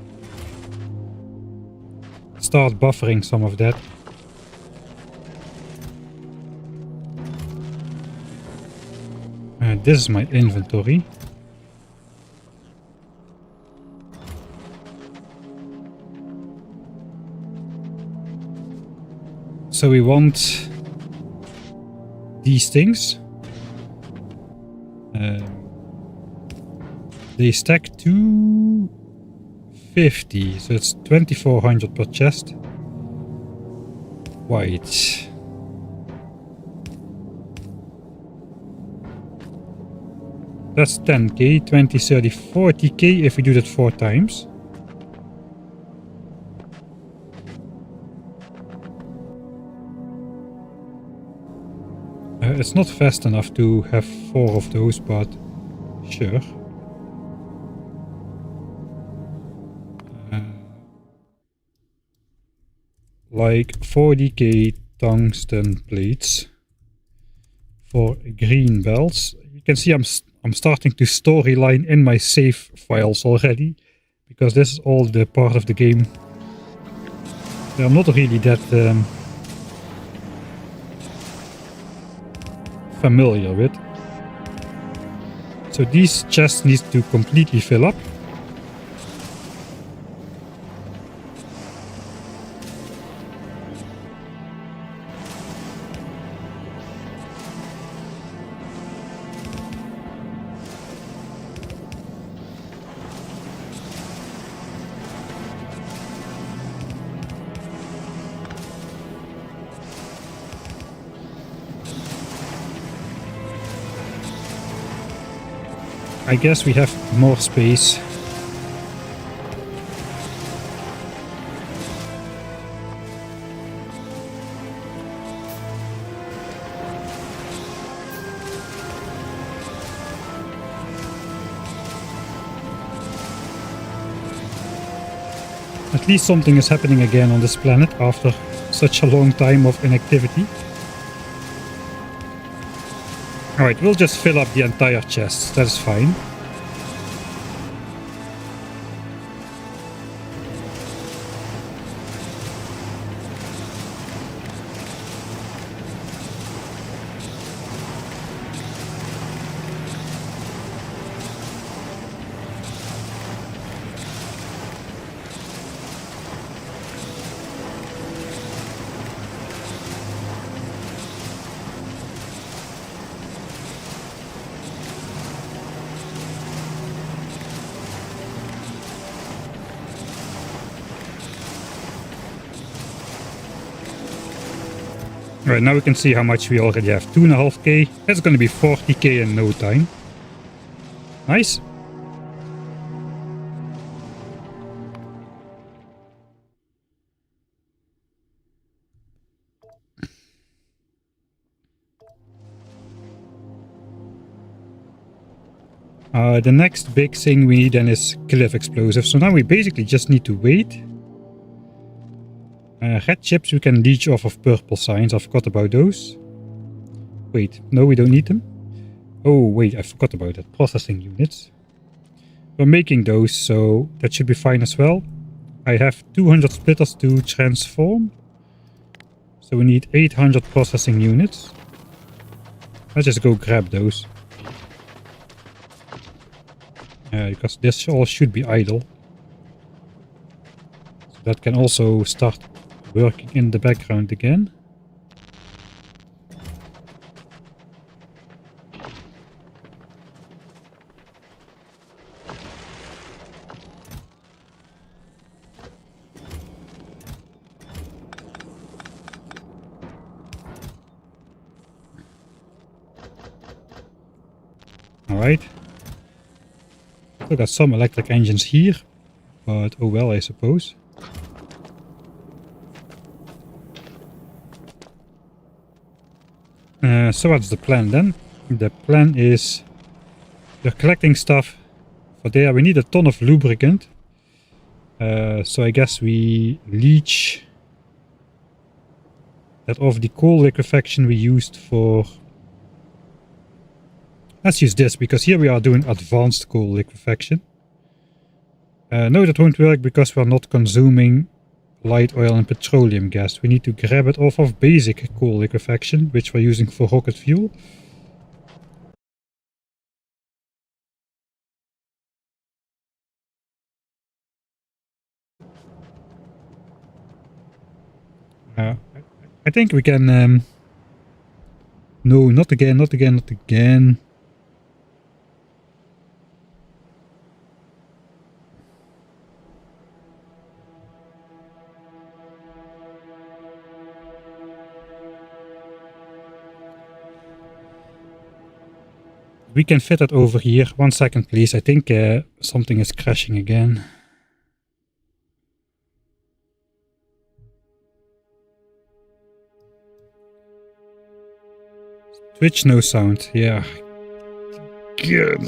start buffering some of that. This is my inventory. So we want these things. They stack to 50, so it's 2400 per chest. White. That's 10k, 20, 30, 40k if we do that 4 times. It's not fast enough to have 4 of those, but sure. Like 40k tungsten plates for green belts. You can see I'm starting to storyline in my save files already, because this is all the part of the game that I'm not really that familiar with. So these chests need to completely fill up. I guess we have more space. At least something is happening again on this planet after such a long time of inactivity. Alright, we'll just fill up the entire chest, that's fine. Alright, now we can see how much we already have. 2.5k. It's going to be 40k in no time. Nice. The next big thing we need then is cliff explosives. So now we basically just need to wait. Red chips we can leech off of purple signs. I forgot about those. Wait, no, we don't need them. Oh, wait, I forgot about that. Processing units. We're making those, so that should be fine as well. I have 200 splitters to transform. So we need 800 processing units. Let's just go grab those. Because this all should be idle. So that can also start working in the background again. Alright. Still got some electric engines here, but oh well, I suppose. So what's the plan then? The plan is we're collecting stuff for there. We need a ton of lubricant. So I guess we leech that off the coal liquefaction we used for Let's use this, because here we are doing advanced coal liquefaction. No, that won't work because we're not consuming light oil and petroleum gas. We need to grab it off of basic coal liquefaction, which we're using for rocket fuel. I think we can... no, not again, not again, not again. We can fit it over here. 1 second, please. I think something is crashing again. Twitch, no sound. Yeah. Good.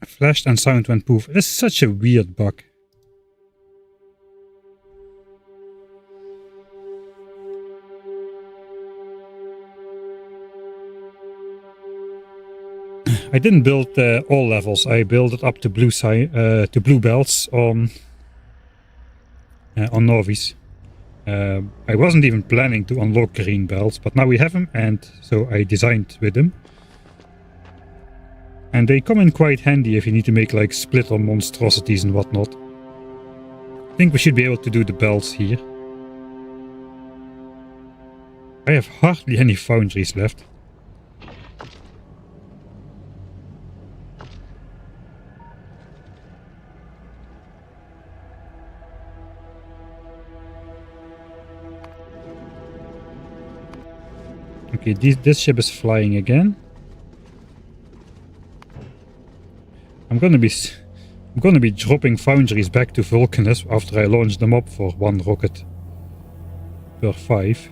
Flashed and sound went poof. It's such a weird bug. I didn't build all levels. I built it up to blue belts on novice. I wasn't even planning to unlock green belts, but now we have them, and so I designed with them. And they come in quite handy if you need to make like splitter monstrosities and whatnot. I think we should be able to do the belts here. I have hardly any foundries left. Okay, this ship is flying again. I'm gonna be dropping foundries back to Vulcanus after I launch them up for 1 rocket per 5.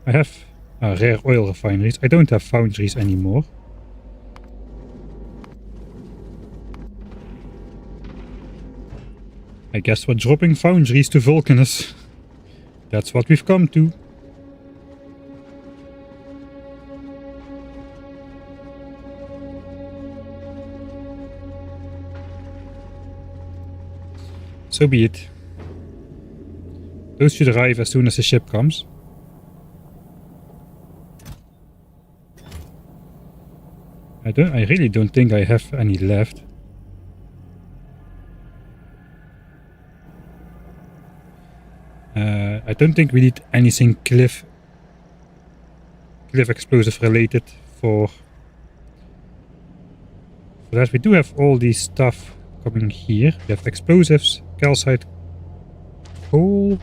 I have rare oil refineries. I don't have foundries anymore. I guess we're dropping foundries to Vulcanus. That's what we've come to. So be it. Those should arrive as soon as the ship comes. I really don't think I have any left. I don't think we need anything cliff explosive related for that. We do have all these stuff coming here. We have explosives, calcite, coal,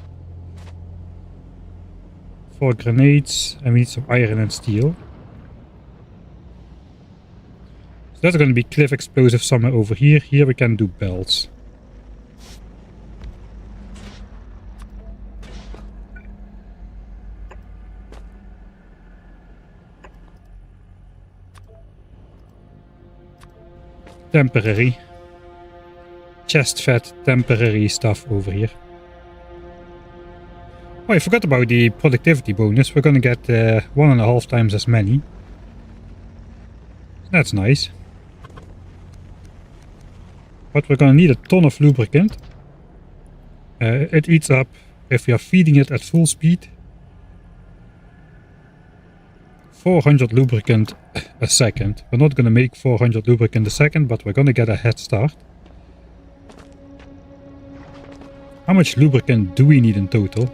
4 grenades, and we need some iron and steel. So that's going to be cliff explosive somewhere over here. Here we can do belts. Temporary. Chest fed temporary stuff over here. Oh, I forgot about the productivity bonus. We're gonna get 1.5 times as many. That's nice. But we're gonna need a ton of lubricant. It eats up, if we are feeding it at full speed, 400 lubricant a second. We're not gonna make 400 lubricant a second, but we're gonna get a head start. How much lubricant do we need in total?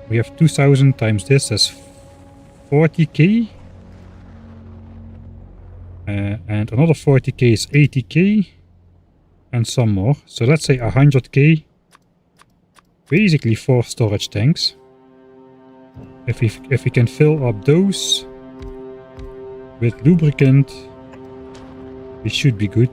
We have 2000 times this, that's 40k. And another 40k is 80k. And some more. So let's say 100k. Basically 4 storage tanks. If we can fill up those with lubricant, we should be good.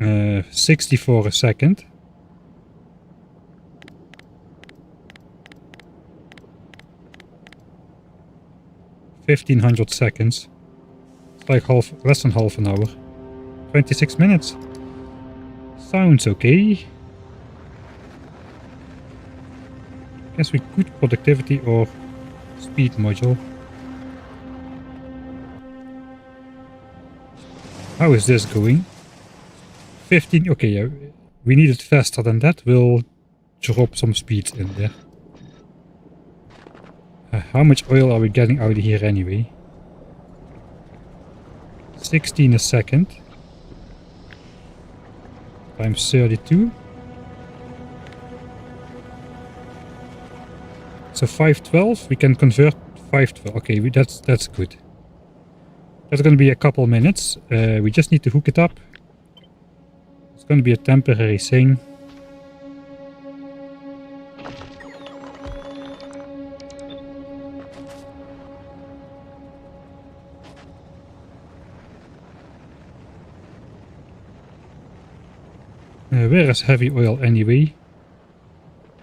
Uh, 60 for a second. $1,500 seconds. It's like less than half an hour. 26 minutes. Sounds okay. Guess we could productivity or speed module. How is this going? 15. Okay, yeah, we need it faster than that. We'll drop some speeds in there. How much oil are we getting out of here anyway? 16 a second. Times 32. So 512, we can convert 512. Okay, that's good. That's going to be a couple minutes. We just need to hook it up. It's going to be a temporary thing. Where is heavy oil anyway?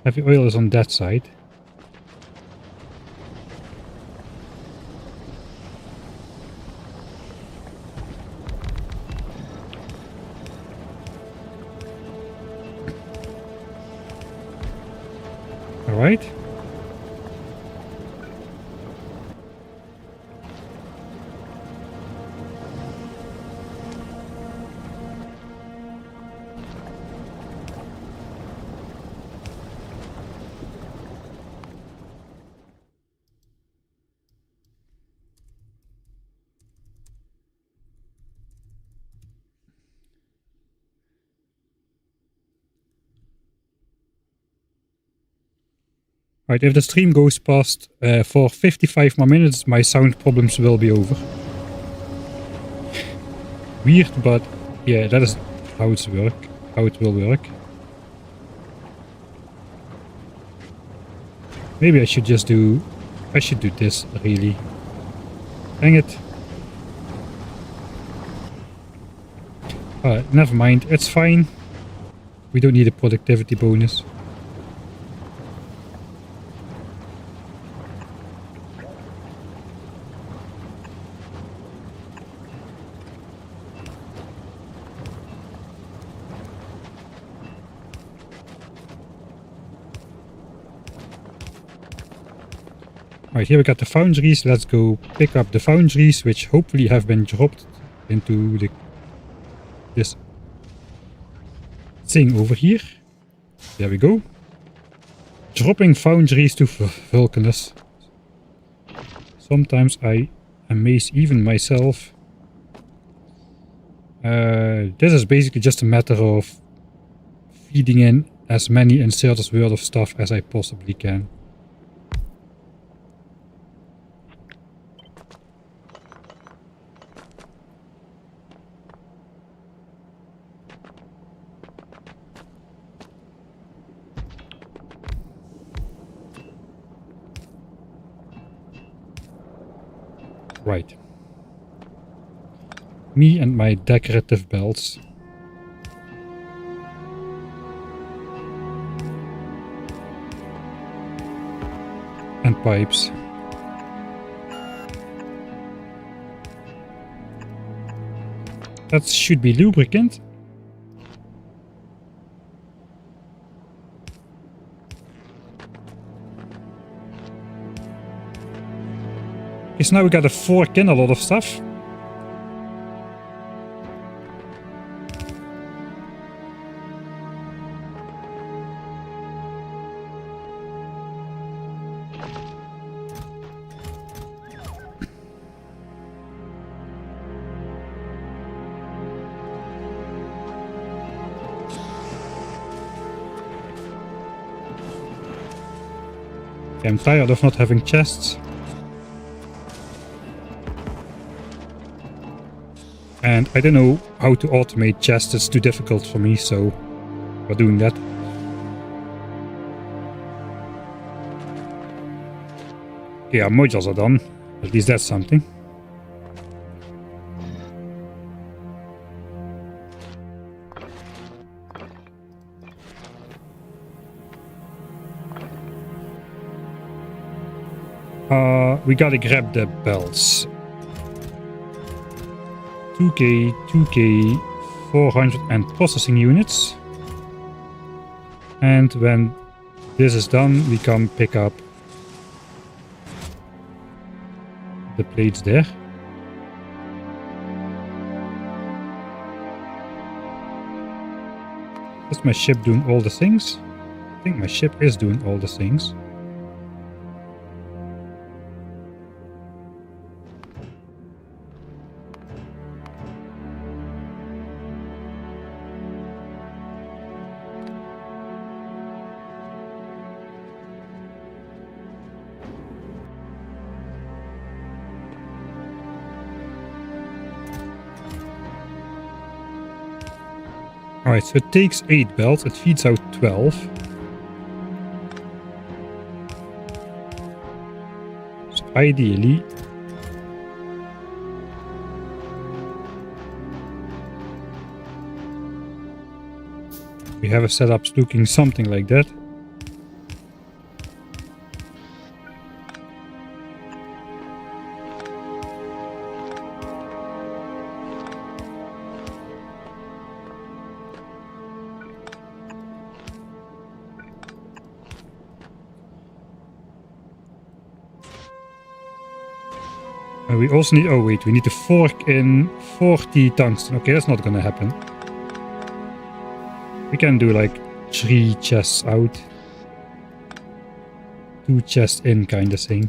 Heavy oil is on that side. Alright. Right, if the stream goes past for 55 more minutes, my sound problems will be over. Weird, but yeah, that is how it will work. Maybe I should do this, really. Dang it. Never mind, it's fine. We don't need a productivity bonus. Right, here we got the foundries. Let's go pick up the foundries, which hopefully have been dropped into this thing over here. There we go. Dropping foundries to Vulcanus. Sometimes I amaze even myself. This is basically just a matter of feeding in as many inserters worth of stuff as I possibly can. Right. Me and my decorative belts. And pipes. That should be lubricant. Because now we got to fork in a lot of stuff. I'm tired of not having chests. And I don't know how to automate chests. It's too difficult for me, so we're doing that. Okay, our modules are done. At least that's something. We gotta grab the belts. 2k, 2k, 400 and processing units. And when this is done, we can pick up the plates there. Is my ship doing all the things? I think my ship is doing all the things. Alright, so it takes 8 belts, it feeds out 12. So ideally, we have a setup looking something like that. We also need, oh wait, we need to fork in 40 tungsten. Okay, that's not gonna happen. We can do like 3 chests out, 2 chests in kind of thing.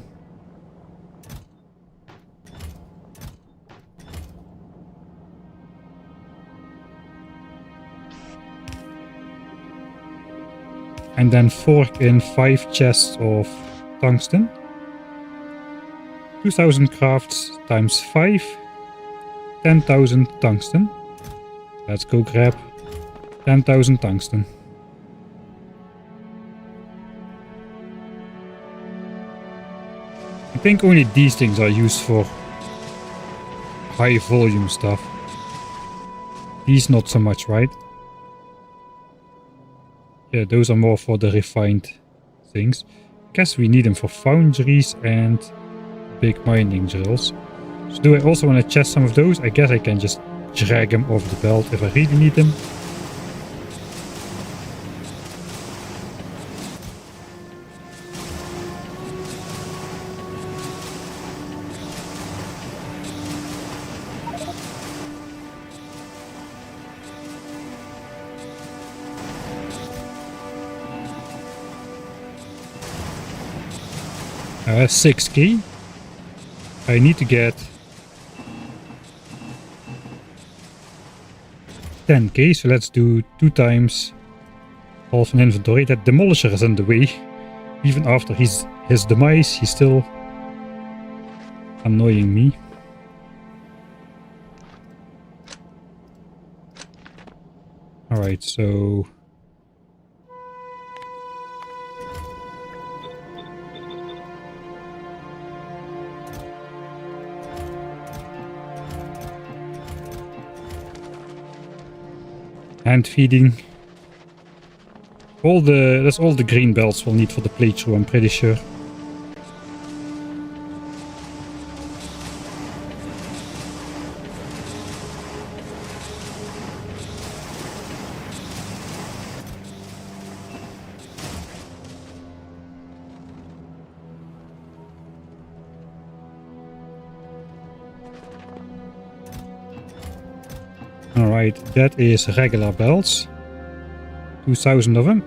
And then fork in 5 chests of tungsten. 2000 crafts times 5, 10,000 tungsten. Let's go grab 10,000 tungsten. I think only these things are used for high volume stuff. These not so much, right? Yeah, those are more for the refined things. Guess we need them for foundries and big mining drills. So do I also want to chest some of those? I guess I can just drag them off the belt if I really need them. That's 6k. I need to get 10k, so let's do 2 times half an inventory. That demolisher is in the way. Even after his demise, he's still annoying me. Alright, so hand feeding. That's all the green belts we'll need for the playthrough, I'm pretty sure. Alright, that is regular belts. 2000 of them.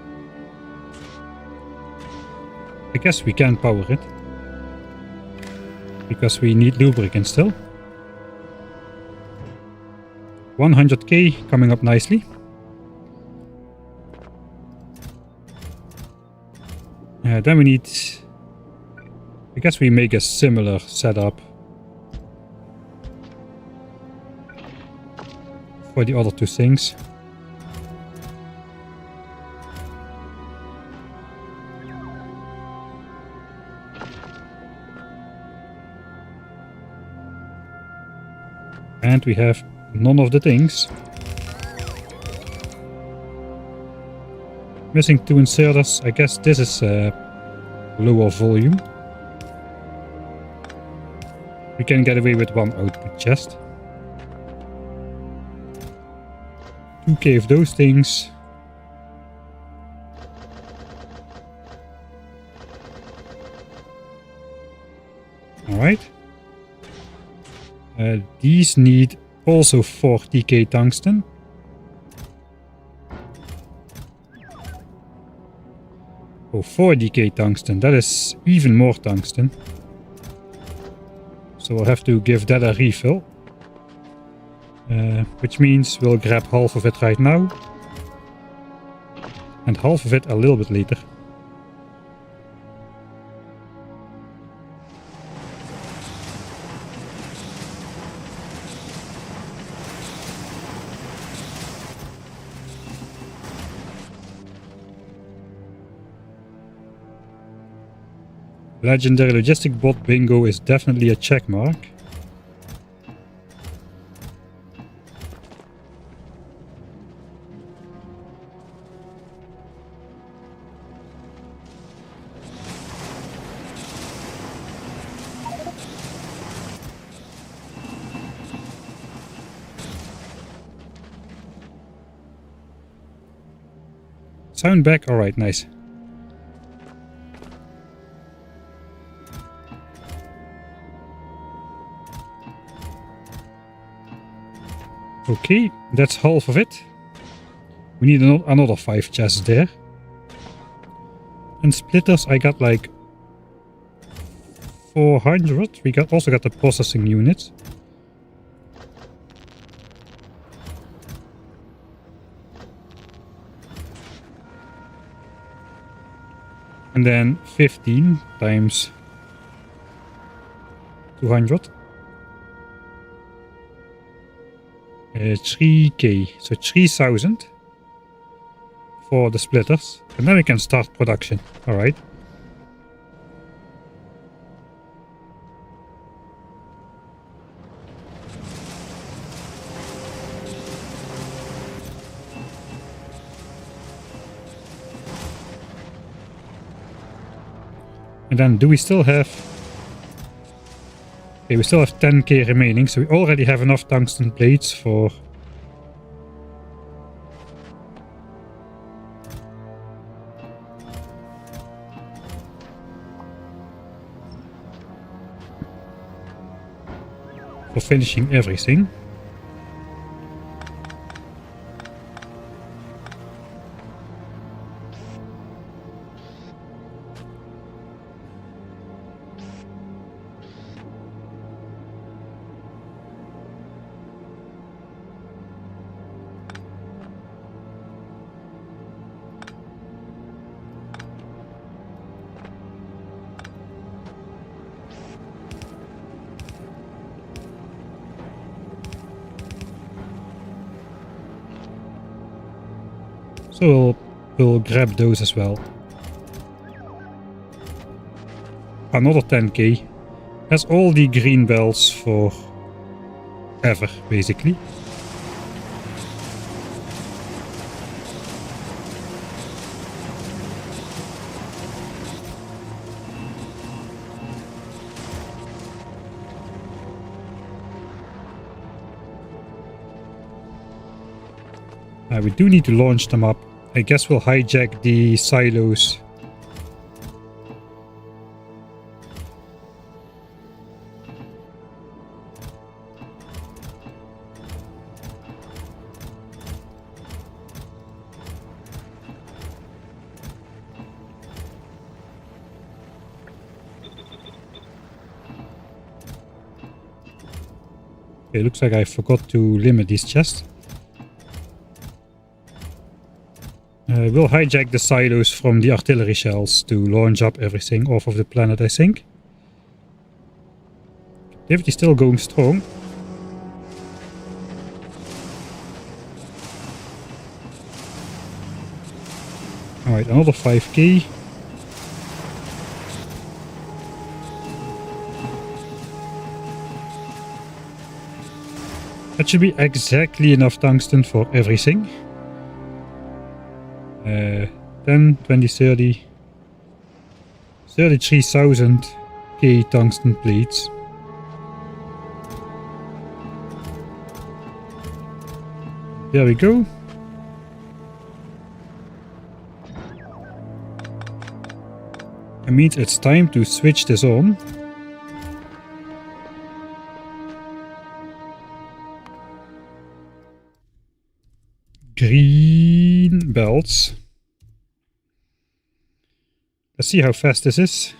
I guess we can power it. Because we need lubricant still. 100k coming up nicely. Then we need... I guess we make a similar setup. for the other two things. And we have none of the things. Missing 2 inserters. I guess this is lower volume. We can get away with 1 output chest. 2k of those things. Alright. These need also 40k tungsten. Oh, 40k tungsten. That is even more tungsten. So we'll have to give that a refill. Which means we'll grab half of it right now. And half of it a little bit later. Legendary logistic bot bingo is definitely a check mark. Sound back? Alright, nice. Okay, that's half of it. We need another 5 chests there. And splitters, I got like 400. We also got the processing units. And then 15 times 200. 3k, so 3000 for the splitters, and then we can start production. All right. And then do we still have... Okay, we still have 10k remaining, so we already have enough tungsten plates for... for finishing everything. So we'll grab those as well. Another 10k. Has all the green bells for ever, basically. We do need to launch them up. I guess we'll hijack the silos. Okay, looks like I forgot to limit these chests. We'll hijack the silos from the artillery shells to launch up everything off of the planet, I think. Activity still going strong. Alright, another 5k. That should be exactly enough tungsten for everything. 10, 20, 30. 33,000 K tungsten plates. There we go. It means it's time to switch this on. Green belts. Let's see how fast this is.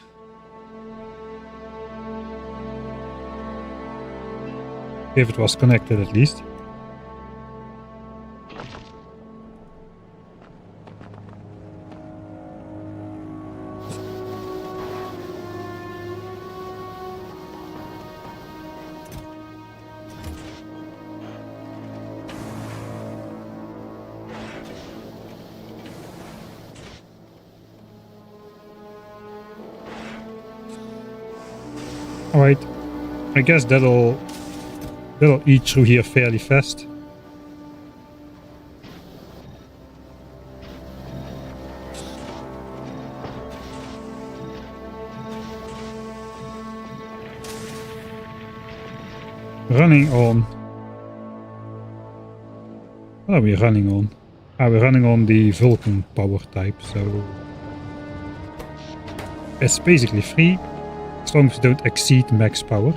If it was connected at least. Alright, I guess that'll eat through here fairly fast. Running on. What are we running on? We're running on the Vulcan power type, so it's basically free. As long as we don't exceed max power.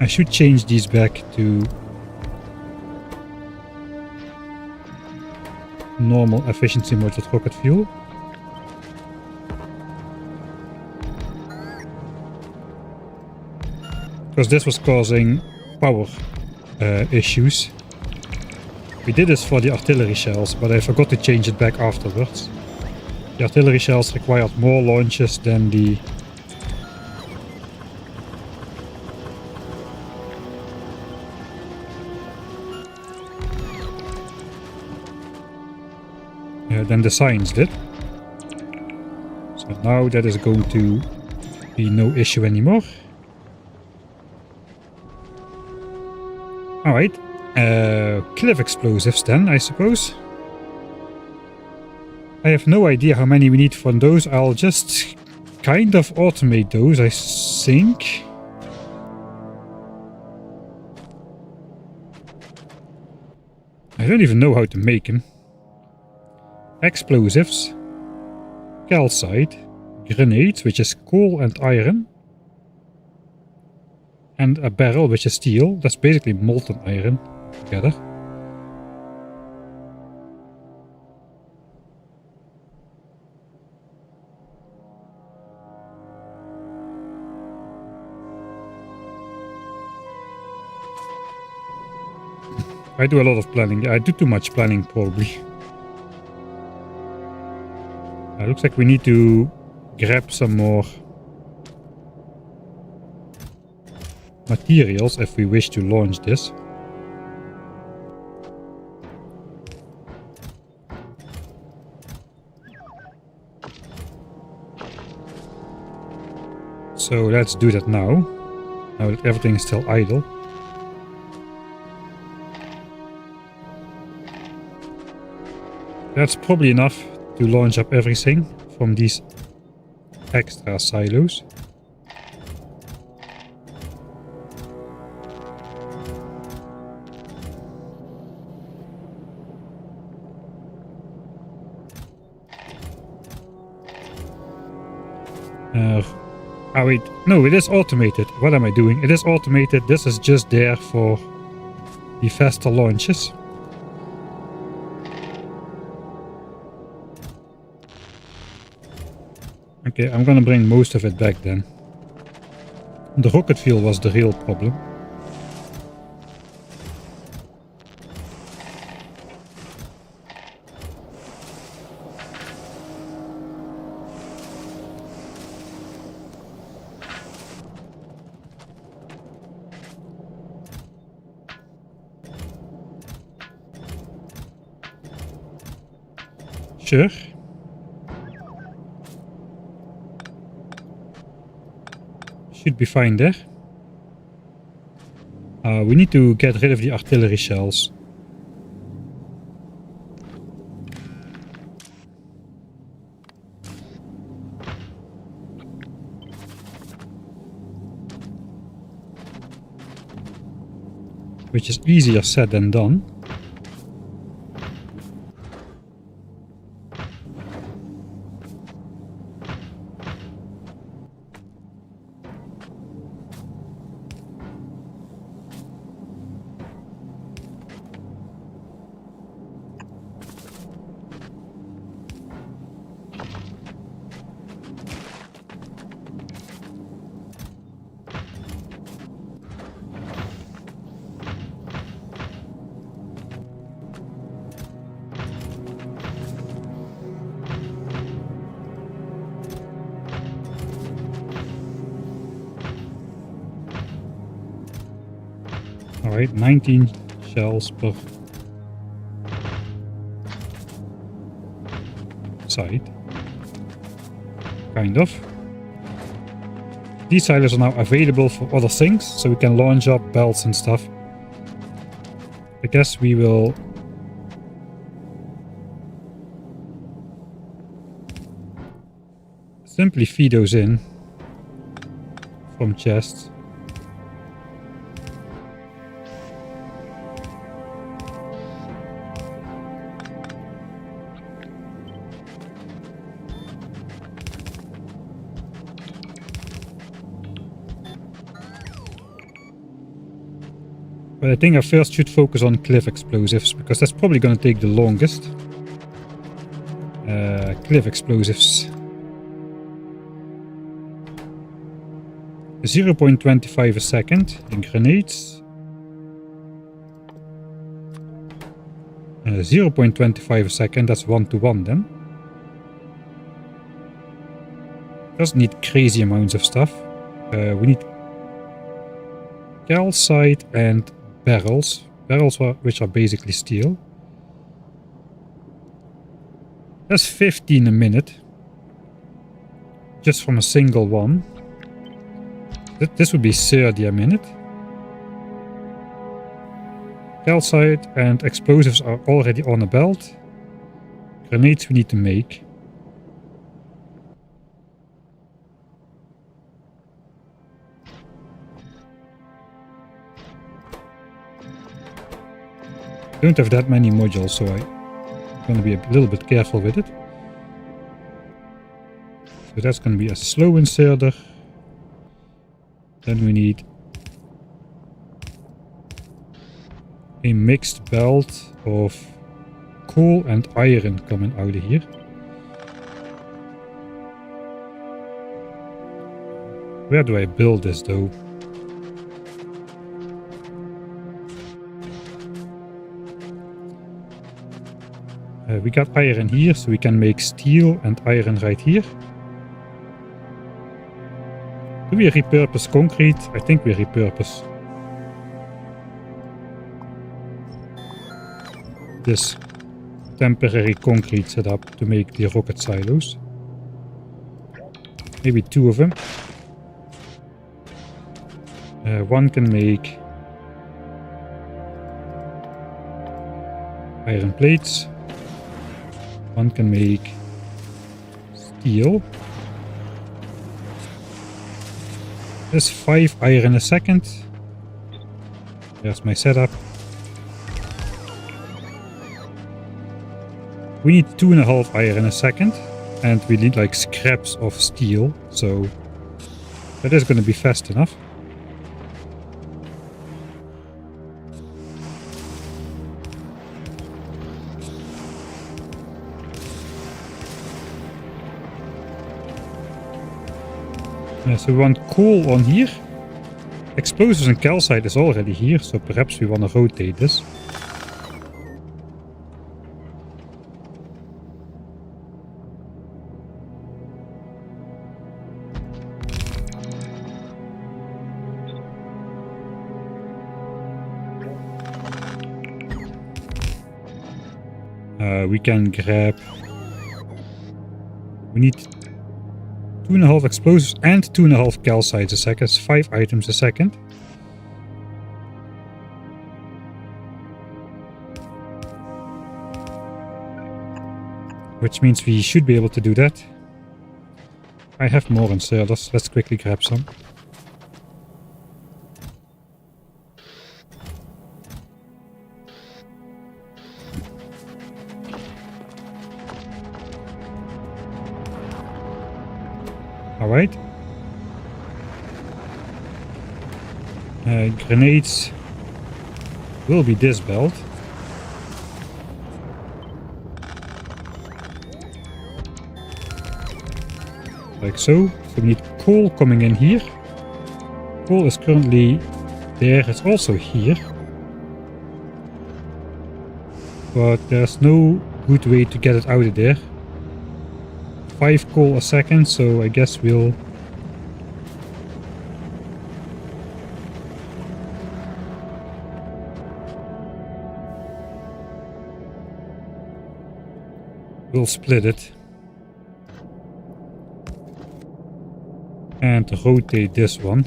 I should change these back to normal efficiency mode with rocket fuel. Because this was causing power issues. We did this for the artillery shells, but I forgot to change it back afterwards. The artillery shells required more launches than the science did. So now that is going to be no issue anymore. Alright. Cliff explosives then, I suppose. I have no idea how many we need for those. I'll just kind of automate those, I think. I don't even know how to make them. Explosives. Calcite. Grenades, which is coal and iron. And a barrel, which is steel. That's basically molten iron together. I do a lot of planning. I do too much planning, probably. Looks like we need to grab some more materials if we wish to launch this. So let's do that now that everything is still idle. That's probably enough to launch up everything from these extra silos. Oh wait, no, it is automated. What am I doing? It is automated. This is just there for the faster launches. Okay, I'm gonna bring most of it back then. The rocket fuel was the real problem. Sure. Should be fine there. We need to get rid of the artillery shells. Which is easier said than done. Alright, 19 shells per side. Kind of. These silos are now available for other things, so we can launch up belts and stuff. I guess we will simply feed those in from chests. But I think I first should focus on cliff explosives, because that's probably going to take the longest. Cliff explosives. 0.25 a second in grenades. 0.25 a second, that's 1-to-1 then. Doesn't need crazy amounts of stuff. We need calcite and barrels. Barrels which are basically steel. That's 15 a minute. Just from a single one. This would be 30 a minute. Calcite and explosives are already on a belt. Grenades we need to make. Don't have that many modules, so I'm going to be a little bit careful with it. So that's going to be a slow inserter. Then we need a mixed belt of coal and iron coming out of here. Where do I build this though? We got iron here, so we can make steel and iron right here. Do we repurpose concrete? I think we repurpose this temporary concrete setup to make the rocket silos. Maybe 2 of them. One can make iron plates. One can make steel. There's 5 iron a second. There's my setup. We need 2.5 iron a second. And we need like scraps of steel. So that is going to be fast enough. So we want coal on here. Explosives and calcite is already here, so perhaps we want to rotate this. We can grab We need 2.5 explosives and 2.5 calcites a second. That's 5 items a second. Which means we should be able to do that. I have more inserters. Let's quickly grab some. Alright. Grenades will be this belt. Like so. So we need coal coming in here. Coal is currently there. It's also here. But there's no good way to get it out of there. 5 coal a second, so I guess we'll split it and rotate this one.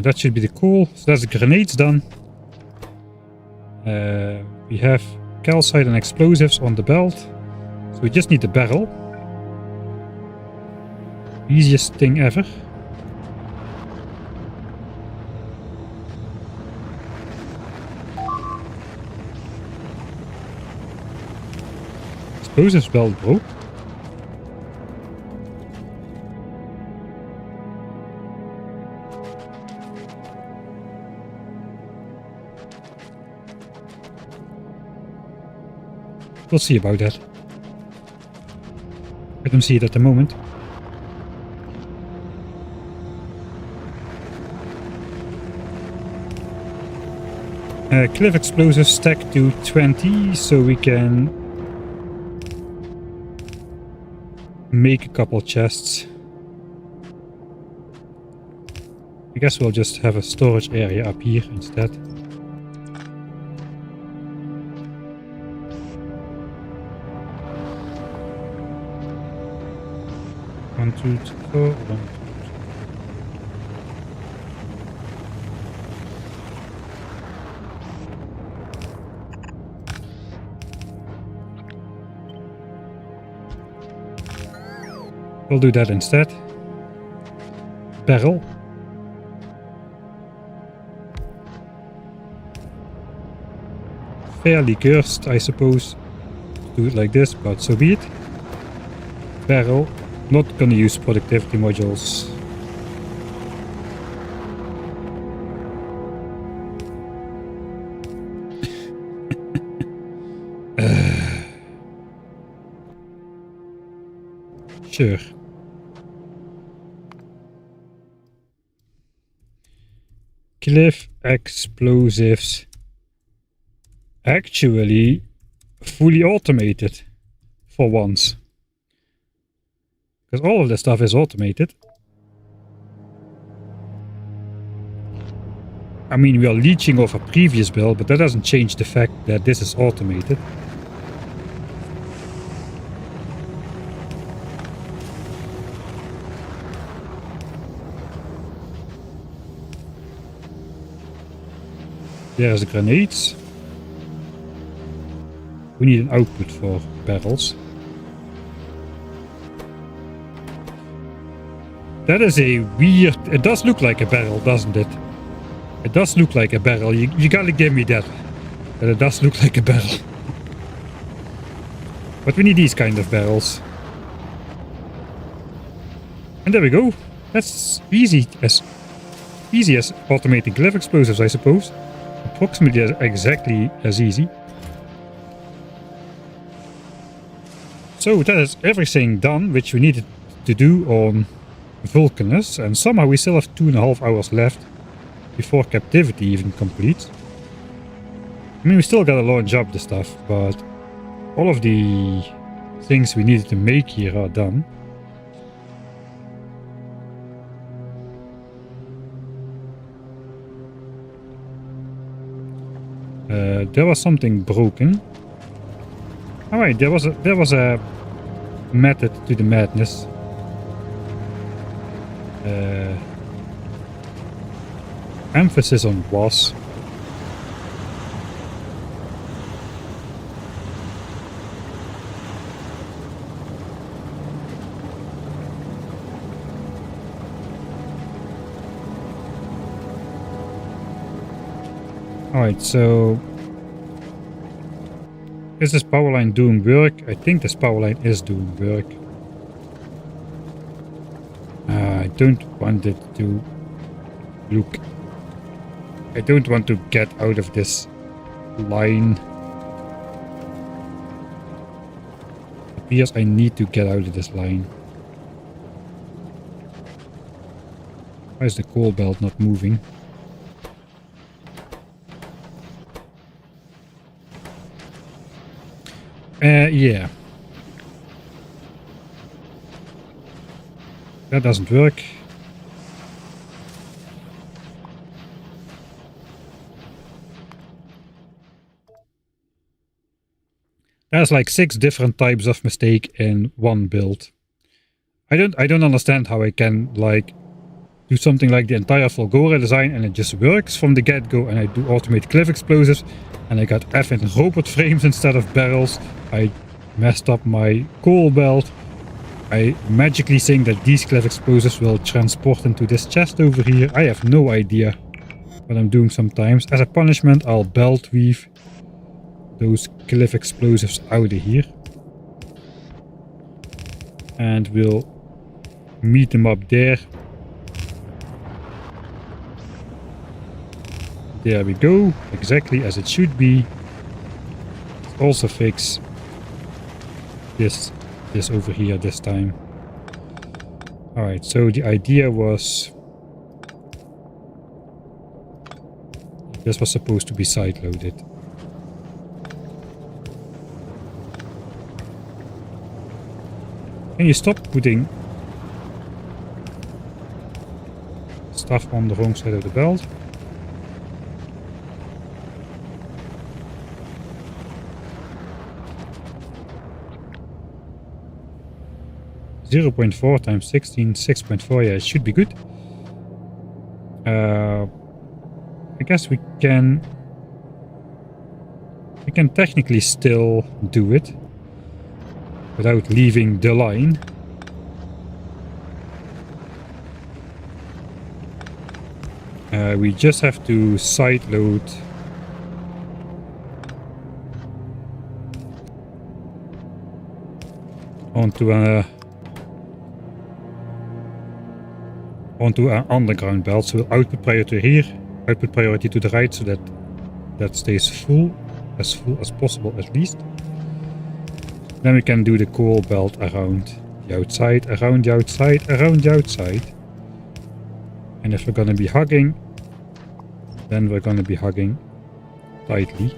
That should be the coal. So that's the grenades done. We have calcite and explosives on the belt. So we just need the barrel. Easiest thing ever. Explosives belt broke. We'll see about that. I don't see it at the moment. Cliff explosives stack to 20, so we can make a couple chests. I guess we'll just have a storage area up here instead. 1, 2, 3, 4, 1, 2, 3. We'll do that instead. Barrel. Fairly cursed, I suppose. Do it like this, but so be it. Barrel. Not gonna use productivity modules. Sure. Cliff explosives. Actually fully automated for once. Because all of this stuff is automated. I mean, we are leeching off a previous build, but that doesn't change the fact that this is automated. There's the grenades. We need an output for barrels. That is a weird... It does look like a barrel, doesn't it? It does look like a barrel. You gotta give me that. That it does look like a barrel. But we need these kind of barrels. And there we go. That's easy as automating cliff explosives, I suppose. Approximately exactly as easy. So that is everything done which we needed to do on Vulcanus, and somehow we still have 2.5 hours left before captivity even completes. I mean, we still gotta launch up the stuff, but all of the things we needed to make here are done. There was something broken. Alright, there was a method to the madness. Emphasis on was. Alright, so is this power line doing work? I think this power line is doing work. I don't want it to look. I don't want to get out of this line. It appears I need to get out of this line. Why is the coal belt not moving? Yeah. That doesn't work. There's like 6 different types of mistake in one build. I don't understand how I can like do something like the entire Fulgora design and it just works from the get-go, and I do automate cliff explosives and I got effing robot frames instead of barrels. I messed up my coal belt. I magically think that these cliff explosives will transport into this chest over here. I have no idea what I'm doing sometimes. As a punishment, I'll belt weave those cliff explosives out of here. And we'll meet them up there. There we go. Exactly as it should be. Let's also fix this over here this time. Alright, so the idea was this was supposed to be side loaded. Can you stop putting stuff on the wrong side of the belt? .4 times 16, 6.4. Yeah, it should be good. I guess we can technically still do it without leaving the line. We just have to side load onto an underground belt. So we'll output priority here, output priority to the right, so that stays full as possible at least. Then we can do the coal belt around the outside, around the outside, around the outside. And if we're gonna be hugging, then we're gonna be hugging tightly.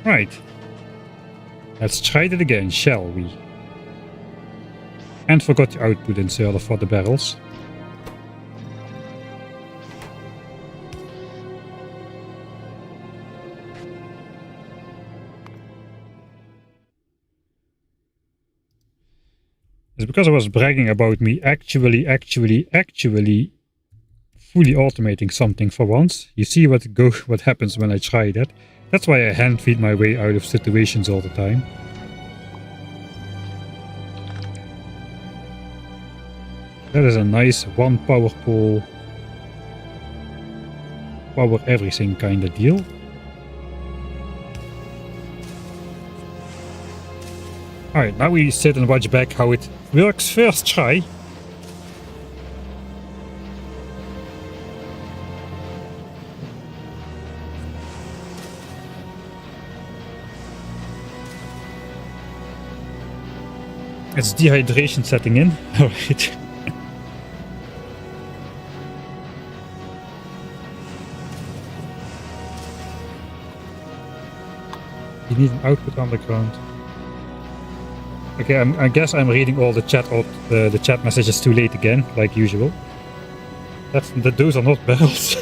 Right. Let's try it again, shall we? And forgot the output inserter for the barrels. It's because I was bragging about me actually fully automating something for once. You see what happens when I try that. That's why I hand feed my way out of situations all the time. That is a nice one power pole, power everything kind of deal. Alright, now we sit and watch back how it works first try. It's dehydration setting in. Alright. You need an output underground. Okay, I guess I'm reading all the chat messages too late again, like usual. Those are not belts.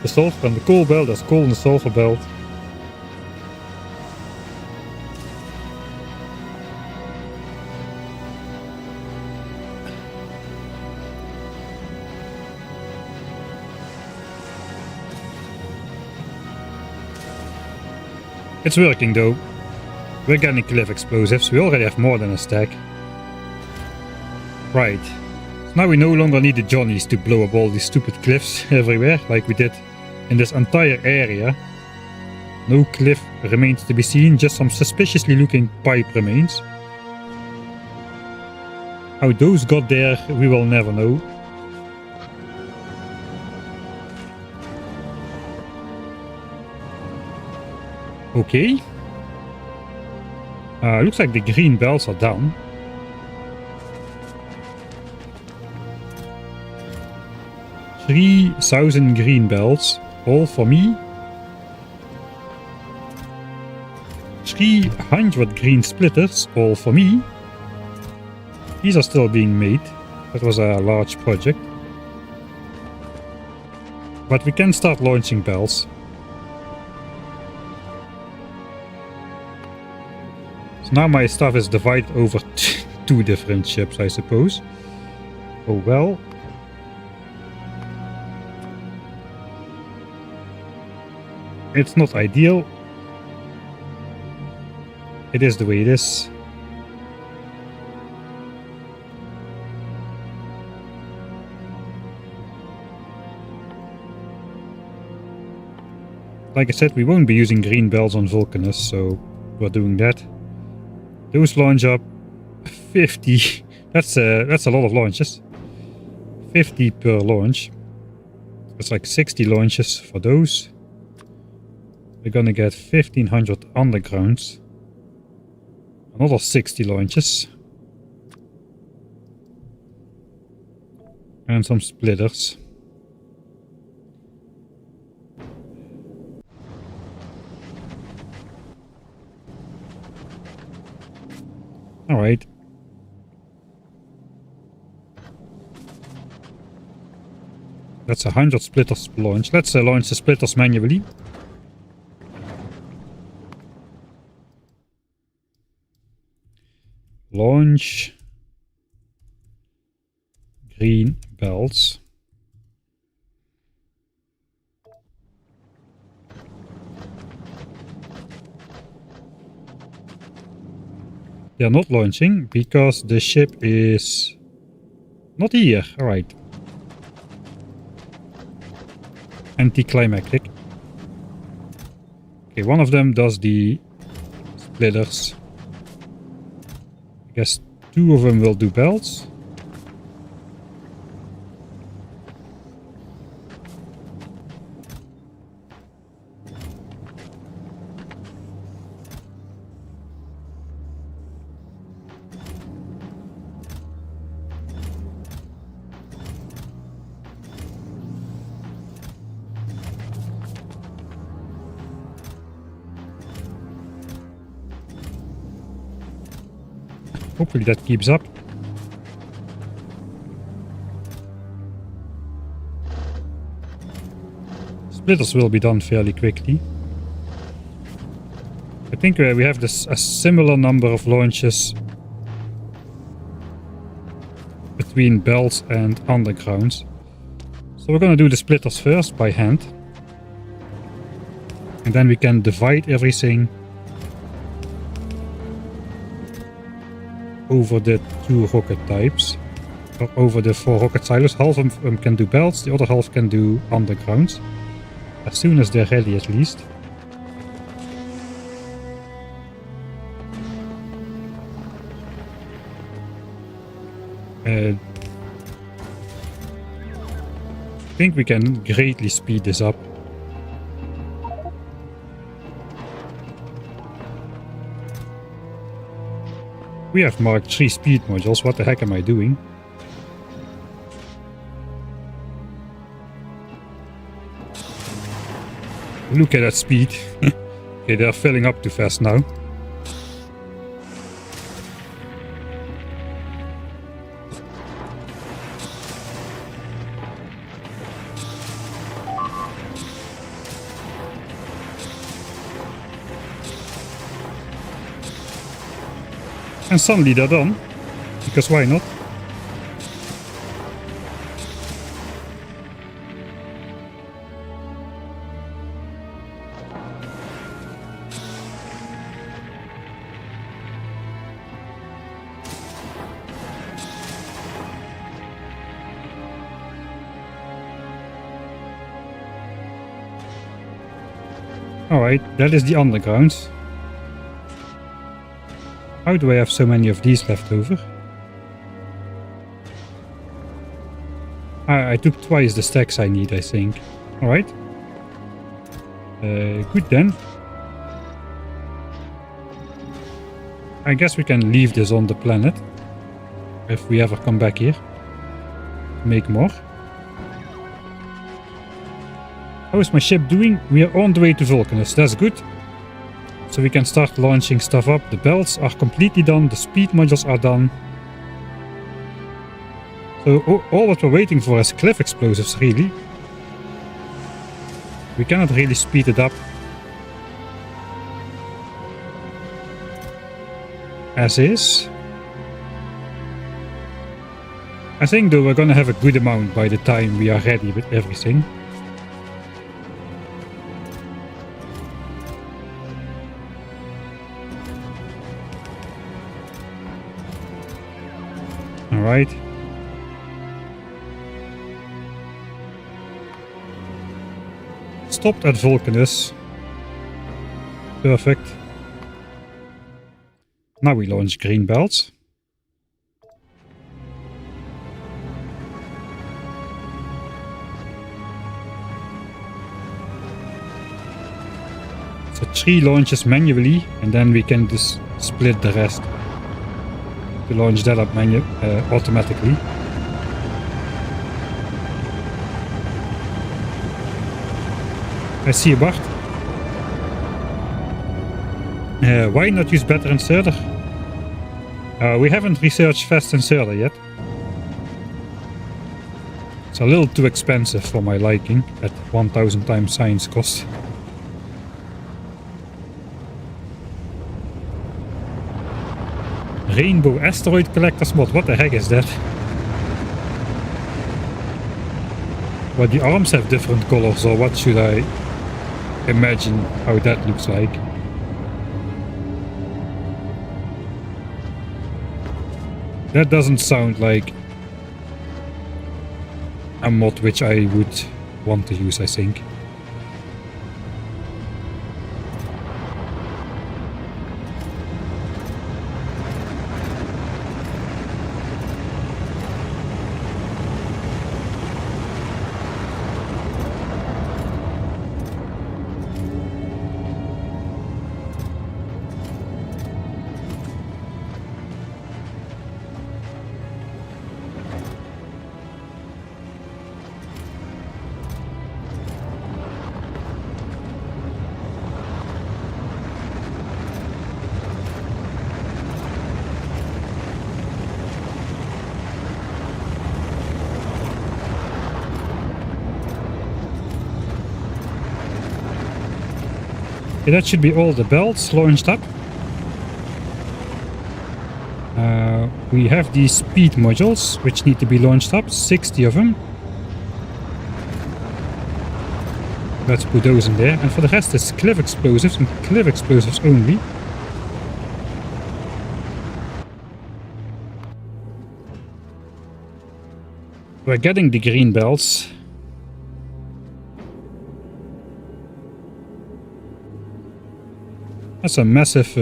The sulfur and the coal belt. There's coal in the sulfur belt. It's working though. We're getting cliff explosives. We already have more than a stack. Right. So now we no longer need the Johnnies to blow up all these stupid cliffs everywhere like we did in this entire area. No cliff remains to be seen, just some suspiciously looking pipe remains. How those got there, we will never know. Okay. Looks like the green bells are down. $3,000 green bells, all for me. 300 green splitters, all for me. These are still being made. That was a large project. But we can start launching bells. So now my stuff is divided over two different ships, I suppose. Oh well. It's not ideal. It is the way it is. Like I said, we won't be using green bells on Vulcanus, so we're doing that. Those launch up 50. That's a lot of launches. 50 per launch. That's like 60 launches for those. We're gonna get 1500 undergrounds. Another 60 launches. And some splitters. All right. That's 100 splitters per launch. Let's launch the splitters manually. Launch green belts. They are not launching because the ship is not here. All right. Anticlimactic. Okay, one of them does the splitters. I guess two of them will do belts. Hopefully that keeps up. Splitters will be done fairly quickly. I think we have a similar number of launches between belts and undergrounds. So we're gonna do the splitters first by hand. And then we can divide everything over the two rocket types, or over the 4 rocket silos. Half of them can do belts, the other half can do undergrounds, as soon as they're ready at least. I think we can greatly speed this up. We have marked 3 speed modules. What the heck am I doing? Look at that speed. Okay, they're filling up too fast now. And suddenly they're done, because why not? Alright, that is the underground. How do I have so many of these left over? I took twice the stacks I need, I think. Alright. Good then. I guess we can leave this on the planet. If we ever come back here. Make more. How is my ship doing? We are on the way to Vulcanus. That's good. So we can start launching stuff up. The belts are completely done. The speed modules are done. So all what we're waiting for is cliff explosives, really. We cannot really speed it up. As is. I think though we're gonna have a good amount by the time we are ready with everything. Alright. Stopped at Vulcanus. Perfect. Now we launch green belts. So 3 launches manually, and then we can just split the rest to launch that up automatically. I see you, Bart. Why not use better inserter? We haven't researched fast inserter yet. It's a little too expensive for my liking at 1000 times science cost. Rainbow asteroid collectors mod, what the heck is that? Well, the arms have different colors, or what should I imagine how that looks like? That doesn't sound like a mod which I would want to use, I think. Okay, that should be all the belts launched up. We have these speed modules which need to be launched up, 60 of them. Let's put those in there, and for the rest it's cliff explosives and cliff explosives only. We're getting the green belts. That's a massive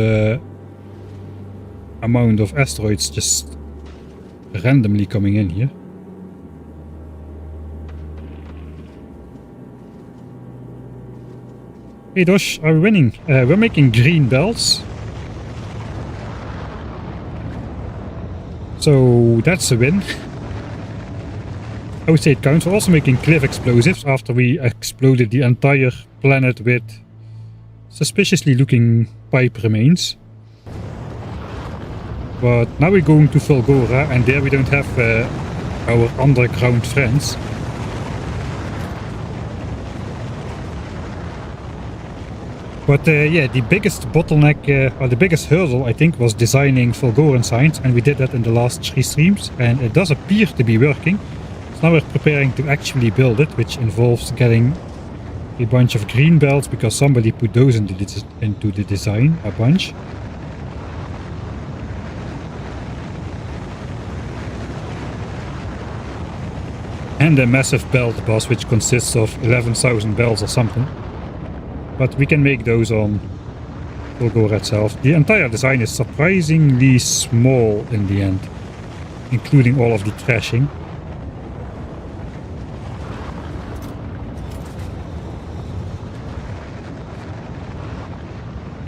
amount of asteroids just randomly coming in here. Hey Dosh, are we winning? We're making green belts. So that's a win. I would say it counts. We're also making cliff explosives after we exploded the entire planet with suspiciously looking pipe remains. But now we're going to Fulgora, and there we don't have our underground friends. But yeah, the biggest bottleneck, or the biggest hurdle, I think, was designing Fulgoran signs, and we did that in the last 3 streams, and it does appear to be working. So now we're preparing to actually build it, which involves getting a bunch of green belts, because somebody put those into the design, a bunch. And a massive belt bus, which consists of 11,000 belts or something. But we can make those on Fulgora itself. The entire design is surprisingly small in the end, including all of the trashing.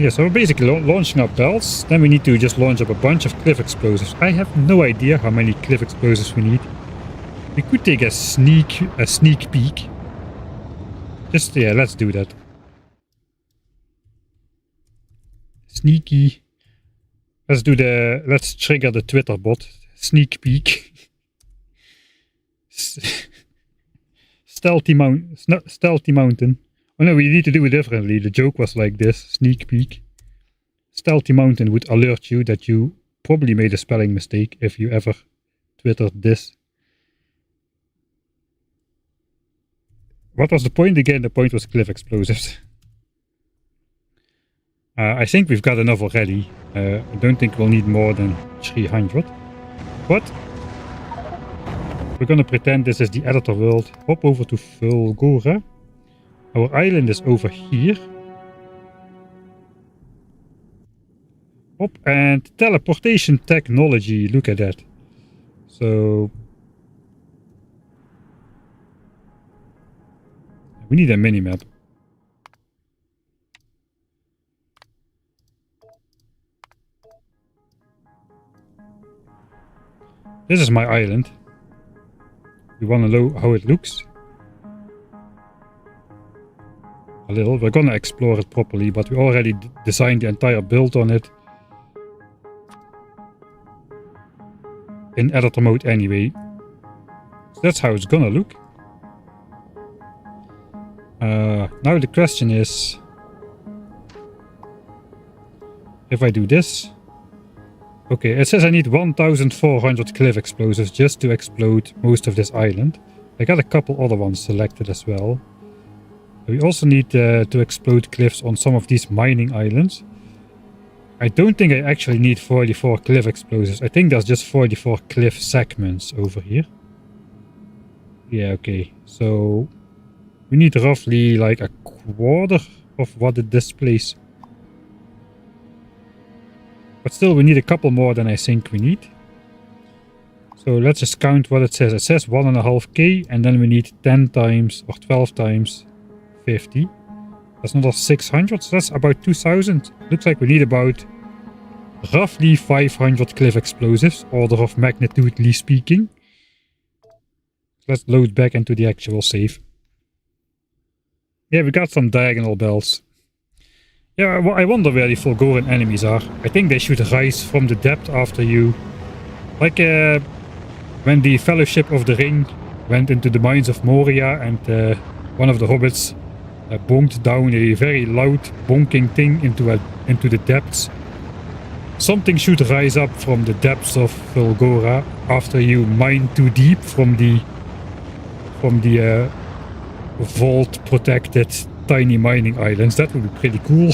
Yeah, so we're basically launching up belts. Then we need to just launch up a bunch of cliff explosives. I have no idea how many cliff explosives we need. We could take a sneak peek. Just, yeah, let's do that. Sneaky. Let's trigger the Twitter bot. Sneak peek. Stealthy mountain. Oh no, we need to do it differently. The joke was like this. Sneak peek. Stealthy mountain would alert you that you probably made a spelling mistake if you ever twittered this. What was the point again? The point was cliff explosives. I think we've got enough already. I don't think we'll need more than 300. But we're gonna pretend this is the editor world. Hop over to Fulgora. Our island is over here. Hop, and teleportation technology. Look at that. So we need a mini-map. This is my island. We want to know how it looks. A little. We're gonna explore it properly, but we already designed the entire build on it. In editor mode anyway. So that's how it's gonna look. Now the question is, if I do this. Okay, it says I need 1,400 cliff explosives just to explode most of this island. I got a couple other ones selected as well. We also need to explode cliffs on some of these mining islands. I don't think I actually need 44 cliff explosives. I think there's just 44 cliff segments over here. Yeah, okay. So we need roughly like a quarter of what it displays. But still, we need a couple more than I think we need. So let's just count what it says. It says 1.5k, and then we need 10 times or 12 times 50. That's another 600, so that's about 2,000. Looks like we need about roughly 500 cliff explosives, order of magnitudely speaking. Let's load back into the actual save. Yeah, we got some diagonal belts. Yeah, I wonder where the Fulgoran enemies are. I think they should rise from the depth after you... Like when the Fellowship of the Ring went into the mines of Moria and one of the hobbits bonked down a very loud bonking thing into the depths. Something should rise up from the depths of Fulgora after you mine too deep from the vault protected tiny mining islands. That would be pretty cool.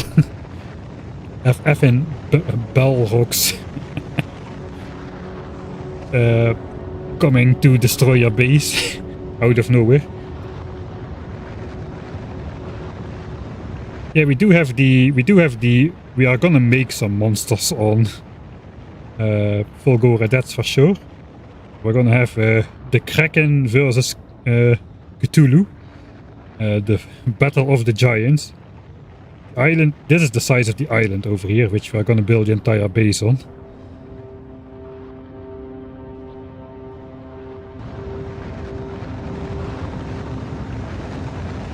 FFN bell rocks coming to destroy your base out of nowhere. Yeah, we are gonna make some monsters on Fulgora, that's for sure. We're gonna have the Kraken versus Cthulhu. The Battle of the Giants. Island. This is the size of the island over here, which we're gonna build the entire base on.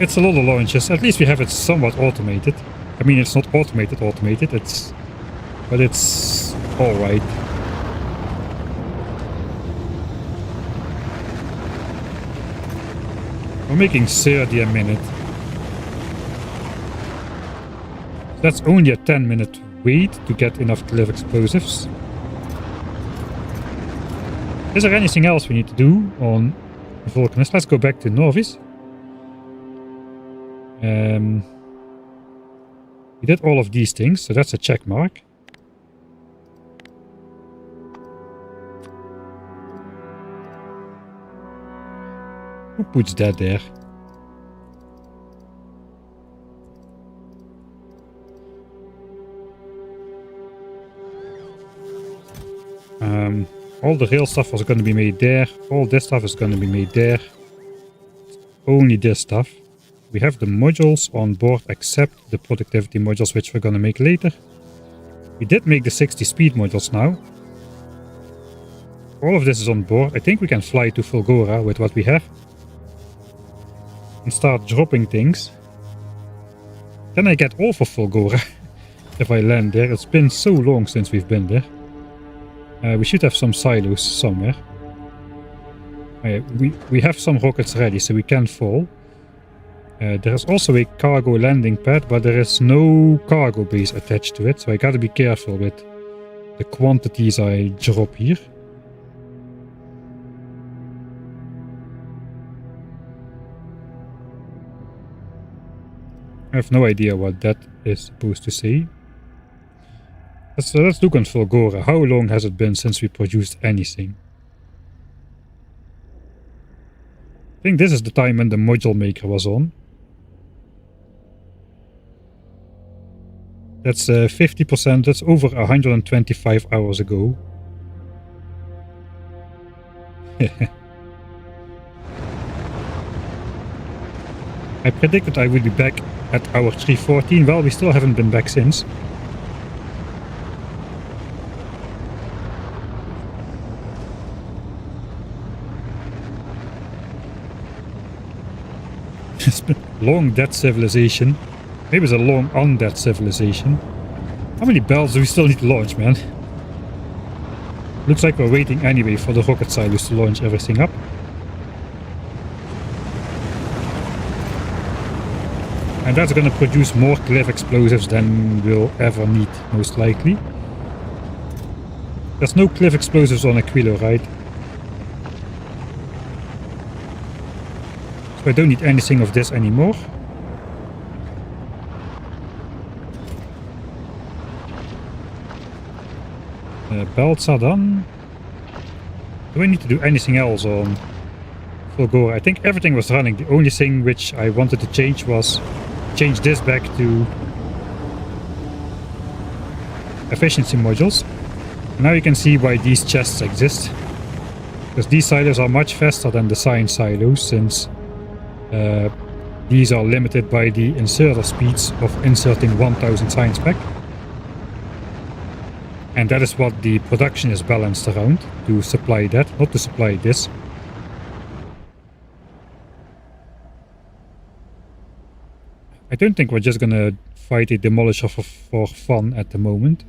It's a lot of launches. At least we have it somewhat automated. I mean, it's not automated, but it's alright. We're making 30 a minute. That's only a 10-minute wait to get enough cliff explosives. Is there anything else we need to do on Vulcanus? Let's go back to Novice. We did all of these things, so that's a check mark. Who puts that there? All the rail stuff was going to be made there. All this stuff is going to be made there. Only this stuff. We have the modules on board except the productivity modules, which we're going to make later. We did make the 60 speed modules now. All of this is on board. I think we can fly to Fulgora with what we have. And start dropping things. Then I get off of Fulgora if I land there. It's been so long since we've been there. We should have some silos somewhere. We have some rockets ready, so we can fall. There is also a cargo landing pad, but there is no cargo base attached to it, so I gotta be careful with the quantities I drop here. I have no idea what that is supposed to say. Let's look on Fulgora. How long has it been since we produced anything? I think this is the time when the module maker was on. That's 50%, that's over 125 hours ago. I predicted I would be back at hour 314. Well, we still haven't been back since. It's been long dead civilization. Maybe it's a long undead civilization. How many bells do we still need to launch, man? Looks like we're waiting anyway for the rocket silos to launch everything up. And that's gonna produce more cliff explosives than we'll ever need, most likely. There's no cliff explosives on Aquilo, right? So I don't need anything of this anymore. Belts are done. Do I need to do anything else on Fulgora? I think everything was running. The only thing which I wanted to change was change this back to efficiency modules. And now you can see why these chests exist. Because these silos are much faster than the science silos, since these are limited by the inserter speeds of inserting 1000 science back. And that is what the production is balanced around, to supply that, not to supply this. I don't think we're just gonna fight a demolisher for fun at the moment.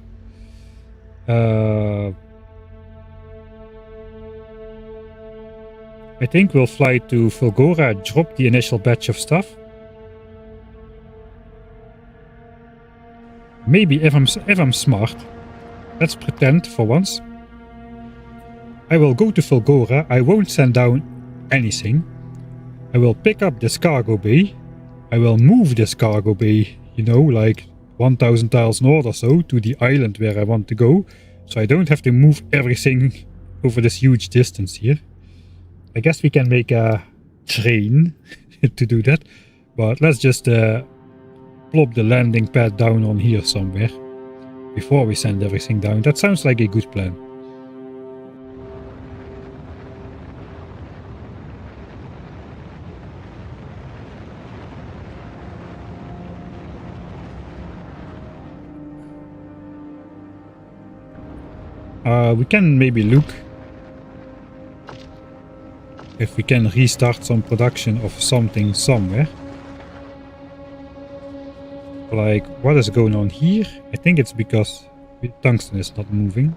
I think we'll fly to Fulgora, drop the initial batch of stuff. Maybe if I'm smart, let's pretend for once. I will go to Fulgora, I won't send down anything. I will pick up this cargo bay. I will move this cargo bay, you know, like 1000 tiles north or so, to the island where I want to go. So I don't have to move everything over this huge distance here. I guess we can make a train to do that. But let's just plop the landing pad down on here somewhere before we send everything down. That sounds like a good plan. We can maybe look if we can restart some production of something somewhere. Like, what is going on here? I think it's because the tungsten is not moving.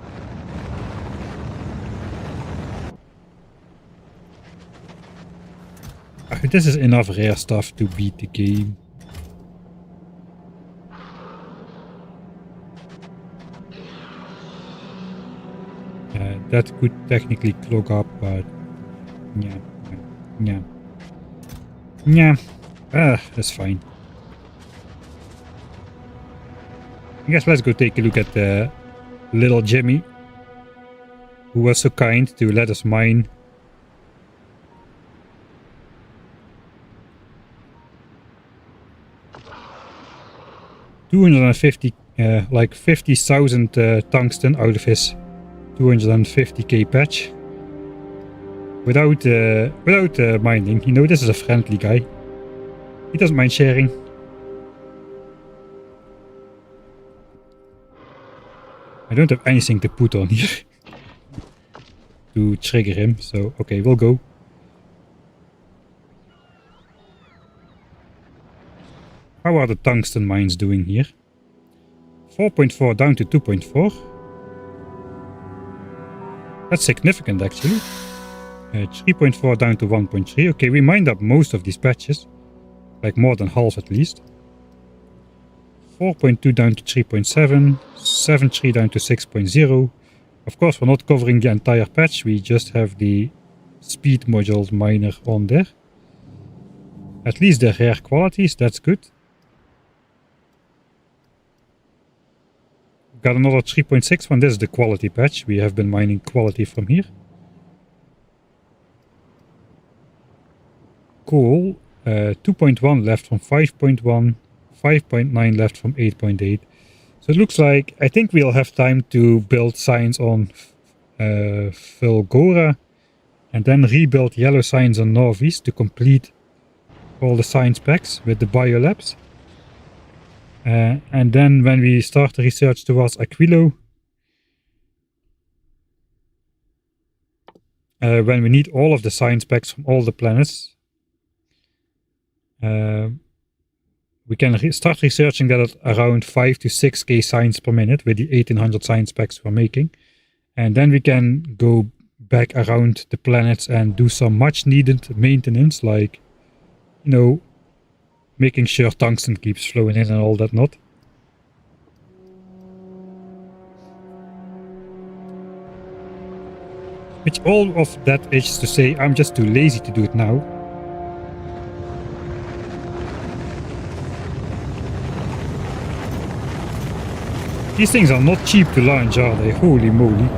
This is enough rare stuff to beat the game. That could technically clog up, but yeah, that's fine. I guess let's go take a look at little Jimmy, who was so kind to let us mine. Like 50,000 tungsten out of his 250k patch without minding. You know, this is a friendly guy. He doesn't mind sharing. I don't have anything to put on here to trigger him, so okay, we'll go. How are the tungsten mines doing here? 4.4 down to 2.4. That's significant, actually. 3.4 down to 1.3. Okay, we mined up most of these patches. Like more than half at least. 4.2 down to 3.7. 7.3 down to 6.0. Of course, we're not covering the entire patch. We just have the speed module miner on there. At least they're rare qualities. That's good. Got another 3.6 one. This is the quality patch. We have been mining quality from here. Coal, 2.1 left from 5.1, 5.9 left from 8.8. So it looks like, I think we'll have time to build signs on Fulgora and then rebuild yellow signs on Northeast to complete all the science packs with the Biolabs. And then when we start the research towards Aquilo, when we need all of the science packs from all the planets, we can start researching that at around 5 to 6k signs per minute with the 1800 science packs we're making. And then we can go back around the planets and do some much needed maintenance, like, you know, making sure tungsten keeps flowing in and all that not. Which all of that is to say, I'm just too lazy to do it now. These things are not cheap to launch, are they? Holy moly.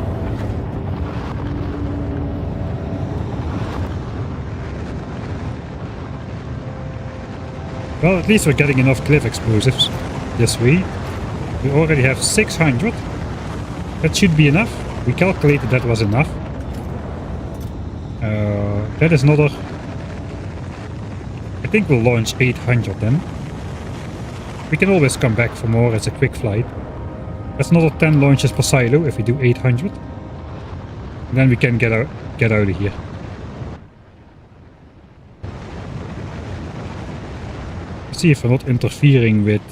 Well, at least we're getting enough cliff explosives this way. We already have 600. That should be enough. We calculated that was enough. That is another... I think we'll launch 800 then. We can always come back for more as a quick flight. That's another 10 launches per silo if we do 800. And then we can get out of here. See if we're not interfering with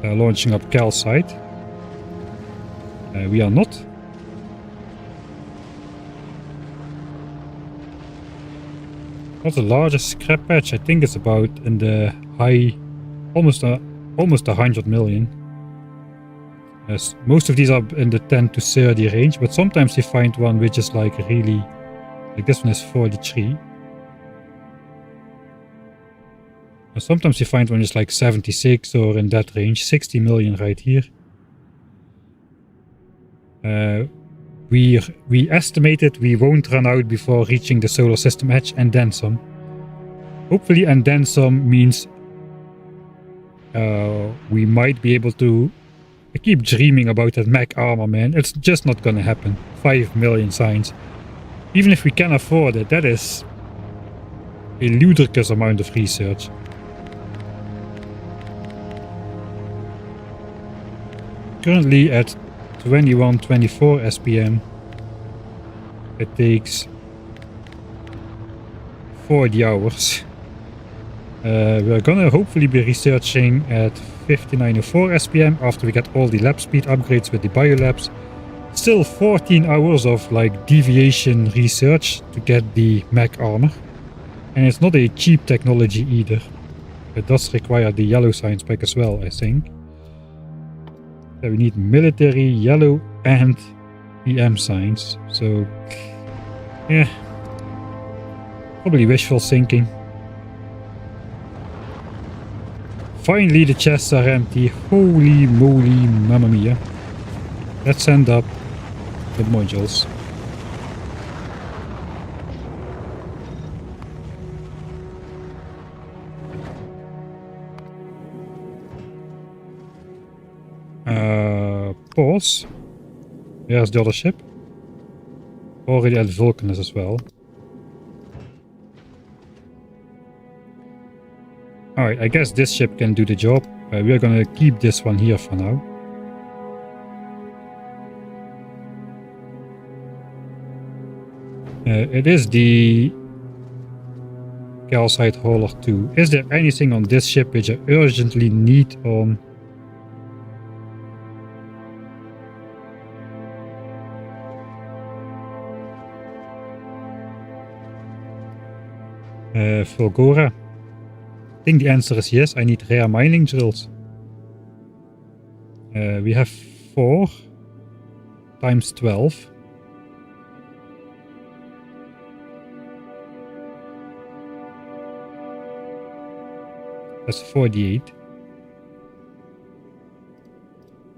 launching up calcite. We are not. What's the largest scrap patch? I think it's about in the high, almost 100 million. Yes, most of these are in the 10 to 30 range, but sometimes you find one which is like really, like this one is 43. And sometimes you find one is like 76 or in that range, 60 million right here. We estimated we won't run out before reaching the solar system edge and then some. Hopefully and then some means we might be able to... I keep dreaming about that mech armor, man. It's just not gonna happen. 5 million signs. Even if we can afford it, that is a ludicrous amount of research. Currently at 2124 SPM. It takes 40 hours. We're gonna hopefully be researching at 5904 SPM after we get all the lab speed upgrades with the Biolabs. Still 14 hours of like deviation research to get the mech armor. And it's not a cheap technology either. It does require the yellow science pack as well, I think. So we need military, yellow, and EM science. So, yeah. Probably wishful thinking. Finally the chests are empty. Holy moly, mamma mia. Let's send up the modules. Pause. There's the other ship. Already at Vulcanus as well. Alright, I guess this ship can do the job. We're gonna keep this one here for now. It is the calcite hauler 2. Is there anything on this ship which I urgently need on? Fulgora. I think the answer is yes. I need rare mining drills. We have 4 times 12. That's 48.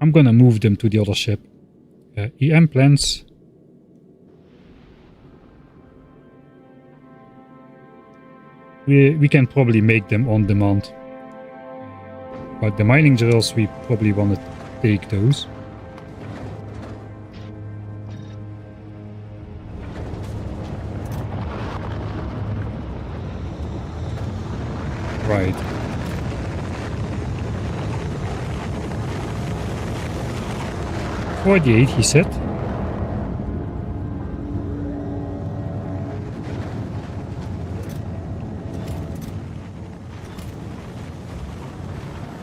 I'm gonna move them to the other ship. EM plans. We can probably make them on demand. But the mining drills, we probably want to take those. Right. $48, he said.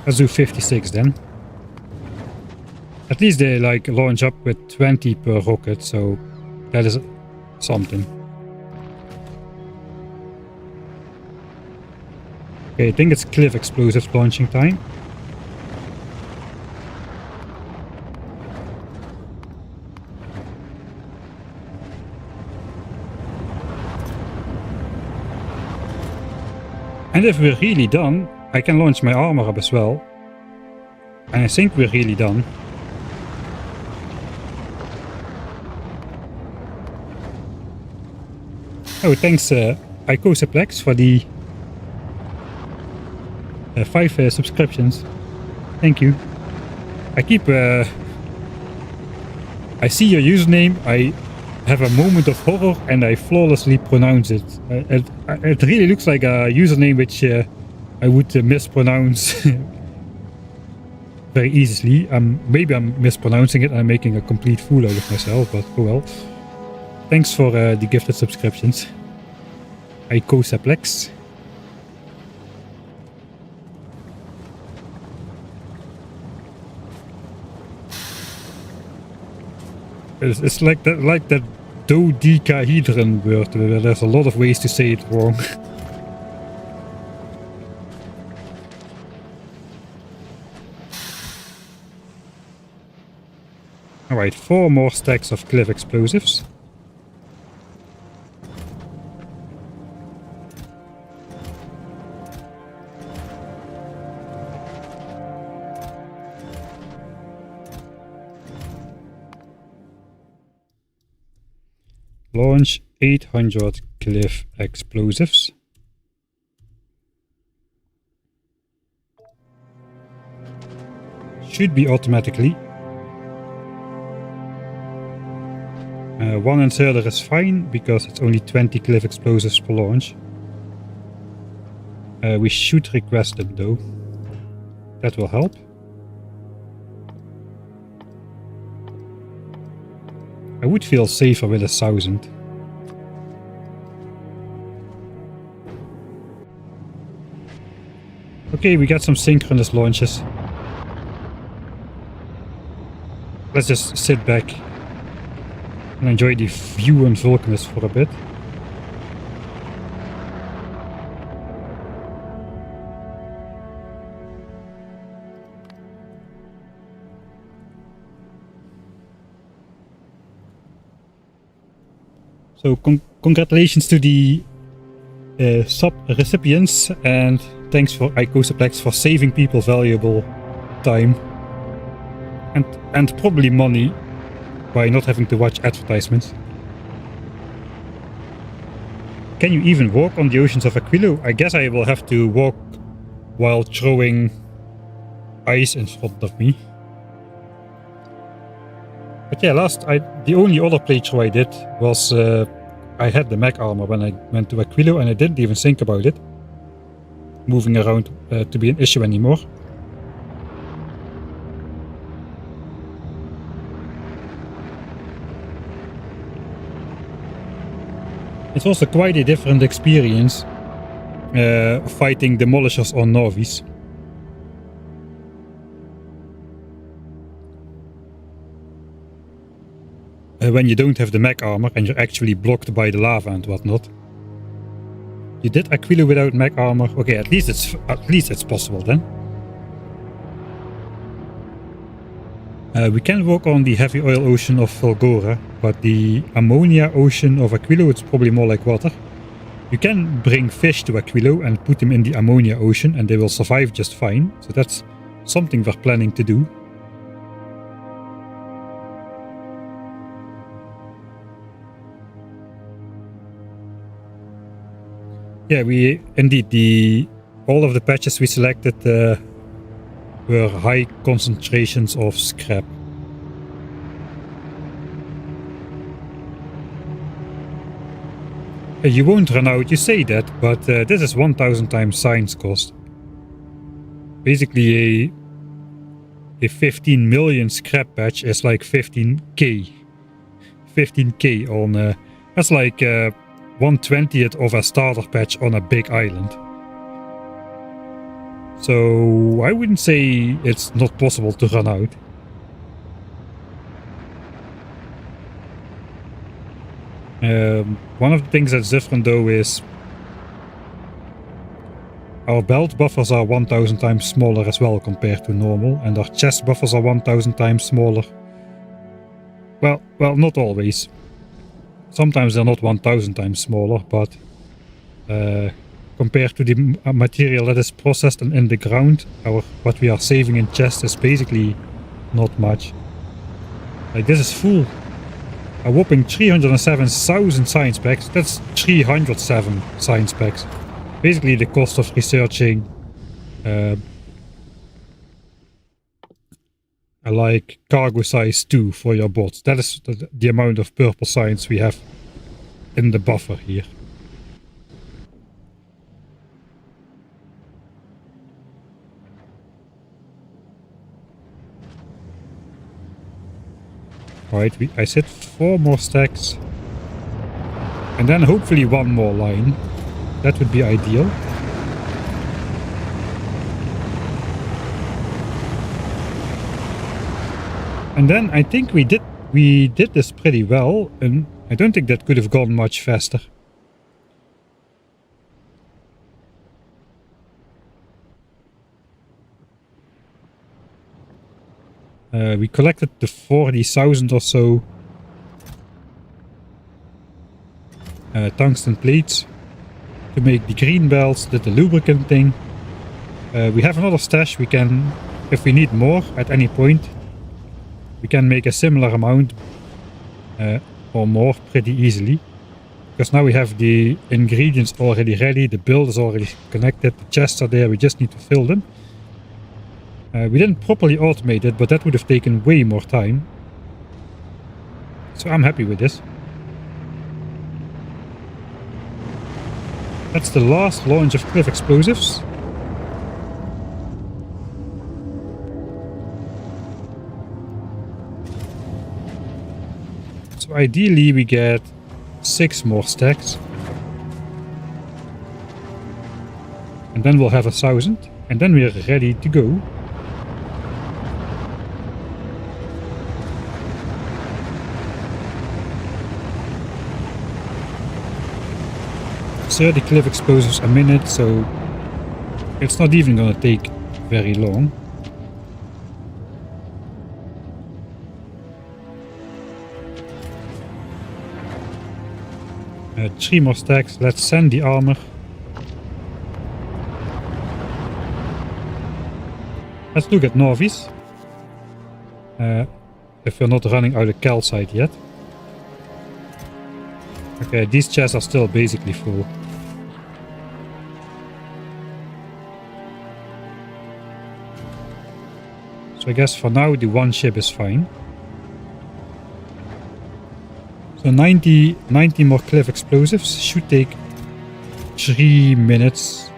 Let's do 56 then. At least they like launch up with 20 per rocket, so that is something. Okay, I think it's cliff explosive launching time. And if we're really done, I can launch my armor up as well. And I think we're really done. Oh, thanks Icosaplex for the 5 subscriptions. Thank you. I keep... I see your username, I have a moment of horror and I flawlessly pronounce it. It really looks like a username which I would mispronounce very easily. Maybe I'm mispronouncing it and I'm making a complete fool out of myself, but oh well. Thanks for the gifted subscriptions. Icosaplex. It's like that dodecahedron word where there's a lot of ways to say it wrong. Alright, 4 more stacks of cliff explosives. Launch 800 cliff explosives. Should be automatically. 1 inserter is fine because it's only 20 cliff explosives per launch. We should request it though. That will help. I would feel safer with 1,000. Okay, we got some synchronous launches. Let's just sit back and enjoy the view on Vulcanus for a bit. So congratulations to the sub-recipients, and thanks for Icosaplex for saving people valuable time and probably money by not having to watch advertisements. Can you even walk on the oceans of Aquilo? I guess I will have to walk while throwing ice in front of me. But yeah, the only other playthrough I did was I had the mech armor when I went to Aquilo, and I didn't even think about it moving around to be an issue anymore. It's also quite a different experience fighting demolishers on Navis. When you don't have the mech armor and you're actually blocked by the lava and whatnot. You did Aquilo without mech armor. Okay, at least it's possible then. We can walk on the heavy oil ocean of Fulgora, but the ammonia ocean of Aquilo, it's probably more like water. You can bring fish to Aquilo and put them in the ammonia ocean and they will survive just fine. So that's something we're planning to do. Yeah, we indeed, all of the patches we selected were high concentrations of scrap. You won't run out, you say that, but this is 1000 times science cost. Basically a 15 million scrap patch is like 15k. 15k on, that's like 1/20th of a starter patch on a big island. So I wouldn't say it's not possible to run out. One of the things that's different though is our belt buffers are 1000 times smaller as well compared to normal, and our chest buffers are 1000 times smaller. Well, not always. Sometimes they're not 1000 times smaller, but compared to the material that is processed and in the ground, what we are saving in chests is basically not much. Like this is full. A whopping 307,000 science packs. That's 307 science packs. Basically the cost of researching like cargo size 2 for your bots. That is the amount of purple science we have in the buffer here. Alright, I set 4 more stacks. And then hopefully 1 more line. That would be ideal. And then I think we did this pretty well, and I don't think that could have gone much faster. We collected the 40,000 or so tungsten plates to make the green belts, did the lubricant thing. We have another stash. We can, if we need more at any point, we can make a similar amount or more pretty easily. Because now we have the ingredients already ready, the build is already connected, the chests are there, we just need to fill them. We didn't properly automate it, but that would have taken way more time. So I'm happy with this. That's the last launch of cliff explosives. So ideally we get 6 more stacks. And then we'll have 1,000. And then we're ready to go. So the cliff explosives a minute, so it's not even gonna take very long. Three more stacks. Let's send the armor. Let's look at Norvis. If we're not running out of calcite yet. Okay, these chests are still basically full. So I guess for now the one ship is fine. So 90 more cliff explosives should take 3 minutes.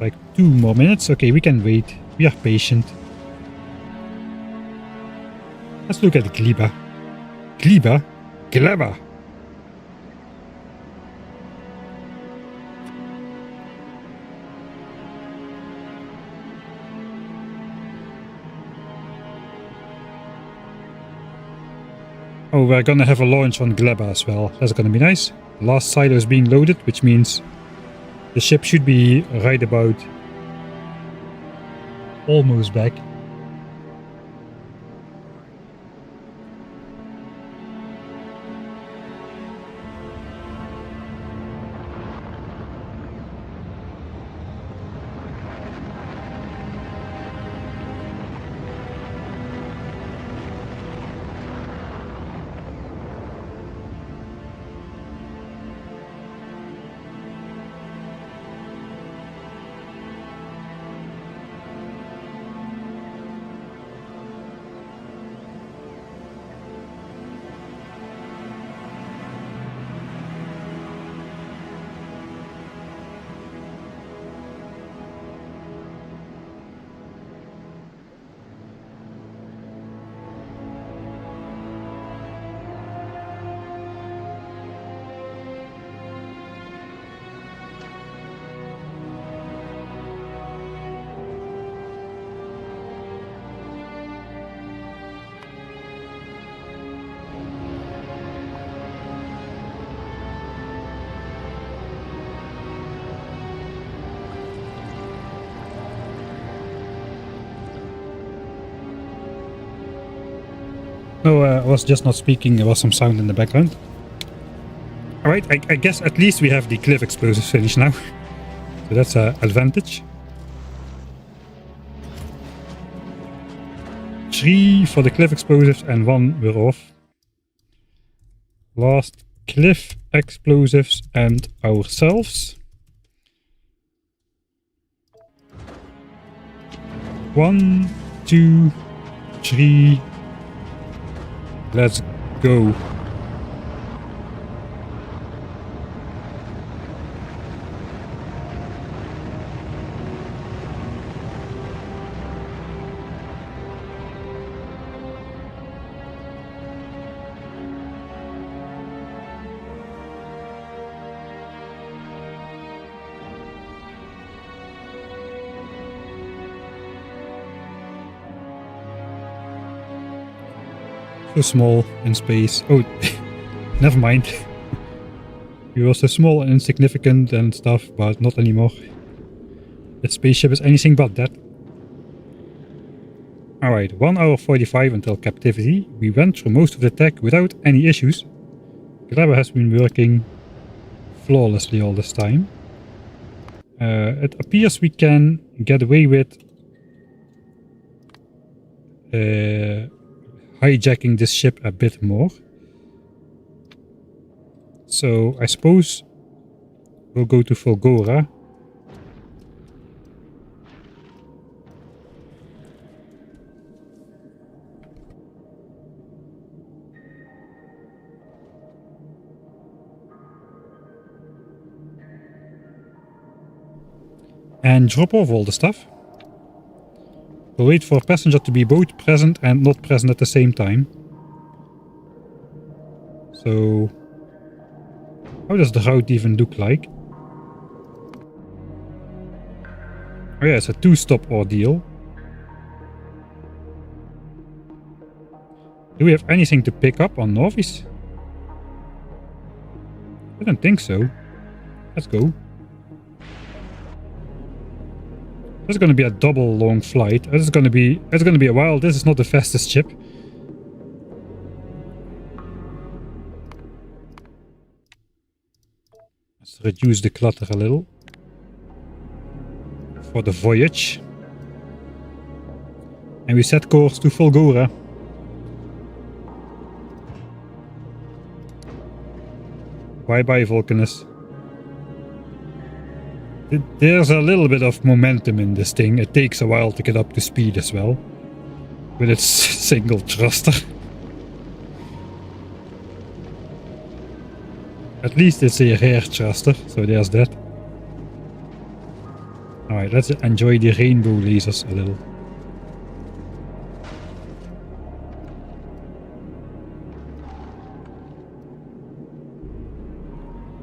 Like 2 more minutes. Okay, we can wait. We are patient. Let's look at Gleba. Gleba? Gleba! Oh, we're gonna have a launch on Gleba as well. That's gonna be nice. The last silo is being loaded, which means the ship should be right about almost back. No, I was just not speaking. There was some sound in the background. Alright, I guess at least we have the cliff explosives finished now. So that's an advantage. 3 for the cliff explosives and 1 we're off. Last cliff explosives and ourselves. 1, 2, 3. Let's go. So small in space. Oh, never mind. We were so small and insignificant and stuff, but not anymore. The spaceship is anything but that. Alright, 1 hour 45 until captivity. We went through most of the tech without any issues. Gleba has been working flawlessly all this time. It appears we can get away with hijacking this ship a bit more. So I suppose we'll go to Fulgora. And drop off all the stuff. We'll wait for a passenger to be both present and not present at the same time. So, how does the route even look like? Oh yeah, it's a 2-stop ordeal. Do we have anything to pick up on Novice? I don't think so. Let's go. This is going to be a double long flight. It's going to be a while. This is not the fastest ship. Let's reduce the clutter a little for the voyage. And we set course to Fulgora. Bye-bye, Vulcanus. There's a little bit of momentum in this thing. It takes a while to get up to speed as well. With its single thruster. At least it's a rare thruster, so there's that. Alright, let's enjoy the rainbow lasers a little.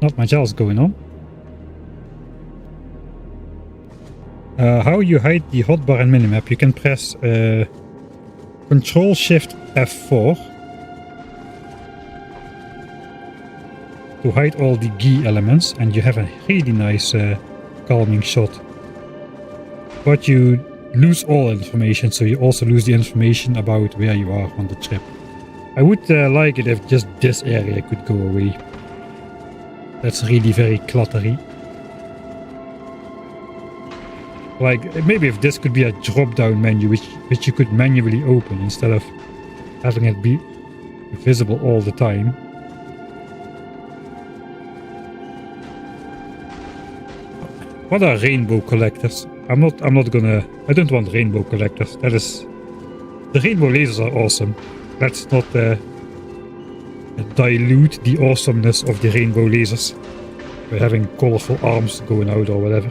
Not much else going on. How you hide the hotbar in minimap? You can press Control Shift F4 to hide all the GUI elements, and you have a really nice calming shot. But you lose all information, so you also lose the information about where you are on the trip. I would like it if just this area could go away. That's really very cluttery. Like, maybe if this could be a drop-down menu which you could manually open instead of having it be visible all the time. What are rainbow collectors? I don't want rainbow collectors. The rainbow lasers are awesome. Let's not dilute the awesomeness of the rainbow lasers by having colorful arms going out or whatever.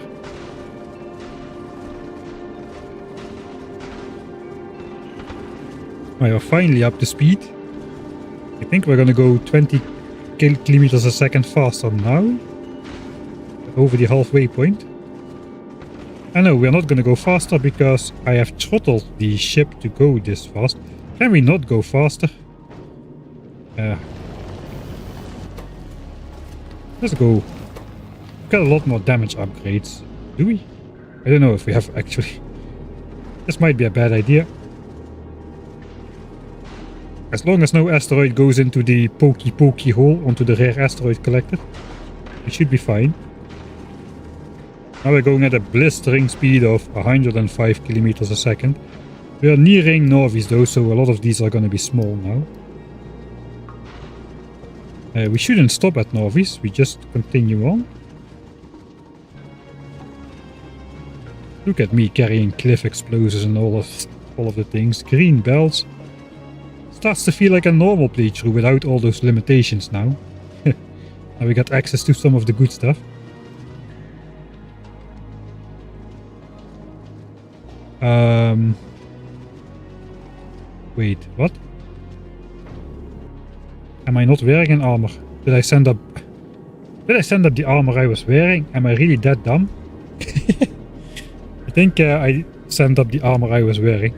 We are finally up to speed. I think we're gonna go 20 kilometers a second faster now. Over the halfway point. I know we're not gonna go faster because I have throttled the ship to go this fast. Can we not go faster? Let's go. We've got a lot more damage upgrades. Do we? I don't know if we have actually. This might be a bad idea. As long as no asteroid goes into the pokey hole onto the rare asteroid collector, we should be fine. Now we're going at a blistering speed of 105 kilometers a second. We are nearing Novice though, so a lot of these are going to be small now. We shouldn't stop at Novice, we just continue on. Look at me carrying cliff explosives and all of the things. Green belts. Starts to feel like a normal playthrough without all those limitations now. Now we got access to some of the good stuff. Wait, what? Am I not wearing an armor? Did I send up the armor I was wearing? Am I really that dumb? I think I sent up the armor I was wearing.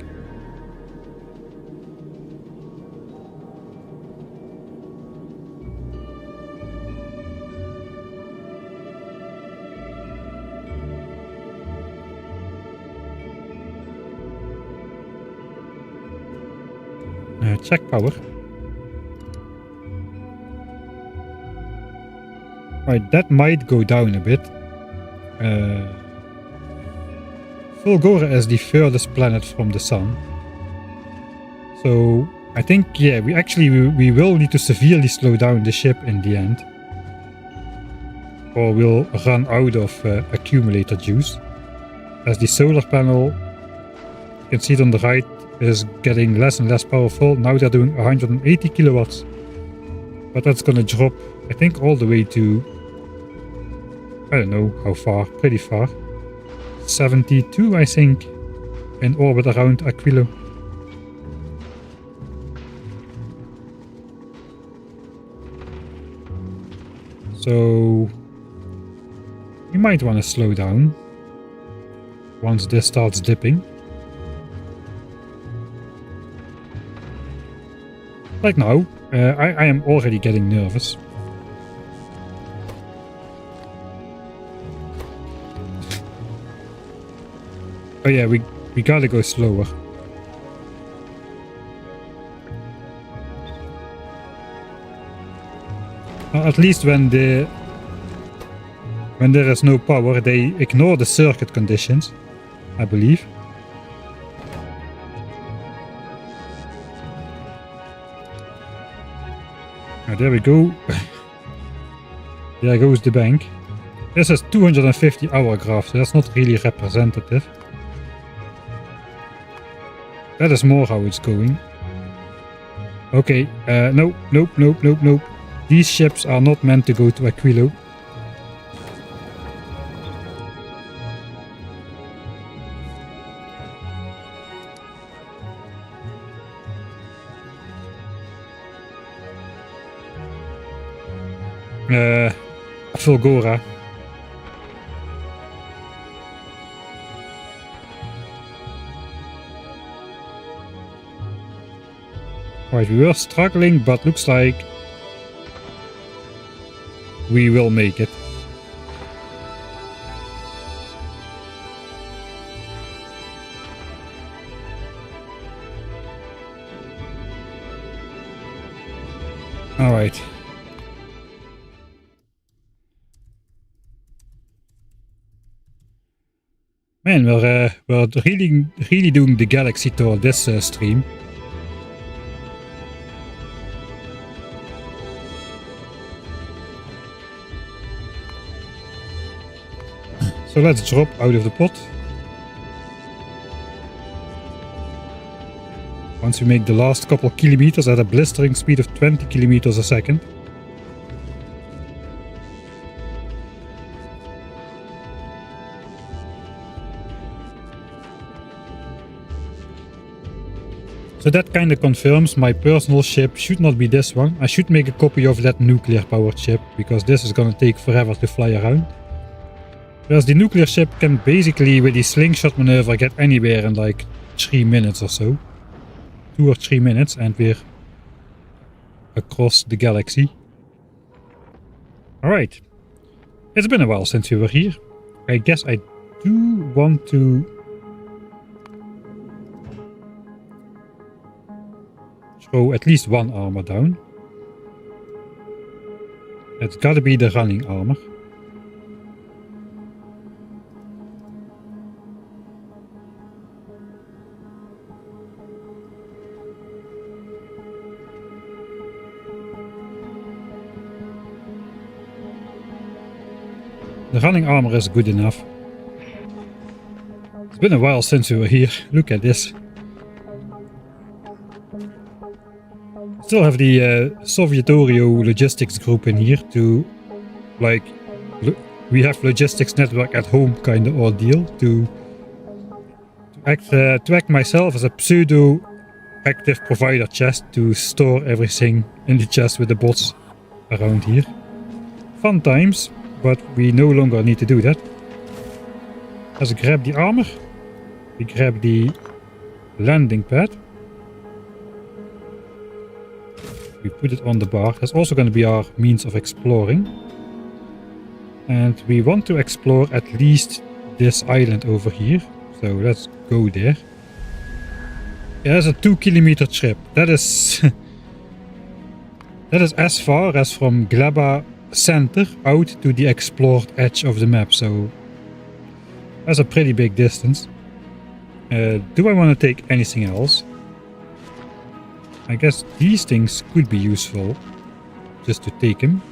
Check power. Right, that might go down a bit. Fulgora is the furthest planet from the sun. So I think, yeah, we will need to severely slow down the ship in the end. Or we'll run out of accumulator juice. As the solar panel, you can see it on the right, is getting less and less powerful. Now they're doing 180 kilowatts. But that's gonna drop, I think, all the way to, I don't know how far, pretty far. 72, I think, in orbit around Aquilo. So, you might want to slow down. once this starts dipping. Like now, I am already getting nervous. Oh yeah, we gotta go slower. At least when there is no power, they ignore the circuit conditions, I believe. There we go. There goes the bank. This is 250 hour graph, so that's not really representative. That is more how it's going. Okay, nope. These ships are not meant to go to Aquilo. Fulgora. Right, we were struggling, but looks like we will make it. All right. Man, we're really doing the galaxy tour this stream. So let's drop out of the pot. Once we make the last couple kilometers at a blistering speed of 20 kilometers a second. So that kind of confirms my personal ship should not be this one. I should make a copy of that nuclear powered ship, because this is gonna take forever to fly around. Whereas the nuclear ship can basically, with the slingshot maneuver, get anywhere in like 3 minutes or so. 2 or 3 minutes, and we're across the galaxy. Alright. It's been a while since we were here. I guess I do want to throw at least one armor down. It's gotta be the running armor. The running armor is good enough. It's been a while since we were here. Look at this. Still have the Exploratory logistics group in here to, like, we have logistics network at home kind of ordeal to act myself as a pseudo active provider chest to store everything in the chest with the bots around here. Fun times, but we no longer need to do that. Let's grab the armor. We grab the landing pad. We put it on the bar. That's also going to be our means of exploring. And we want to explore at least this island over here. So let's go there. Yeah, that's a 2-kilometer trip. That is that is as far as from Gleba center out to the explored edge of the map. So that's a pretty big distance. Do I want to take anything else? I guess these things could be useful just to take them.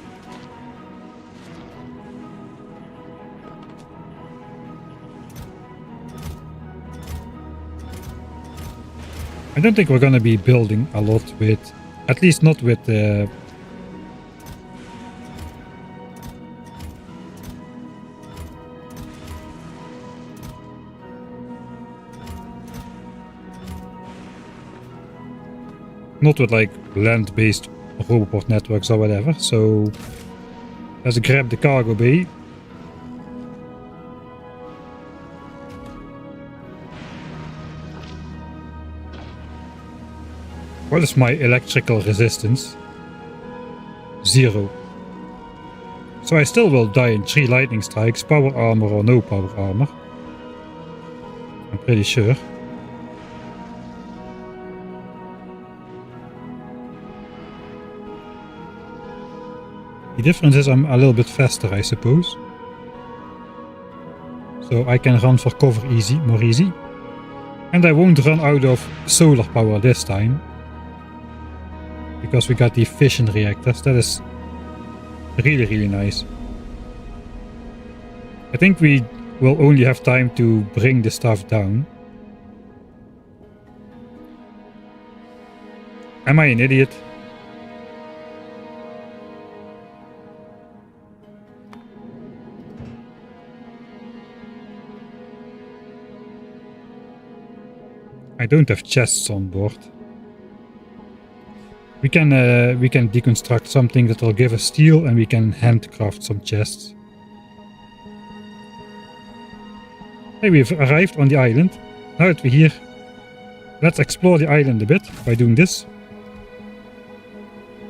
I don't think we're gonna be building a lot with, at least not with not with like land-based roboport networks or whatever. So let's grab the cargo bay. What is my electrical resistance? 0. So I still will die in 3 lightning strikes, power armor or no power armor. I'm pretty sure. The difference is I'm a little bit faster, I suppose. So I can run for cover more easy. And I won't run out of solar power this time. Because we got the fission reactors. That is really, really nice. I think we will only have time to bring the stuff down. Am I an idiot? I don't have chests on board. We can deconstruct something that will give us steel, and we can handcraft some chests. Hey, we've arrived on the island. Now that we're here, let's explore the island a bit by doing this.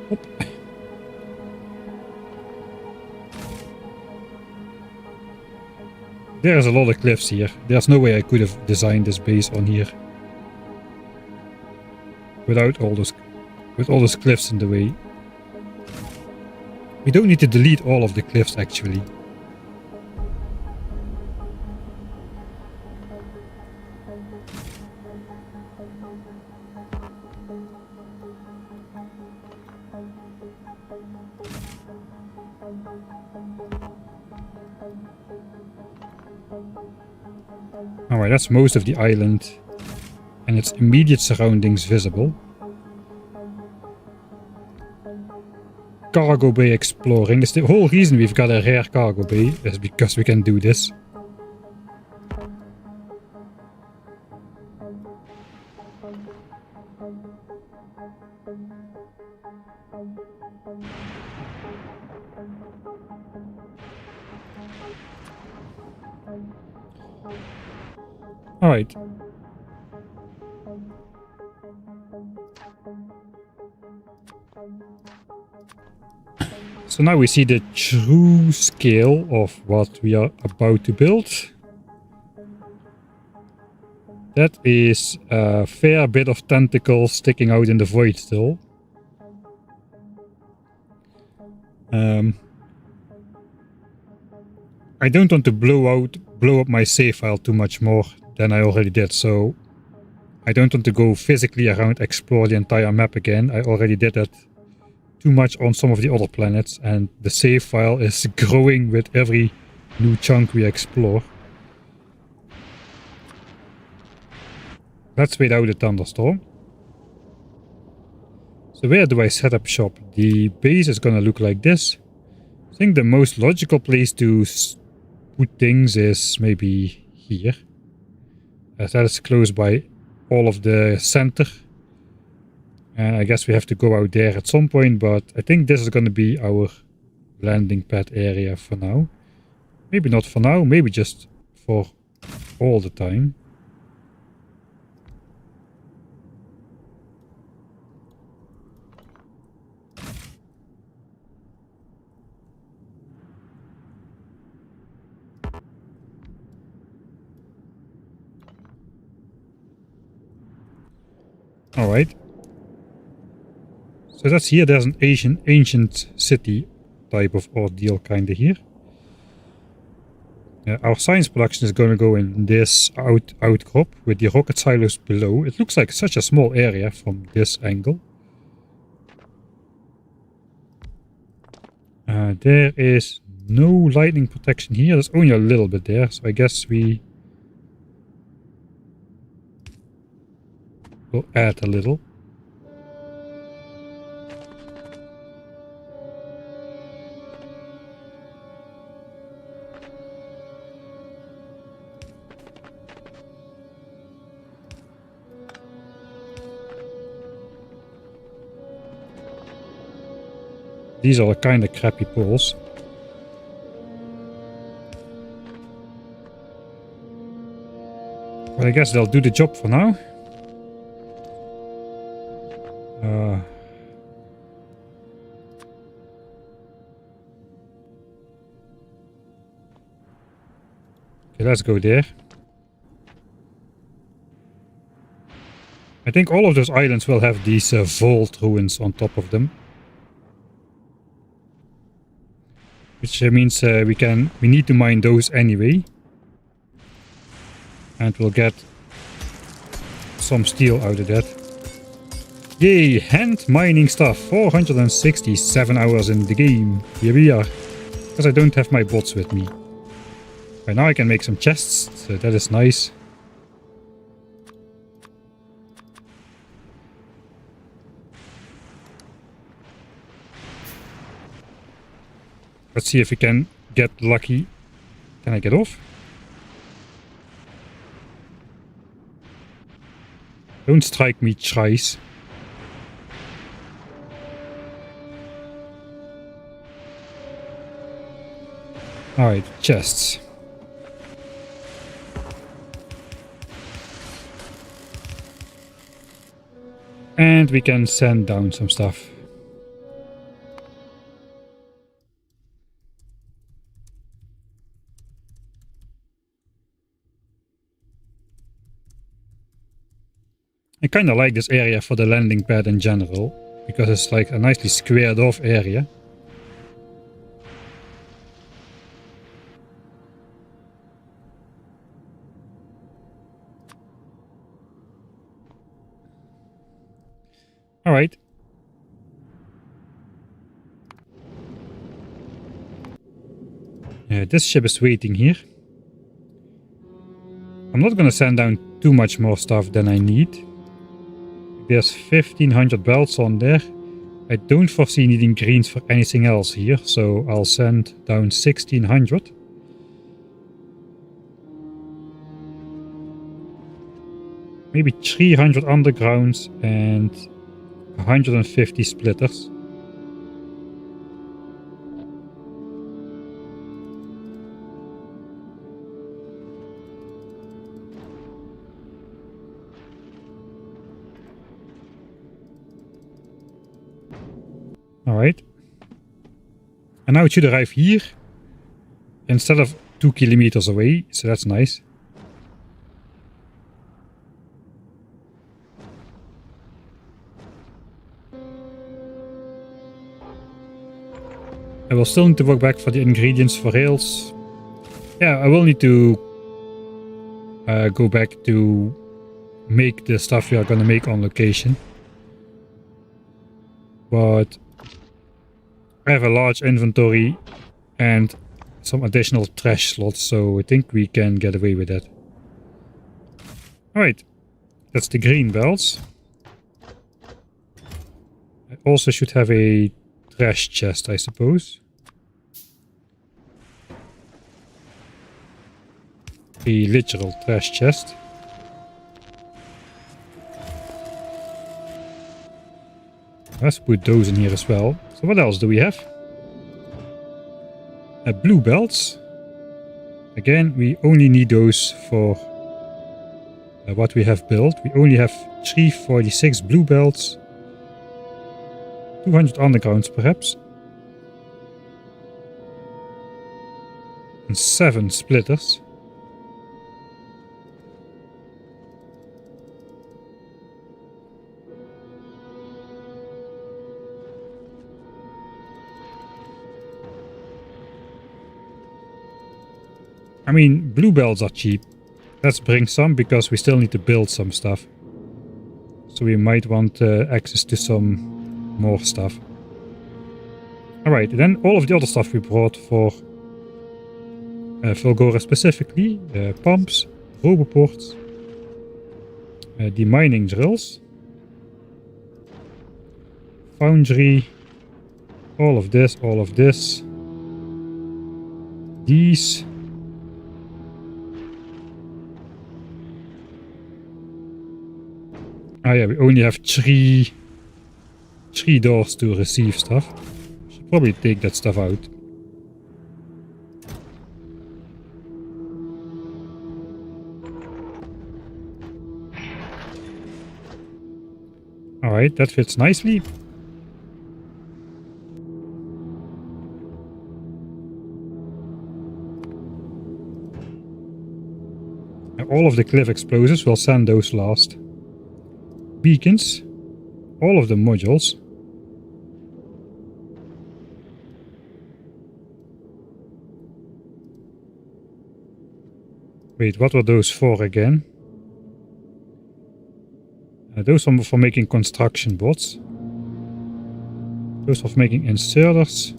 Hop. There's a lot of cliffs here. There's no way I could have designed this base on here without all those cliffs in the way. We don't need to delete all of the cliffs actually. Alright, that's most of the island and its immediate surroundings visible. Cargo bay exploring. That's the whole reason we've got a rare cargo bay, is because we can do this. Alright. So now we see the true scale of what we are about to build. That is a fair bit of tentacles sticking out in the void still. I don't want to blow up my save file too much more than I already did, so I don't want to go physically around explore the entire map again. I already did that too much on some of the other planets, and the save file is growing with every new chunk we explore. Let's wait out a thunderstorm. So where do I set up shop? The base is gonna look like this. I think the most logical place to put things is maybe here, as that is close by all of the center. And I guess we have to go out there at some point, but I think this is going to be our landing pad area for now. Maybe not for now, maybe just for all the time. All right. So that's here. There's an ancient city type of ordeal kind of here. Our science production is going to go in this outcrop with the rocket silos below. It looks like such a small area from this angle. There is no lightning protection here. There's only a little bit there, so I guess we will add a little. These are kind of crappy poles. But I guess they'll do the job for now. Okay, let's go there. I think all of those islands will have these vault ruins on top of them. Which means we need to mine those anyway. And we'll get some steel out of that. Yay, hand mining stuff. 467 hours in the game. Here we are. Because I don't have my bots with me. Right now I can make some chests, so that is nice. Let's see if we can get lucky. Can I get off? Don't strike me twice. Alright, chests. And we can send down some stuff. I kind of like this area for the landing pad in general, because it's like a nicely squared off area. Alright. This ship is waiting here. I'm not gonna send down too much more stuff than I need. There's 1500 belts on there. I don't foresee needing greens for anything else here, so I'll send down 1600. Maybe 300 undergrounds and 150 splitters. Alright. And now it should arrive here instead of 2 kilometers away, so that's nice. I will still need to work back for the ingredients for rails. Yeah, I will need to go back to make the stuff we are going to make on location. But I have a large inventory and some additional trash slots, so I think we can get away with that. Alright, that's the green belts. I also should have a trash chest, I suppose. A literal trash chest. Let's put those in here as well. So what else do we have? Blue belts. Again, we only need those for what we have built. We only have 346 blue belts. 200 undergrounds perhaps. And 7 splitters. I mean, blue belts are cheap. Let's bring some because we still need to build some stuff. So we might want access to some more stuff. Alright, then all of the other stuff we brought for Fulgora specifically. Pumps, roboports, the mining drills, foundry, all of this, these. Ah yeah, we only have three doors to receive stuff. Should probably take that stuff out. Alright, that fits nicely. All of the cliff explosives, we'll send those last. Beacons, all of the modules. Wait, what were those for again? Those are for making construction bots. Those are for making inserters.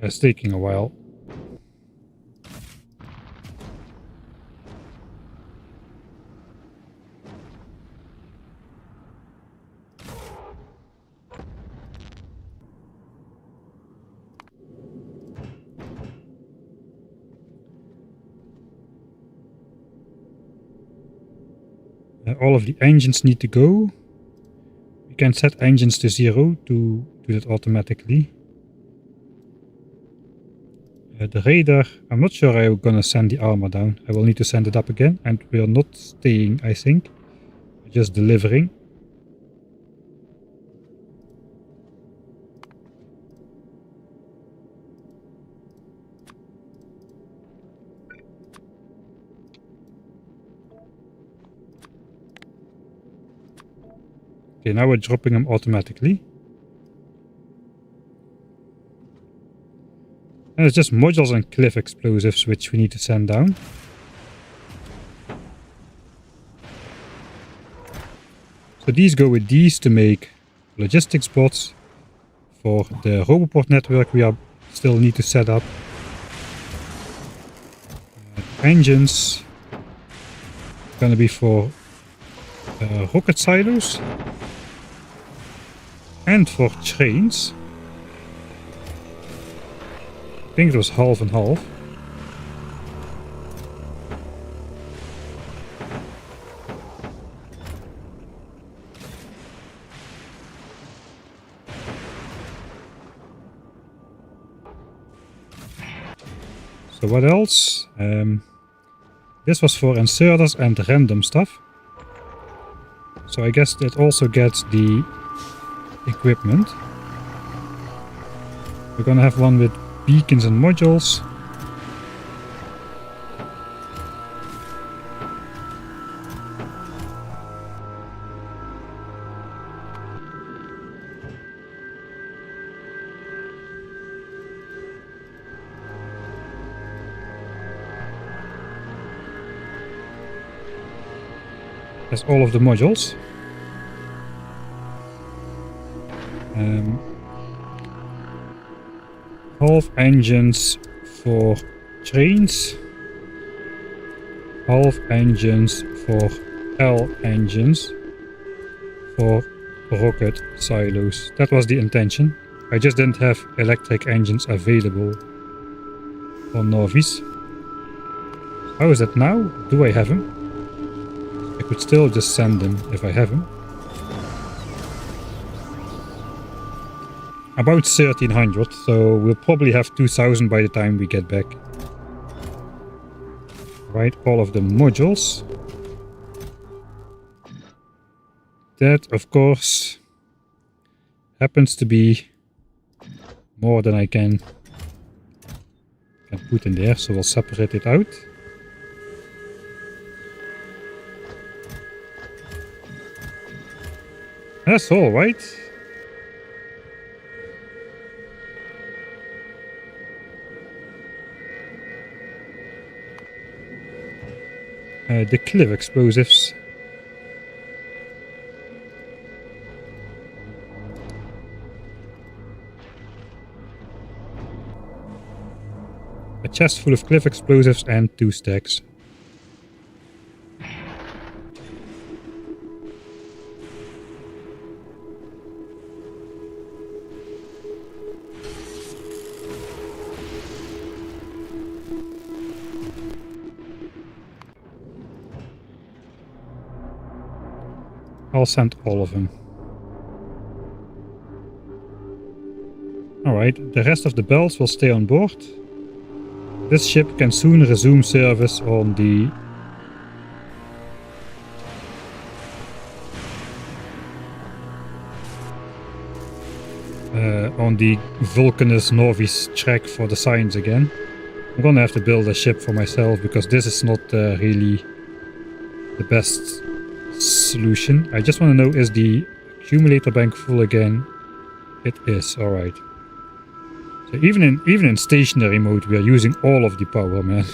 It's taking a while. All of the engines need to go. We can set engines to 0 to do that automatically. The radar, I'm not sure I'm gonna send the armor down. I will need to send it up again, and we are not staying, I think. We're just delivering. Okay, now we're dropping them automatically. And it's just modules and cliff explosives which we need to send down. So these go with these to make logistics bots. For the Roboport network we still need to set up. Engines gonna be for rocket silos. And for trains. I think it was half and half. So what else? This was for inserters and random stuff. So I guess it also gets the equipment. We're gonna have one with beacons and modules. That's all of the modules. Half engines for trains. Half engines for L engines for rocket silos. That was the intention. I just didn't have electric engines available for Novice. How is that now? Do I have them? I could still just send them if I have them. About 1300, so we'll probably have 2000 by the time we get back. Right, all of the modules. That, of course, happens to be more than I can put in there, so we'll separate it out. That's all right. The cliff explosives. A chest full of cliff explosives and 2 stacks. I'll send all of them. Alright, the rest of the bells will stay on board. This ship can soon resume service on the Vulcanus Novice track for the science again. I'm gonna have to build a ship for myself because this is not really the best solution. I just want to know, is the accumulator bank full again? It is. Alright. So even in stationary mode we are using all of the power, man.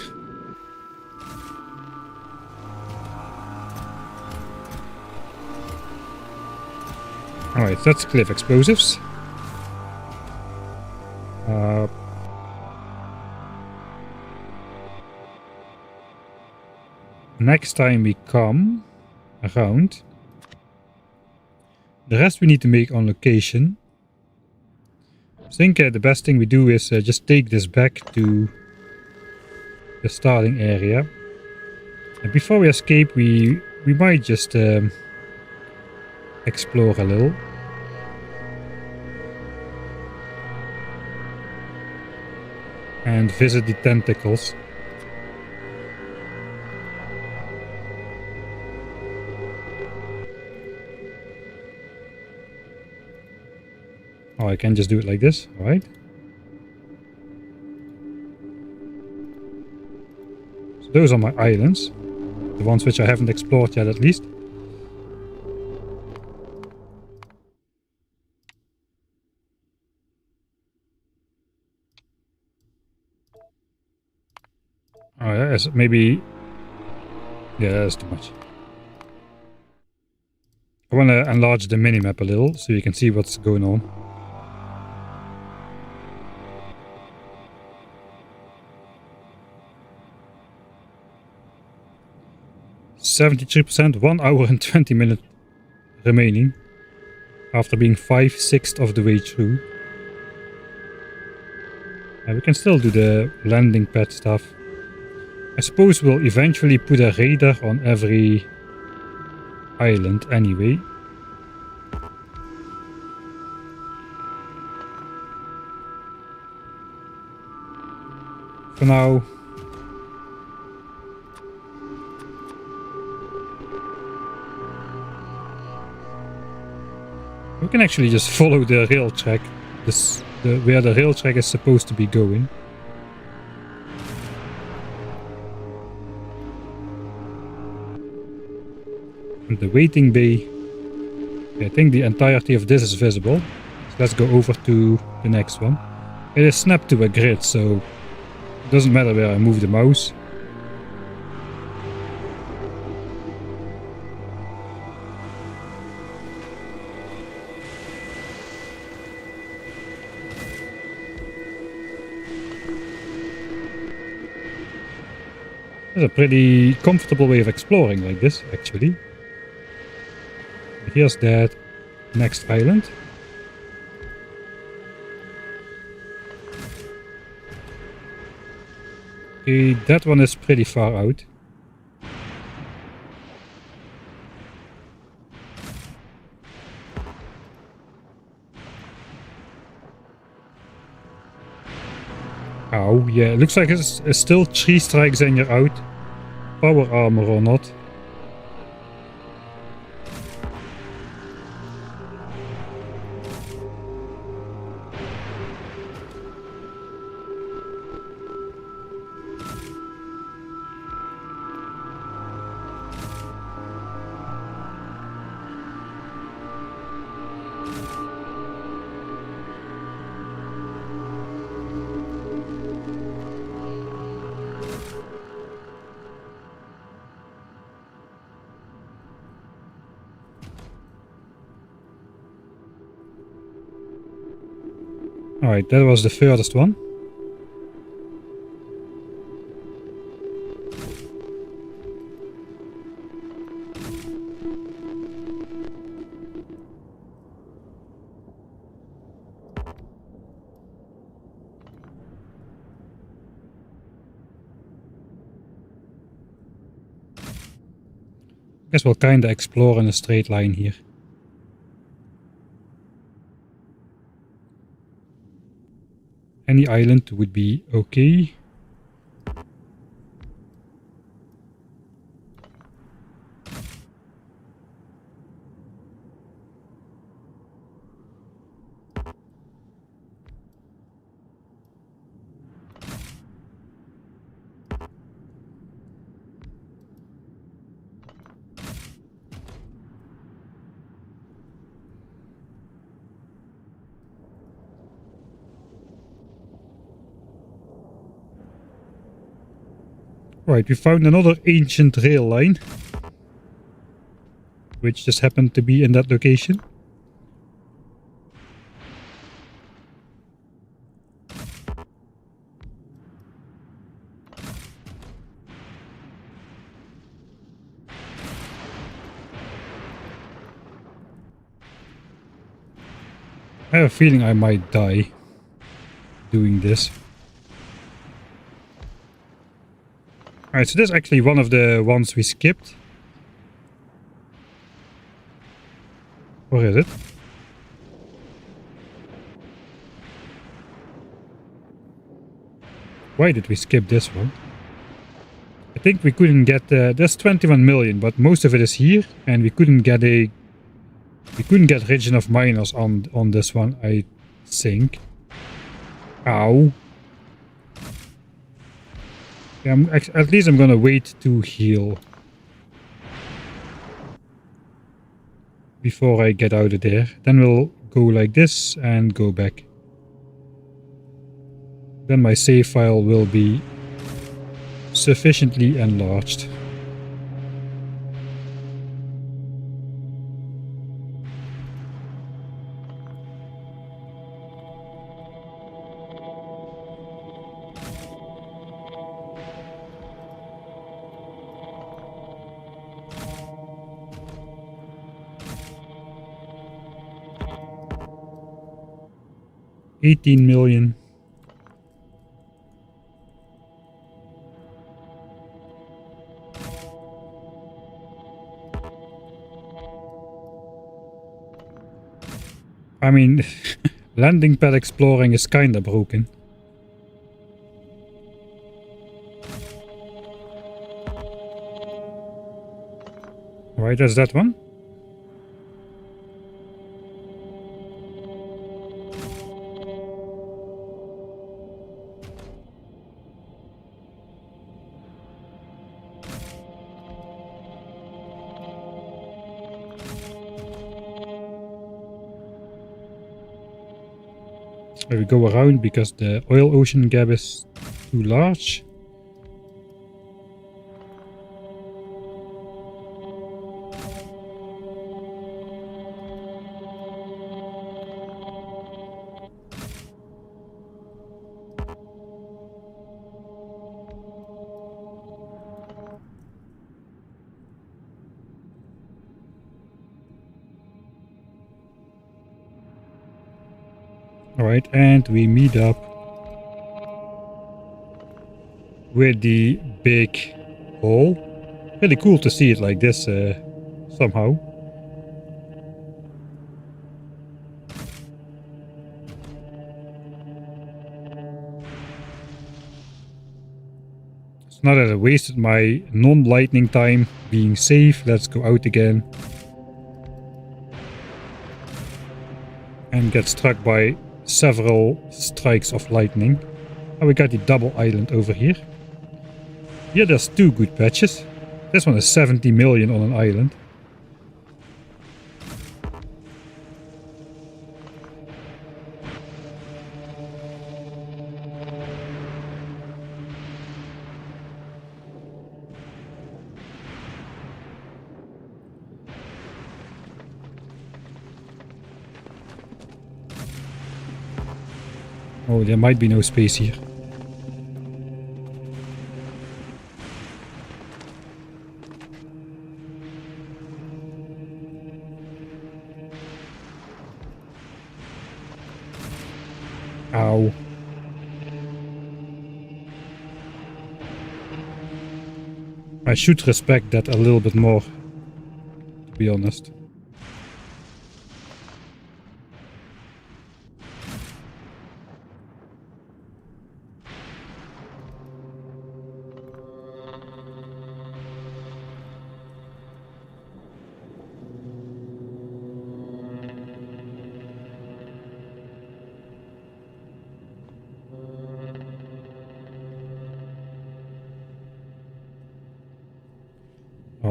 Alright, that's cliff explosives. Next time we come around, the rest we need to make on location. I think the best thing we do is just take this back to the starting area. And before we escape, we might just explore a little. And visit the tentacles. Oh, I can just do it like this, alright. So those are my islands. The ones which I haven't explored yet, at least. Oh yeah, maybe... Yeah, that's too much. I want to enlarge the minimap a little, so you can see what's going on. %, 1 hour and 20 minutes remaining. After being 5/6 of the way through. And we can still do the landing pad stuff. I suppose we'll eventually put a radar on every island anyway. For now, we can actually just follow the rail track, where the rail track is supposed to be going. And the waiting bay, I think the entirety of this is visible. So let's go over to the next one. It is snapped to a grid, so it doesn't matter where I move the mouse. It's a pretty comfortable way of exploring like this, actually. Here's that next island. Okay, that one is pretty far out. Ow, yeah, it looks like it's still 3 strikes and you're out. Power armor or not. Alright, that was the furthest one. I guess we'll kinda explore in a straight line here. Any island would be okay. Right, we found another ancient rail line, which just happened to be in that location. I have a feeling I might die doing this. Alright, so this is actually one of the ones we skipped. Where is it? Why did we skip this one? I think we couldn't get... there's 21 million, but most of it is here. And we couldn't get a... We couldn't get region of miners on this one, I think. Ow. Yeah, at least I'm gonna wait to heal before I get out of there. Then we'll go like this and go back. Then my save file will be sufficiently enlarged. $18 million. I mean, landing pad exploring is kinda broken. Right, that's that one. We go around because the oil ocean gap is too large. Alright, and we meet up with the big hole. Really cool to see it like this somehow. It's not that I wasted my non-lightning time being safe. Let's go out again. And get struck by several strikes of lightning. And we got the double island over here. Here there's two good patches. This one is 70 million on an island. Oh, there might be no space here. Ow. I should respect that a little bit more, to be honest.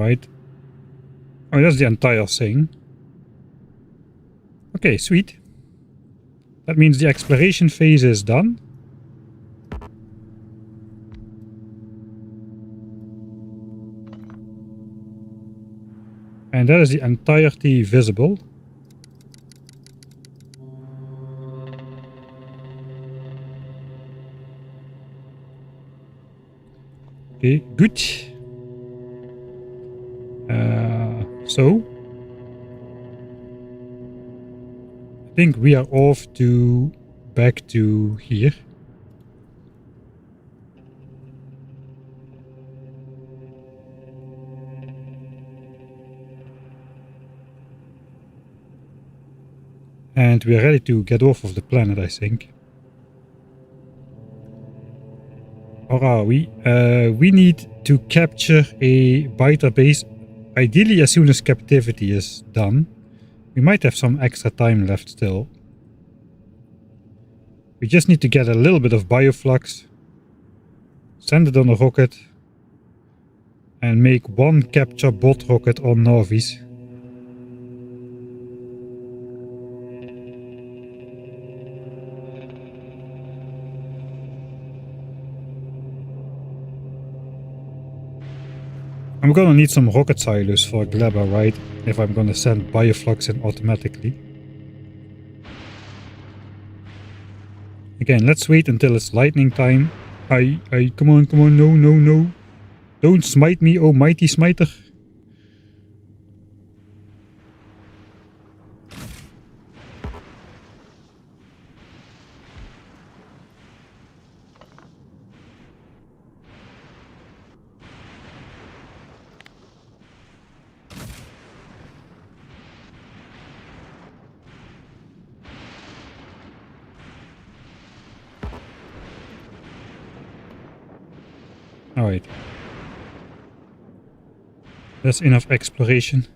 right? Oh, that's the entire thing. Okay, sweet. That means the exploration phase is done. And that is the entirety visible. Okay, good. So I think we are off to back to here. And we are ready to get off of the planet, I think. Or are we? We need to capture a biter base, ideally as soon as captivity is done. We might have some extra time left still. We just need to get a little bit of bioflux, send it on a rocket, and make one capture bot rocket on Navis. I'm gonna need some rocket silos for Gleba, right? If I'm gonna send bioflux in automatically. Again, let's wait until it's lightning time. Come on, no. Don't smite me, oh mighty smiter. Alright. That's enough exploration.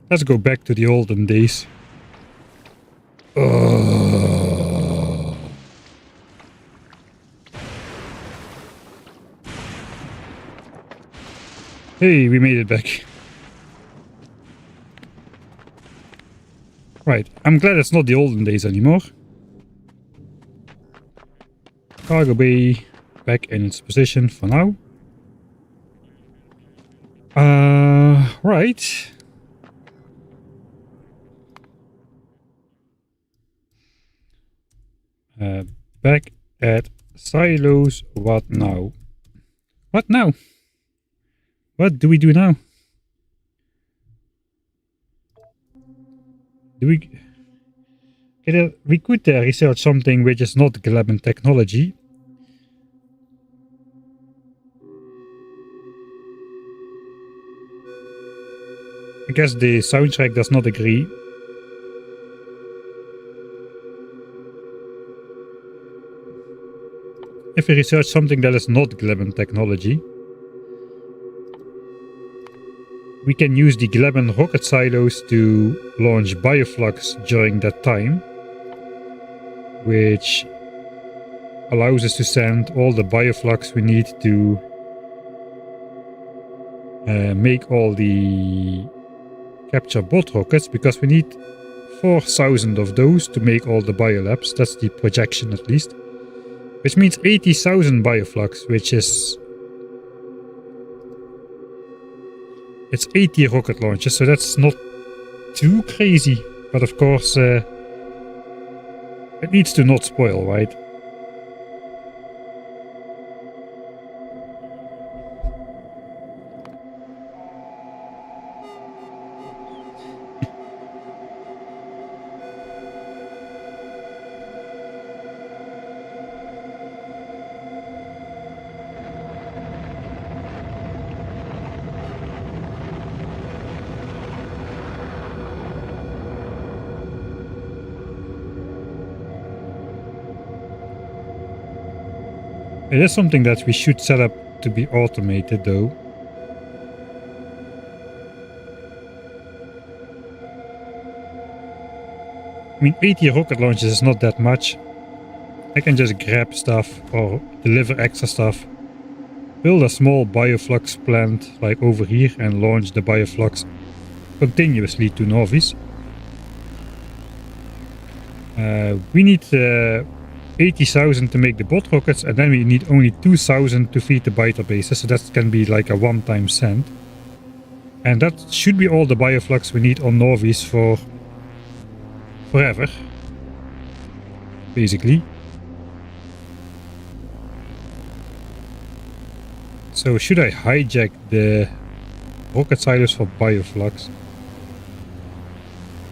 Let's go back to the olden days. Hey, we made it back. Right, I'm glad it's not the olden days anymore. Cargo bay back in its position for now. Right. Back at silos, what now? What now? What do we do now? Do we... we could research something which is not Gleba technology. I guess the soundtrack does not agree. If we research something that is not Gleba technology, we can use the Gleba rocket silos to launch bioflux during that time, which allows us to send all the bioflux we need to make all the capture bot rockets, because we need 4,000 of those to make all the biolabs. That's the projection at least. Which means 80,000 bioflux, which is... It's 80 rocket launches, so that's not too crazy. But of course, it needs to not spoil, right? It is something that we should set up to be automated, though. I mean, 80 rocket launches is not that much. I can just grab stuff or deliver extra stuff. Build a small bioflux plant like over here and launch the bioflux continuously to Novice. We need 80,000 to make the bot rockets, and then we need only 2,000 to feed the biter bases, so that can be like a one-time send. And that should be all the bioflux we need on Novice for forever, basically. So should I hijack the rocket silos for bioflux?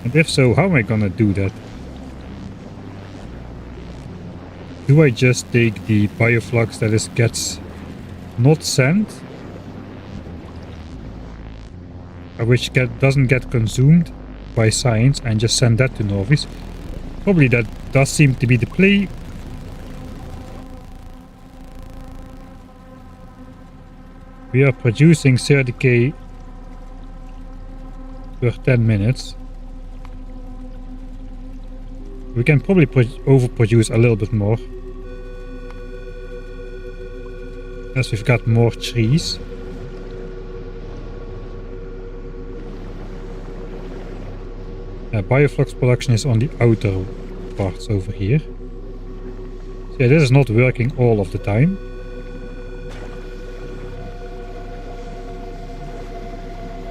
And if so, how am I gonna do that? Do I just take the bioflux that gets not sent, which doesn't get consumed by science, and just send that to Novice? Probably that does seem to be the play. We are producing 30k per 10 minutes. We can probably overproduce a little bit more, as we've got more trees. Bioflux production is on the outer parts over here. So yeah, this is not working all of the time.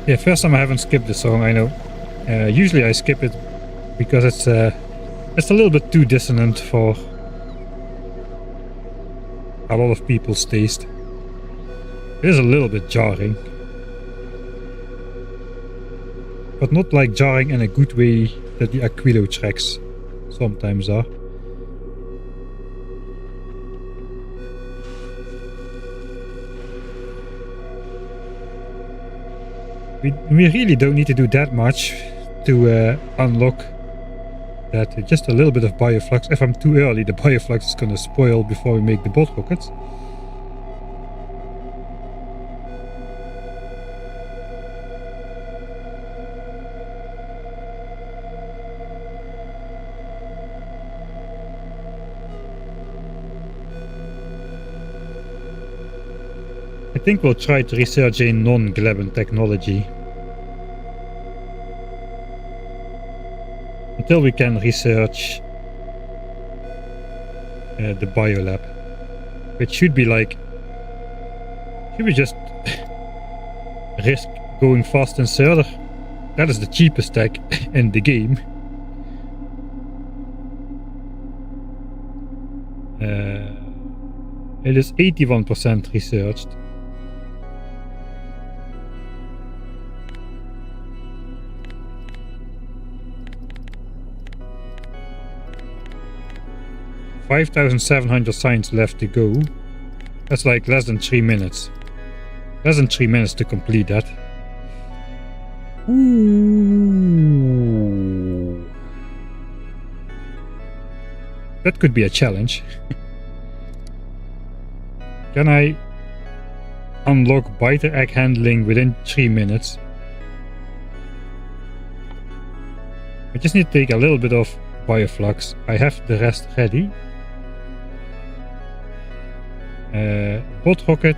Yeah, first time I haven't skipped the song, I know. Usually I skip it because it's a little bit too dissonant for a lot of people's taste. It is a little bit jarring. But not like jarring in a good way that the Aquilo tracks sometimes are. We really don't need to do that much to unlock that. Just a little bit of bioflux. If I'm too early, the bioflux is going to spoil before we make the bot rockets. I think we'll try to research a non-Gleban technology until we can research the Biolab, which should be like, should we just risk going fast and further? That is the cheapest tech in the game. It is 81% researched. $5,700 signs left to go. That's like less than 3 minutes. Less than 3 minutes to complete that. Ooh. That could be a challenge. Can I unlock biter egg handling within 3 minutes? I just need to take a little bit of bioflux. I have the rest ready. Bot rocket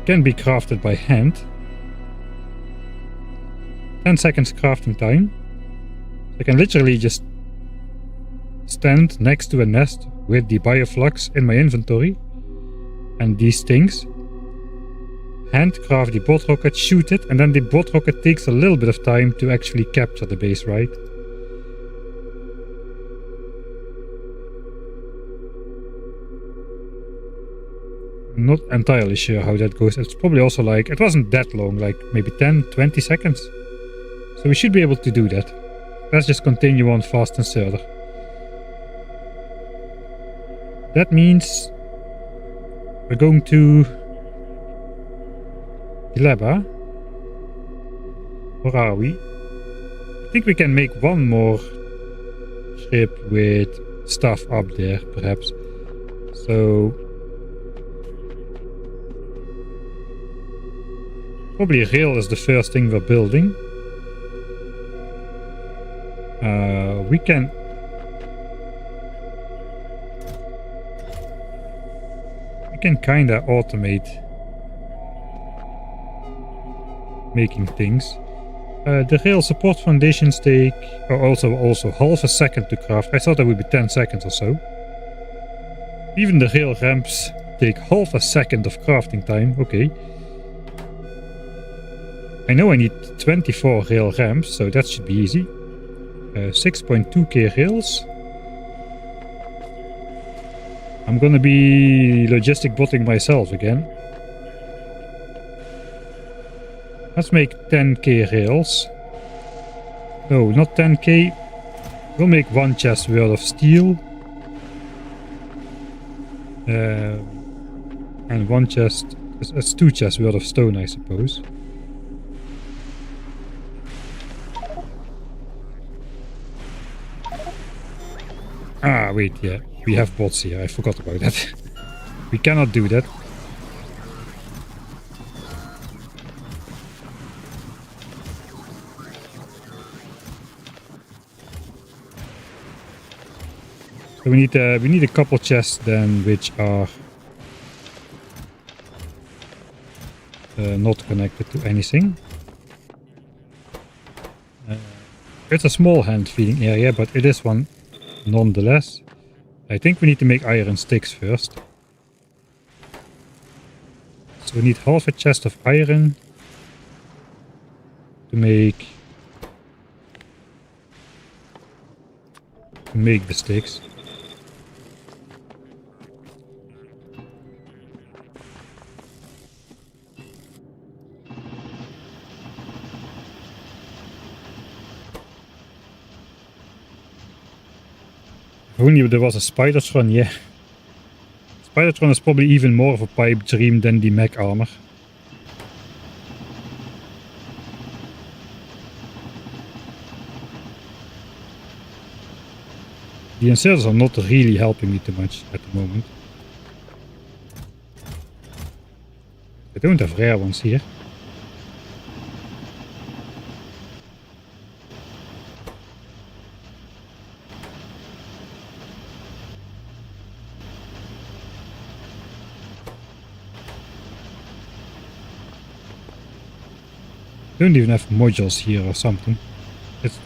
can be crafted by hand. 10 seconds crafting time. I can literally just stand next to a nest with the bioflux in my inventory and these things. Handcraft the bot rocket, shoot it, and then the bot rocket takes a little bit of time to actually capture the base, right? Not entirely sure how that goes. It's probably also like, it wasn't that long, like maybe 10-20 seconds. So we should be able to do that. Let's just continue on fast and further. That means we're going to Gleba. Where are we? I think we can make one more trip with stuff up there, perhaps. So probably rail is the first thing we're building. We can kinda automate making things. The rail support foundations take also half a second to craft. I thought that would be 10 seconds or so. Even the rail ramps take half a second of crafting time. Okay. I know I need 24 rail ramps, so that should be easy. 6.2k rails. I'm gonna be logistic botting myself again. Let's make 10k rails. No, not 10k. We'll make one chest worth of steel. And one chest... It's 2 chests worth of stone, I suppose. Ah, wait, yeah. We have bots here. I forgot about that. We cannot do that. So we need a couple chests then, which are not connected to anything. It's a small hand feeding area, but it is one nonetheless. I think we need to make iron sticks first. So we need half a chest of iron to make the sticks. If only there was a Spidertron, yeah. Spidertron is probably even more of a pipe dream than the mech armor. The inserters are not really helping me too much at the moment. I don't have rare ones here. Don't even have modules here or something.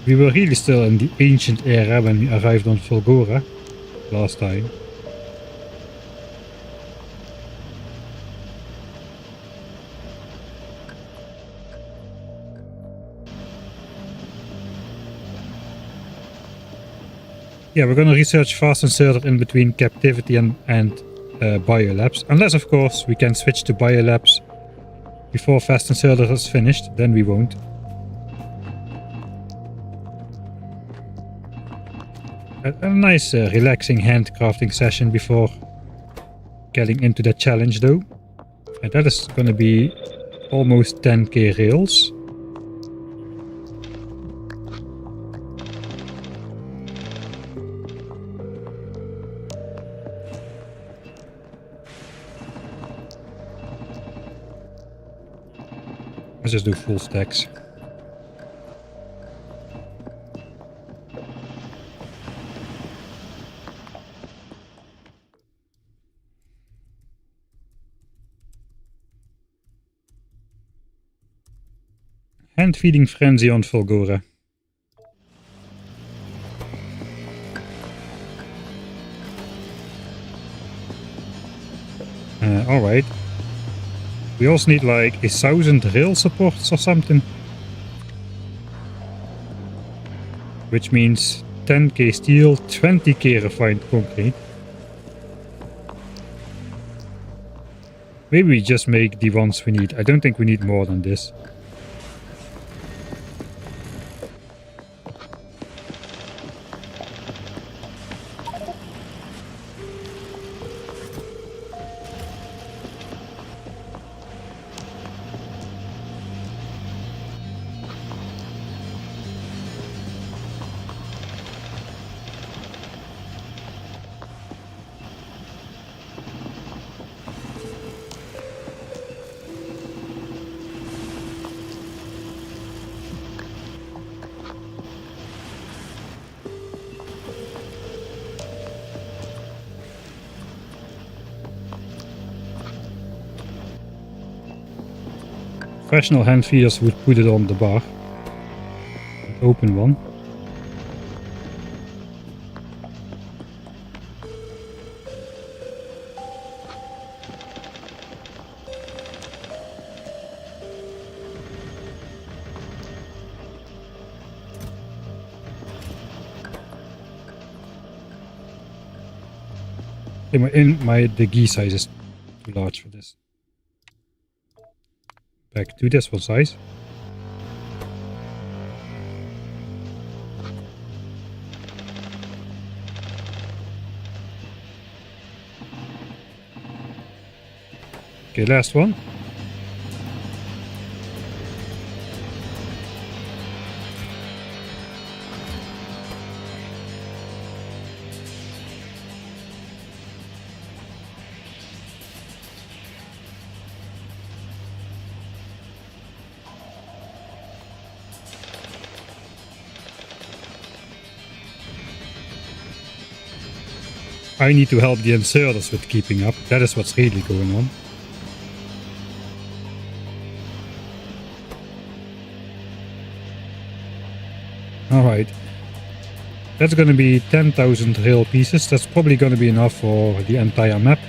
We were really still in the ancient era when we arrived on Fulgora last time. Yeah, we're gonna research fast inserter in between captivity and Biolabs. Unless, of course, we can switch to Biolabs before fast inserter is finished, then we won't. A nice relaxing handcrafting session before getting into the challenge though. And that is gonna be almost 10k rails. Let's just do full stacks. Hand feeding frenzy on Fulgora. Alright. We also need like 1,000 rail supports or something. Which means 10k steel, 20k refined concrete. Maybe we just make the ones we need. I don't think we need more than this. Professional hand feeders would put it on the bar. An open one. Okay, the ghee size is too large for this. Back to this one size. Okay, last one. I need to help the inserters with keeping up. That is what's really going on. Alright. That's going to be 10,000 rail pieces. That's probably going to be enough for the entire map.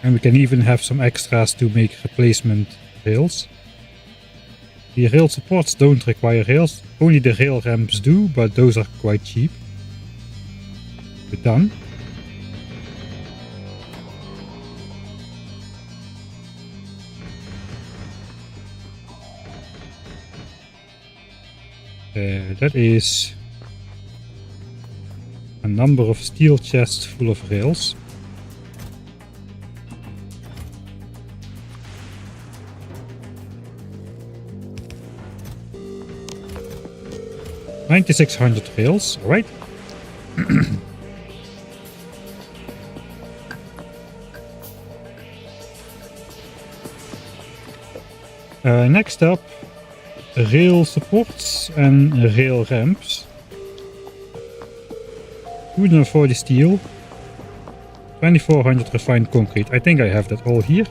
And we can even have some extras to make replacement rails. The rail supports don't require rails. Only the rail ramps do, but those are quite cheap. We're done. That is a number of steel chests full of rails. $9,600 rails, alright. Next up, rail supports and rail ramps. 240 steel, 2400 refined concrete. I think I have that all here.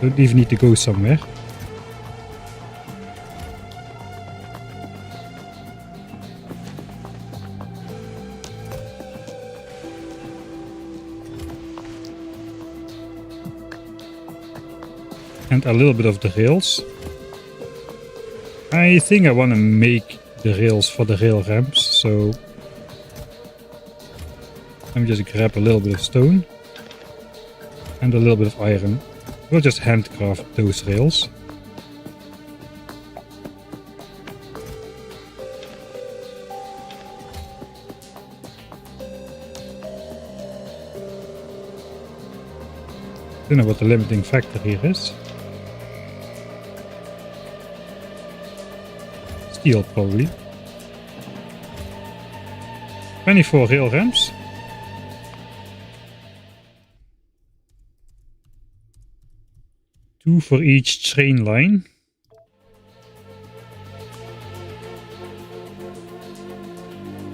Don't even need to go somewhere. And a little bit of the rails. I think I want to make the rails for the rail ramps, so let me just grab a little bit of stone and a little bit of iron. We'll just handcraft those rails. Don't know what the limiting factor here is. Steel probably. 24 rail ramps. Two for each train line.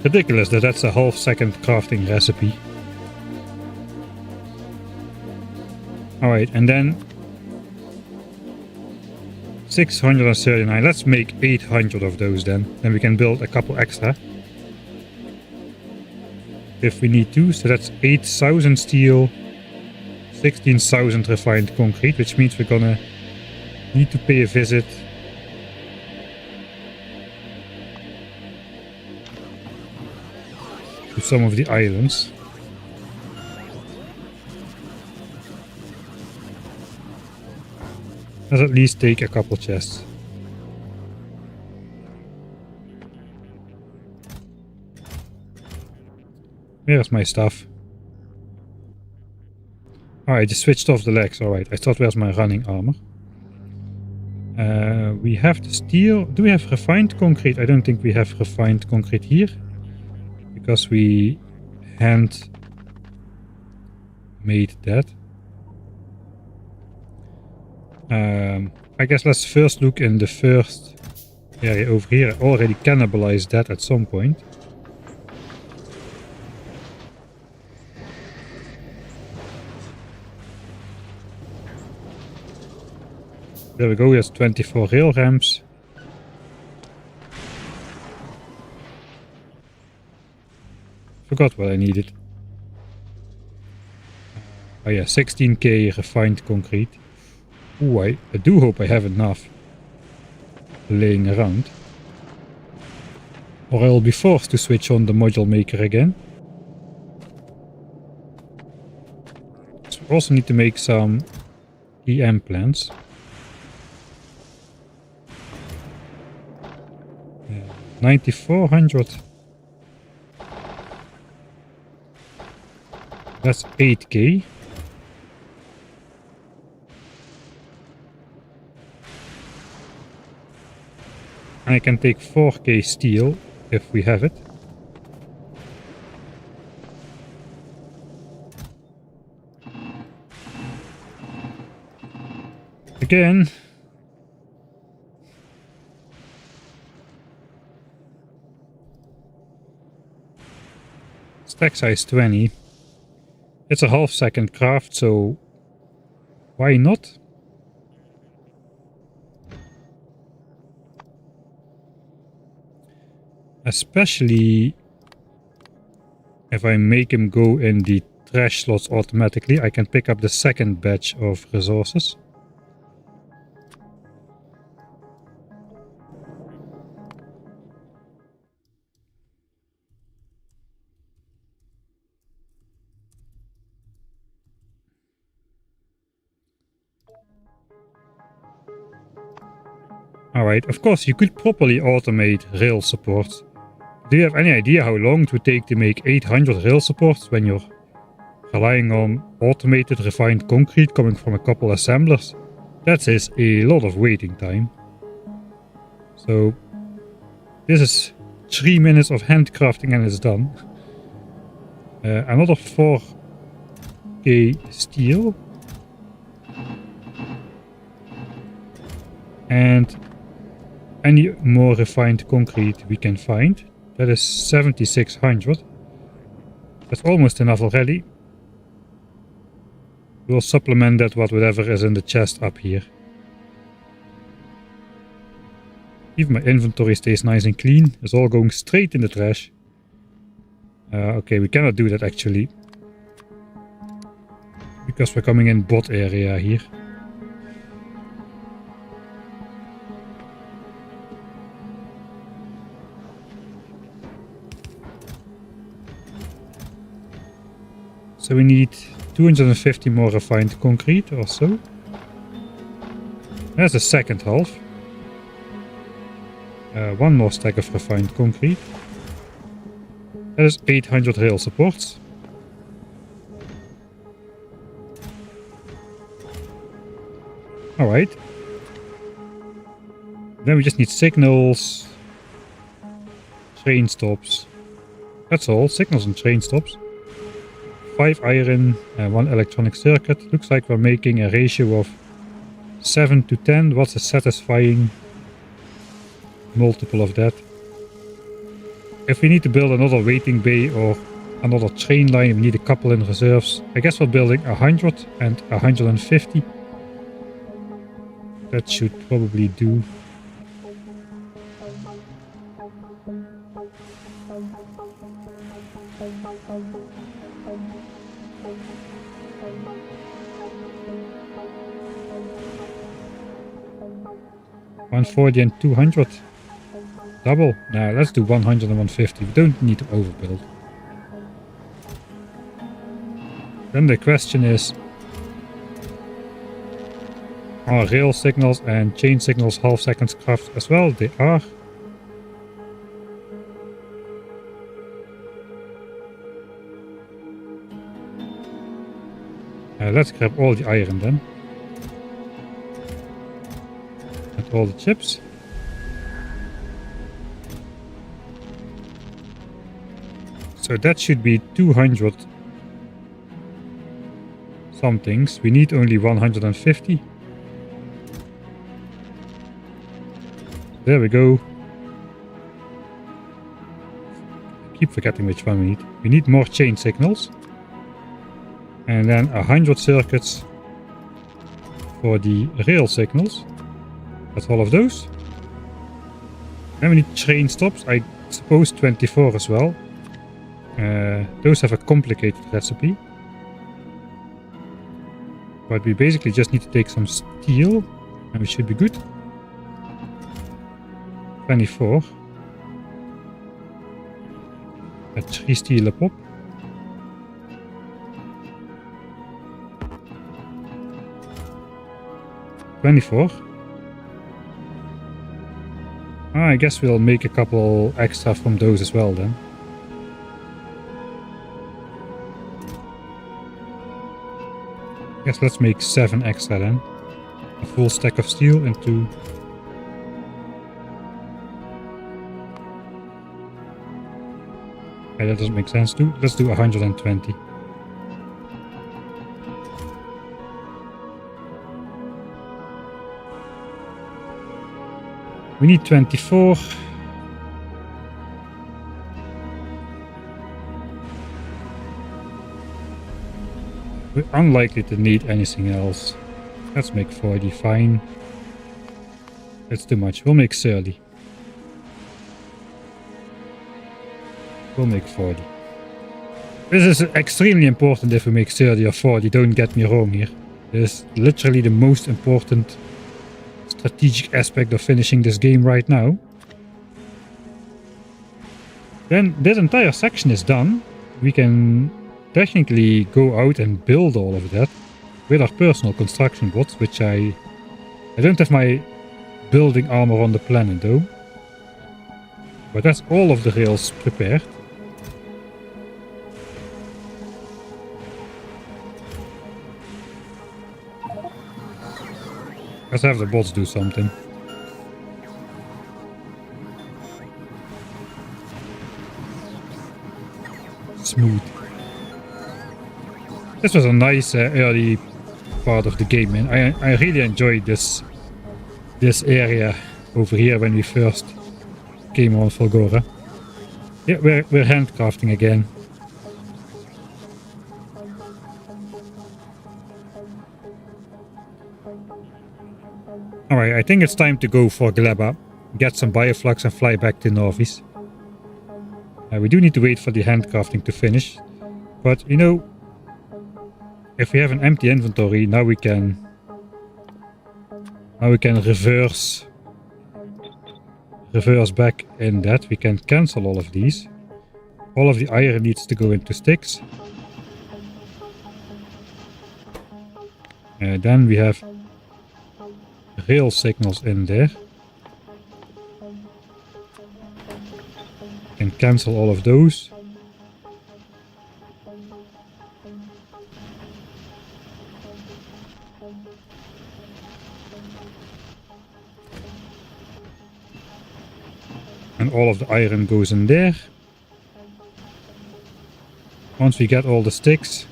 Ridiculous that that's a half-second crafting recipe. Alright, and then 639. Let's make 800 of those then. Then we can build a couple extra if we need to. So that's 8,000 steel, 16,000 refined concrete, which means we're gonna need to pay a visit to some of the islands. Let's at least take a couple chests. Where's my stuff? Alright, I just switched off the legs. Alright, I thought where's my running armor? We have the steel. Do we have refined concrete? I don't think we have refined concrete here. Because we hand made that. I guess let's first look in the first area over here. I already cannibalized that at some point. There we go, that's 24 rail ramps. Forgot what I needed. Oh yeah, 16k refined concrete. Ooh, I do hope I have enough laying around. Or I'll be forced to switch on the module maker again. So we also need to make some EM plants. 9400. That's 8k. And I can take 4k steel if we have it. Again. Stack size 20. It's a half-second craft, so why not? Especially if I make him go in the trash slots automatically, I can pick up the second batch of resources. Alright, of course you could properly automate rail support. Do you have any idea how long it would take to make 800 rail supports when you're relying on automated refined concrete coming from a couple assemblers? That is a lot of waiting time. So this is 3 minutes of handcrafting and it's done. Another 4k steel. And any more refined concrete we can find. That is 7600. That's almost enough already. We'll supplement that with whatever is in the chest up here. Even my inventory stays nice and clean. It's all going straight in the trash. Okay, we cannot do that actually. Because we're coming in bot area here. So we need 250 more refined concrete or so. That's the second half. One more stack of refined concrete. That is 800 rail supports. Alright. Then we just need signals. Train stops. That's all. Signals and train stops. 5 iron and 1 electronic circuit. Looks like we're making a ratio of 7 to 10. What's a satisfying multiple of that? If we need to build another waiting bay or another train line, we need a couple in reserves. I guess we're building 100 and 150. That should probably do. $140 and 200. Double. Nah, let's do 100 and 150. We don't need to overbuild. Then the question is, are rail signals and chain signals half seconds craft as well? They are. Let's grab all the iron then. And all the chips. So that should be 200 somethings. We need only 150. There we go. I keep forgetting which one we need. We need more chain signals. And then 100 circuits for the rail signals. That's all of those. Then we need train stops. I suppose 24 as well. Those have a complicated recipe. But we basically just need to take some steel and we should be good. 24. Met 3 steel a pop. I guess we'll make a couple extra from those as well then. Guess let's make 7 extra then. A full stack of steel into... Okay, that doesn't make sense too. Let's do 120. We need 24. We're unlikely to need anything else. Let's make 40, fine. That's too much. We'll make 30. We'll make 40. This is extremely important if we make 30 or 40, don't get me wrong here. This is literally the most important strategic aspect of finishing this game right now. Then this entire section is done. We can technically go out and build all of that with our personal construction bots, which I don't have my building armor on the planet though. But that's all of the rails prepared. Let's have the bots do something. Smooth. This was a nice early part of the game, man. I really enjoyed this area over here when we first came on Fulgora. Yeah, we're handcrafting again. Alright, I think it's time to go for Gleba, get some bioflux and fly back to Norvis. We do need to wait for the handcrafting to finish, but you know, if we have an empty inventory, now we can reverse back in that. We can cancel all of these. All of the iron needs to go into sticks. Then we have rail signals in there. Can cancel all of those. And all of the iron goes in there. Once we get all the sticks,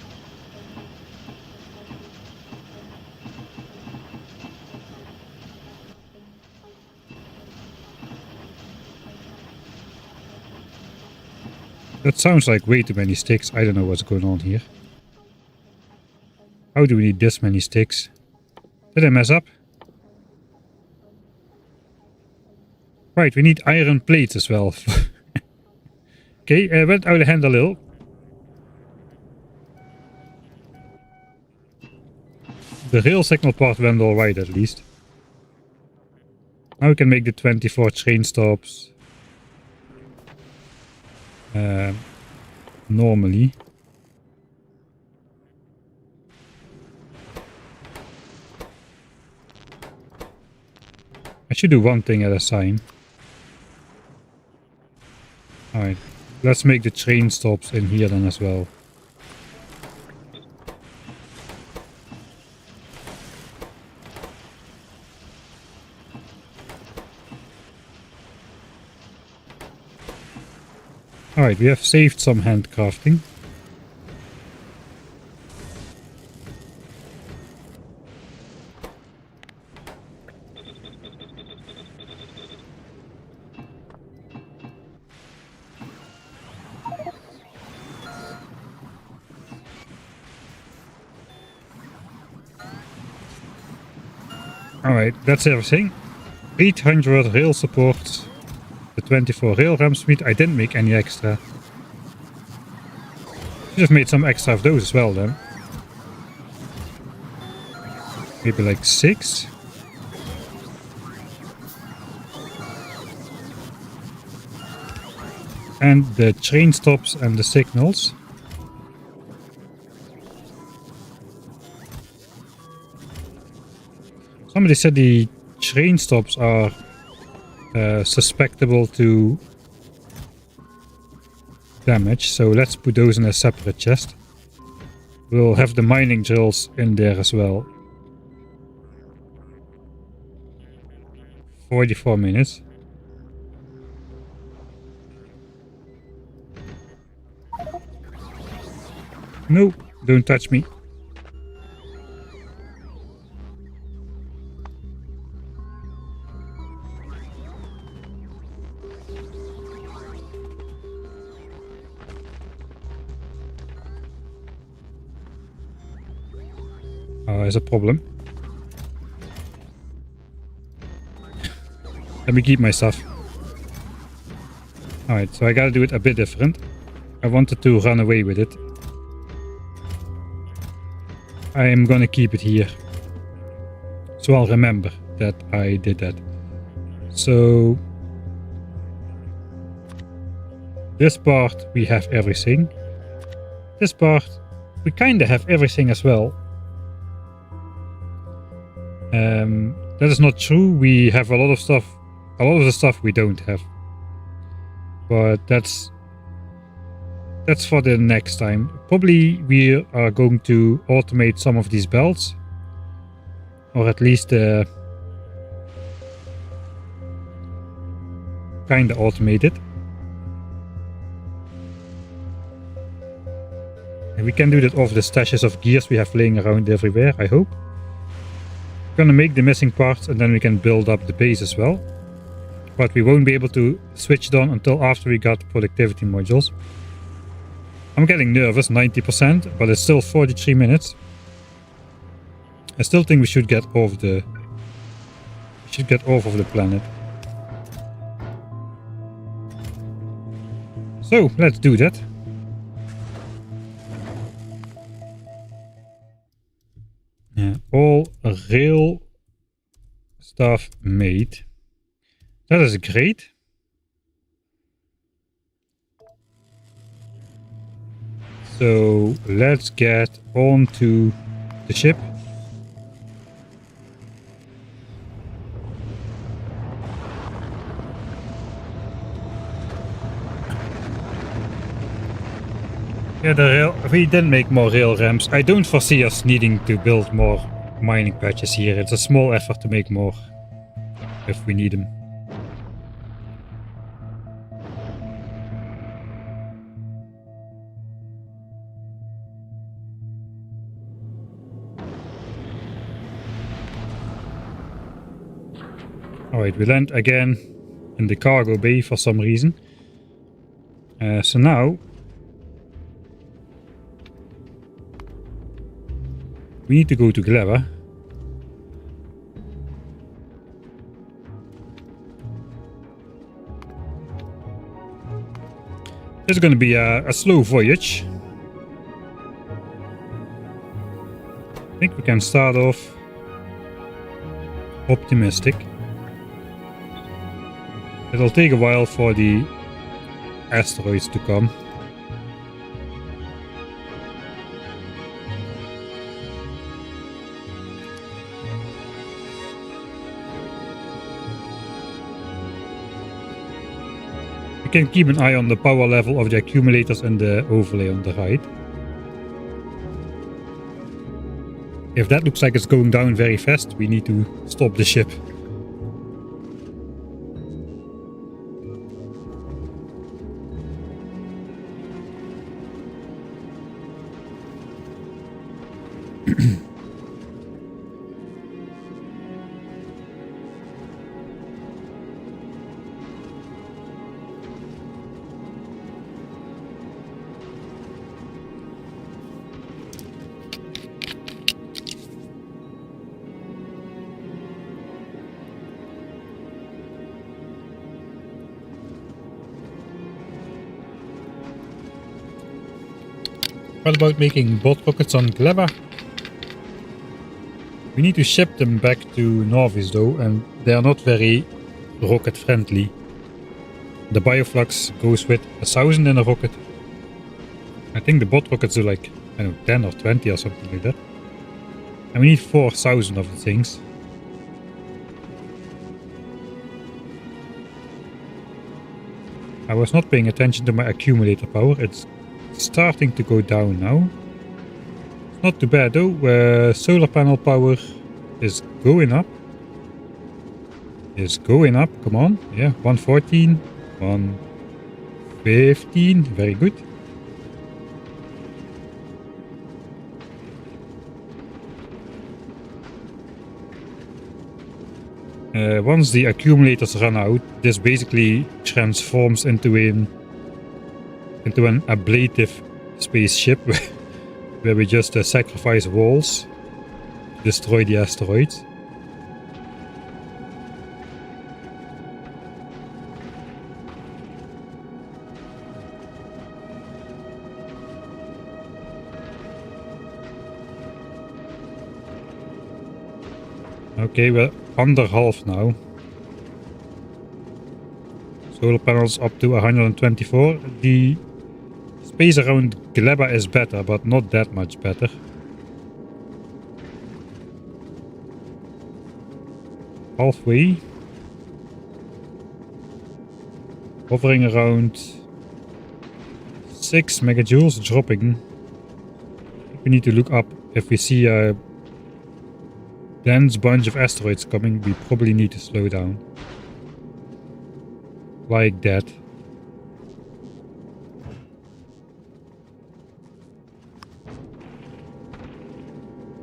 that sounds like way too many sticks. I don't know what's going on here. How do we need this many sticks? Did I mess up? Right, we need iron plates as well. Okay, went out of hand a little. The rail signal part went alright at least. Now we can make the 24 train stops. Normally. I should do one thing at a time. Alright, let's make the train stops in here then as well. Alright, we have saved some handcrafting. Alright, that's everything. 800 rail support. The 24 rail ram speed. I didn't make any extra. Should have made some extra of those as well then. Maybe like 6. And the train stops and the signals. Somebody said the train stops are susceptible to damage, so let's put those in a separate chest. We'll have the mining drills in there as well. 44 minutes. No, don't touch me. There's a problem. Let me keep my stuff. Alright, so I gotta do it a bit different. I wanted to run away with it. I am gonna keep it here. So I'll remember that I did that. So this part we have everything. This part we kinda have everything as well. That is not true. We have a lot of stuff. A lot of the stuff we don't have. But that's for the next time. Probably we are going to automate some of these belts. Or at least kinda automate it. And we can do that off the stashes of gears we have laying around everywhere, I hope. Gonna make the missing parts and then we can build up the base as well. But we won't be able to switch it on until after we got productivity modules. I'm getting nervous, 90%, but it's still 43 minutes. I still think we should get off of the planet. So let's do that. Yeah, all rail stuff made. That is great. So let's get onto the ship. Yeah, we didn't make more rail ramps. I don't foresee us needing to build more mining patches here. It's a small effort to make more if we need them. Alright, we land again in the cargo bay for some reason. So now we need to go to Gleba. This is going to be a slow voyage. I think we can start off optimistic. It'll take a while for the asteroids to come. We can keep an eye on the power level of the accumulators and the overlay on the right. If that looks like it's going down very fast, we need to stop the ship. What about making bot rockets on Gleba? We need to ship them back to Norvis though, and they are not very rocket friendly. The bioflux goes with 1000 in a rocket. I think the bot rockets do like, I don't know, 10 or 20 or something like that. And we need 4000 of the things. I was not paying attention to my accumulator power. It's starting to go down now. It's not too bad though. Solar panel power is going up. Come on. Yeah, 114, 115. Very good. Once the accumulators run out, this basically transforms into an ablative spaceship where we just sacrifice walls to destroy the asteroids. Okay, we're under half now. Solar panels up to 124. The space around Gleba is better, but not that much better. Halfway. Hovering around 6 megajoules, dropping. We need to look up if we see a dense bunch of asteroids coming. We probably need to slow down. Like that.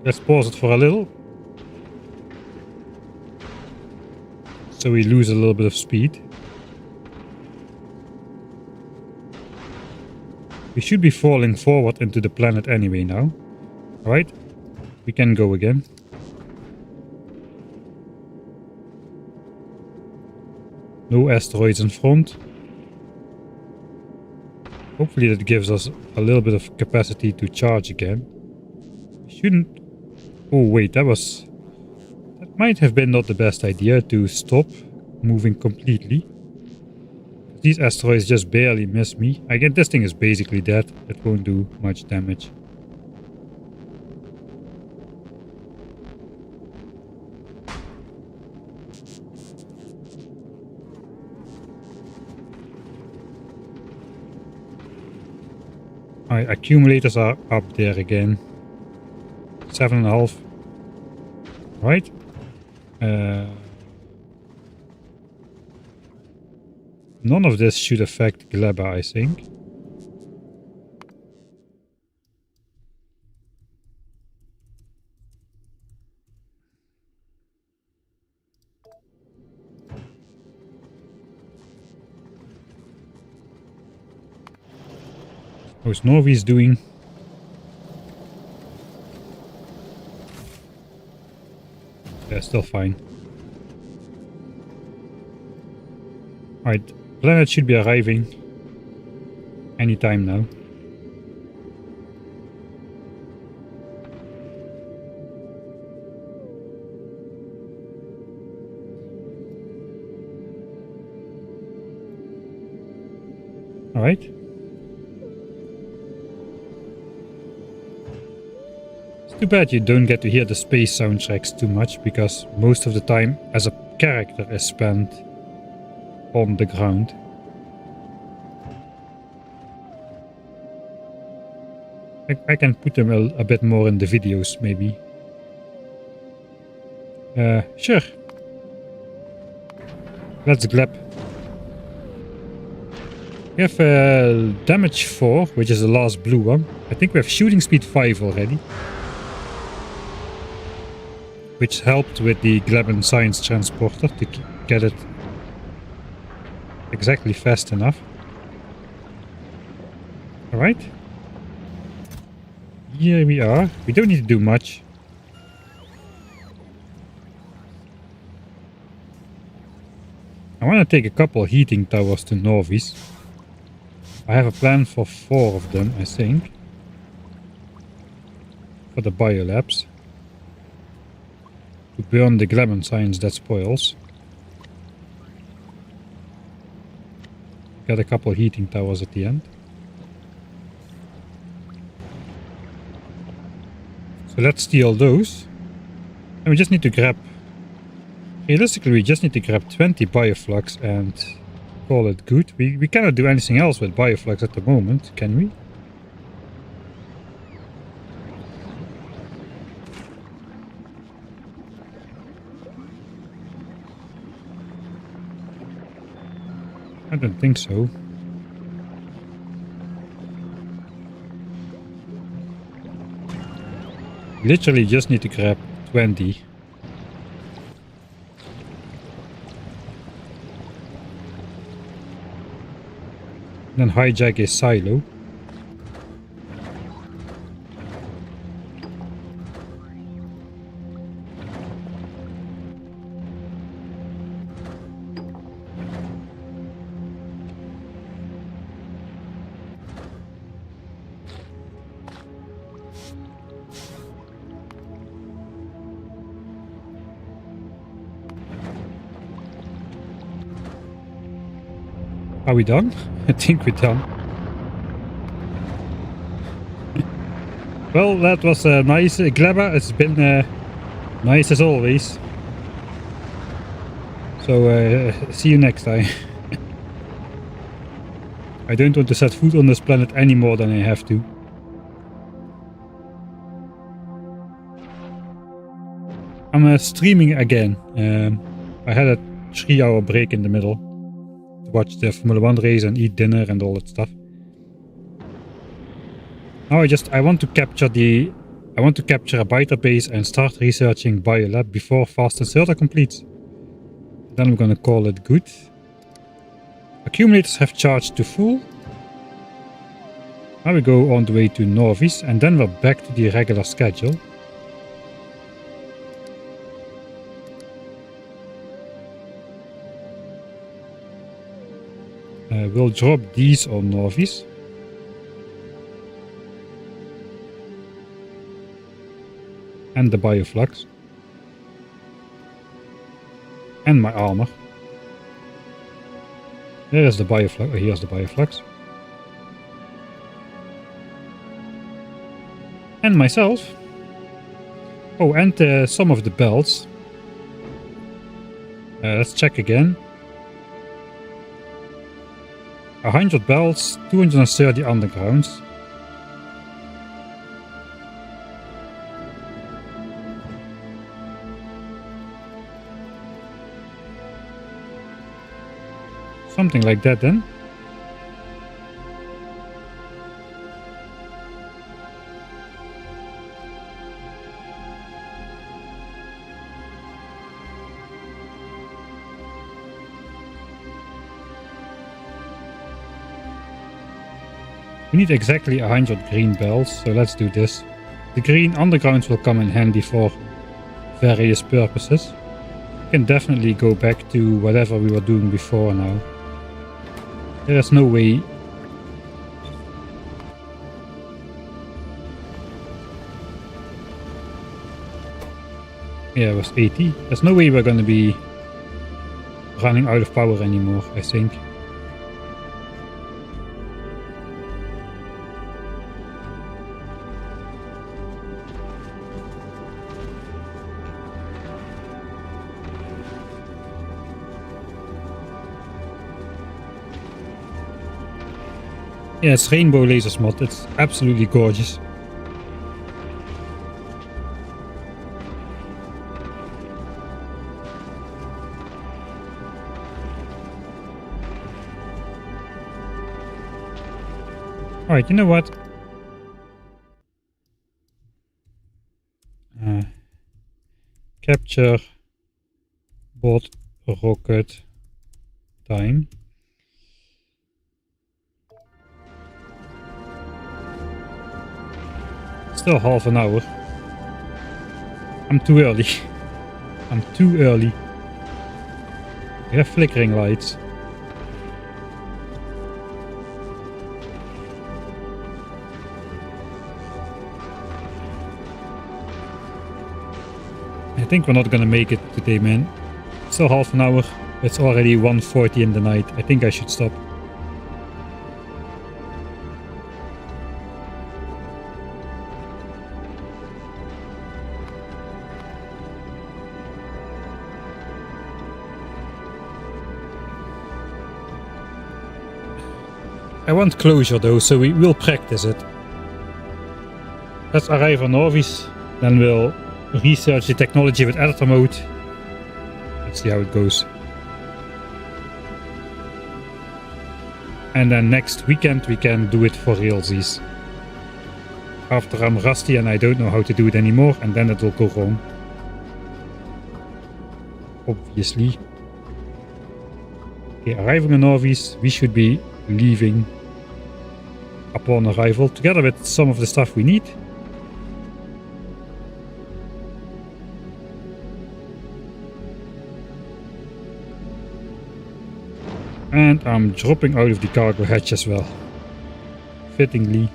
Let's pause it for a little. So we lose a little bit of speed. We should be falling forward into the planet anyway now. Alright, we can go again. No asteroids in front. Hopefully that gives us a little bit of capacity to charge again. Shouldn't... Oh wait, that might have been not the best idea to stop moving completely. These asteroids just barely miss me. Again, this thing is basically dead. It won't do much damage. Alright, accumulators are up there again. 7.5. Right. None of this should affect Gleba, I think. How's Norvis doing? Yeah, still fine. Alright, planet should be arriving anytime now. Alright. Too bad you don't get to hear the space soundtracks too much, because most of the time as a character is spent on the ground. I can put them a bit more in the videos, maybe. Sure. Let's gleb. We have damage 4, which is the last blue one. I think we have shooting speed 5 already. Which helped with the Gleban science transporter to get it exactly fast enough. Alright. Here we are. We don't need to do much. I want to take a couple heating towers to Norvis. I have a plan for 4 of them, I think. for the Biolabs. To burn the Gleba science that spoils. Got a couple heating towers at the end. So let's steal those. And we just need to grab... Realistically, we just need to grab 20 bioflux and call it good. We cannot do anything else with bioflux at the moment, can we? I don't think so. Literally just need to grab 20. Then hijack his silo. Are we done? I think we're done. Well, that was nice, Gleba. It's been nice as always. So, see you next time. I don't want to set foot on this planet any more than I have to. I'm streaming again. I had a 3-hour break in the middle. Watch the Formula 1 race and eat dinner and all that stuff. Now I want to capture a biter base and start researching Biolab before Fast Insert completes. Then we're gonna call it good. Accumulators have charged to full. Now we go on the way to Norvis and then we're back to the regular schedule. We'll drop these on Norvis. And the bioflux. And my armor. There is the bioflux. Oh, here's the bioflux. And myself. Oh, and some of the belts. Let's check again. 100 belts, 230 undergrounds. Something like that then. We need exactly 100 green bells, so let's do this. The green undergrounds will come in handy for various purposes. We can definitely go back to whatever we were doing before now. There is no way... Yeah, it was 80. There's no way we're going to be running out of power anymore, I think. Yeah, it's rainbow lasers mod. It's absolutely gorgeous. Alright, you know what? Capture bot rocket time. Still half an hour. I'm too early. I'm too early. We have flickering lights. I think we're not gonna make it today, man. Still half an hour. It's already 1:40 in the night. I think I should stop. I want closure though, so we will practice it. Let's arrive on Orvis, then we'll research the technology with editor mode. Let's see how it goes. And then next weekend we can do it for realsies. After I'm rusty and I don't know how to do it anymore, and then it will go wrong. Obviously. Okay, arriving on Orvis, we should be leaving upon arrival together with some of the stuff we need. And I'm dropping out of the cargo hatch as well, fittingly.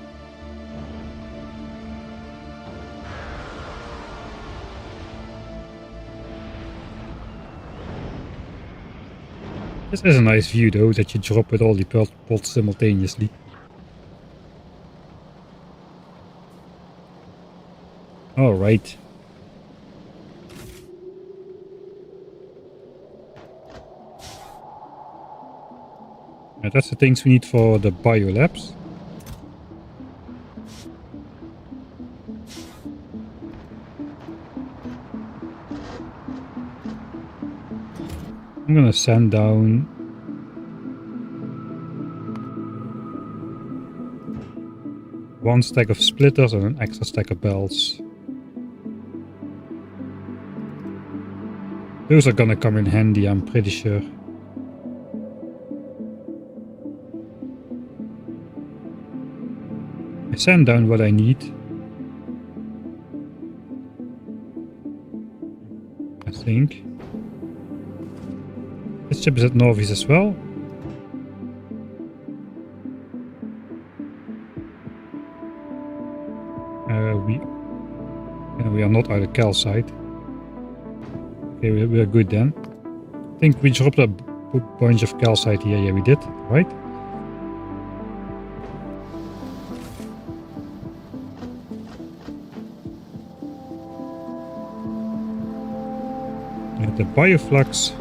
This is a nice view though, that you drop with all the pods simultaneously. Alright. And that's the things we need for the Biolabs. I'm gonna send down one stack of splitters and an extra stack of bells. Those are gonna come in handy, I'm pretty sure. I send down what I need. I think. This ship is at Norvis as well. We are not out of calcite. Okay, we are good then. I think we dropped a bunch of calcite here. Yeah, we did, right? The bioflux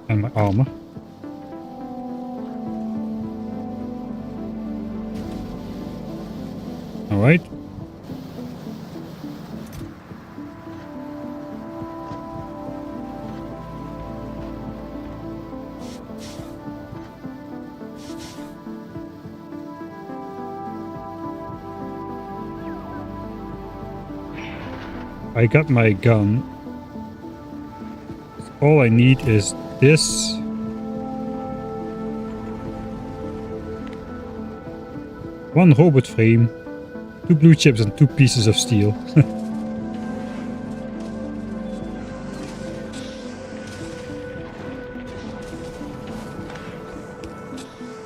and my armor. All right. I got my gun. All I need is this. One robot frame, 2 blue chips and 2 pieces of steel.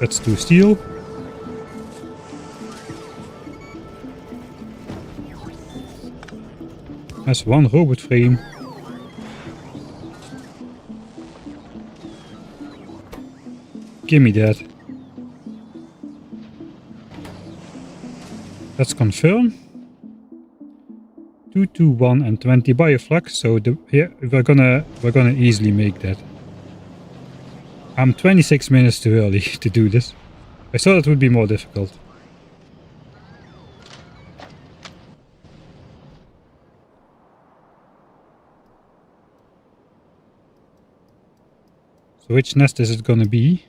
Let's do steel. That's 1 robot frame. Give me that. Let's confirm. 2, 2, 1 and 20 bioflux. So we're gonna easily make that. I'm 26 minutes too early to do this. I thought it would be more difficult. So which nest is it gonna be?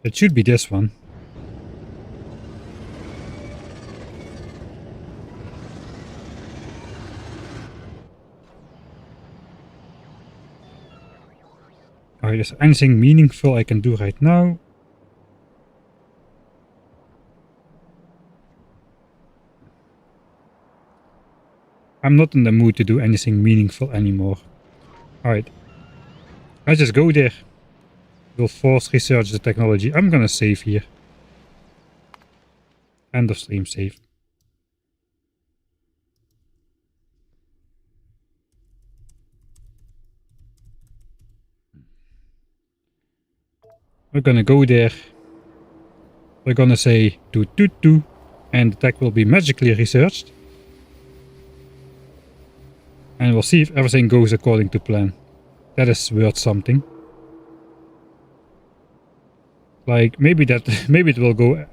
It should be this one. Alright, is there anything meaningful I can do right now? I'm not in the mood to do anything meaningful anymore. Alright. Let's just go there. We'll force research the technology. I'm gonna save here. End of stream save. We're gonna go there. We're gonna say toot toot toot, and the tech will be magically researched. And we'll see if everything goes according to plan. That is worth something. Like maybe it will go.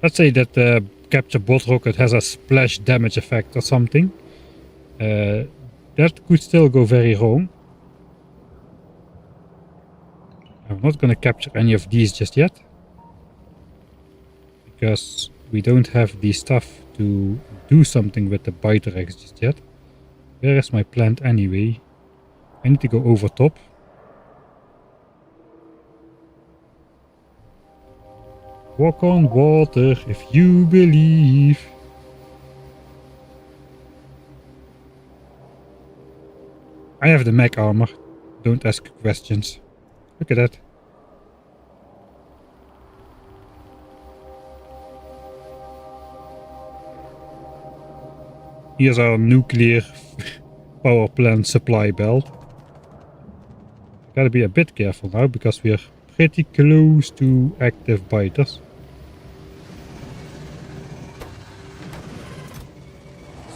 Let's say that the capture bot rocket has a splash damage effect or something. That could still go very wrong. I'm not gonna capture any of these just yet. Because we don't have the stuff to do something with the biter eggs just yet. Where is my plant anyway? I need to go over top. Walk on water if you believe. I have the mech armor. Don't ask questions. Look at that. Here's our nuclear power plant supply belt. Gotta be a bit careful now because we are pretty close to active biters.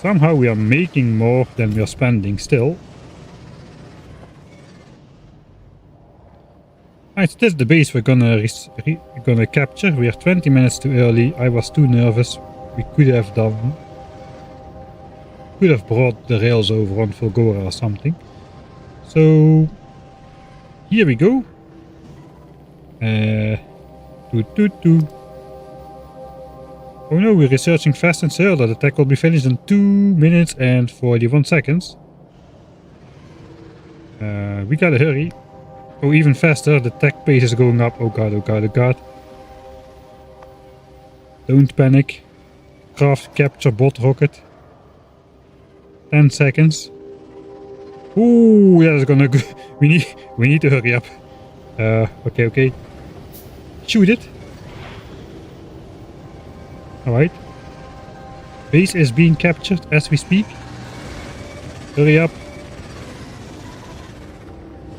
Somehow we are making more than we are spending still. Right, this is the base we're gonna capture. We are 20 minutes too early. I was too nervous. We could have brought the rails over on Fulgora or something. So here we go. Oh no, we're researching fast and circular. The tech will be finished in 2 minutes and 41 seconds. We gotta hurry. Oh, even faster. The tech pace is going up. Oh god, oh god, oh god. Don't panic. Craft capture bot rocket. 10 seconds. Ooh, that is gonna go. We need to hurry up. Okay. Shoot it. Alright. Base is being captured as we speak. Hurry up.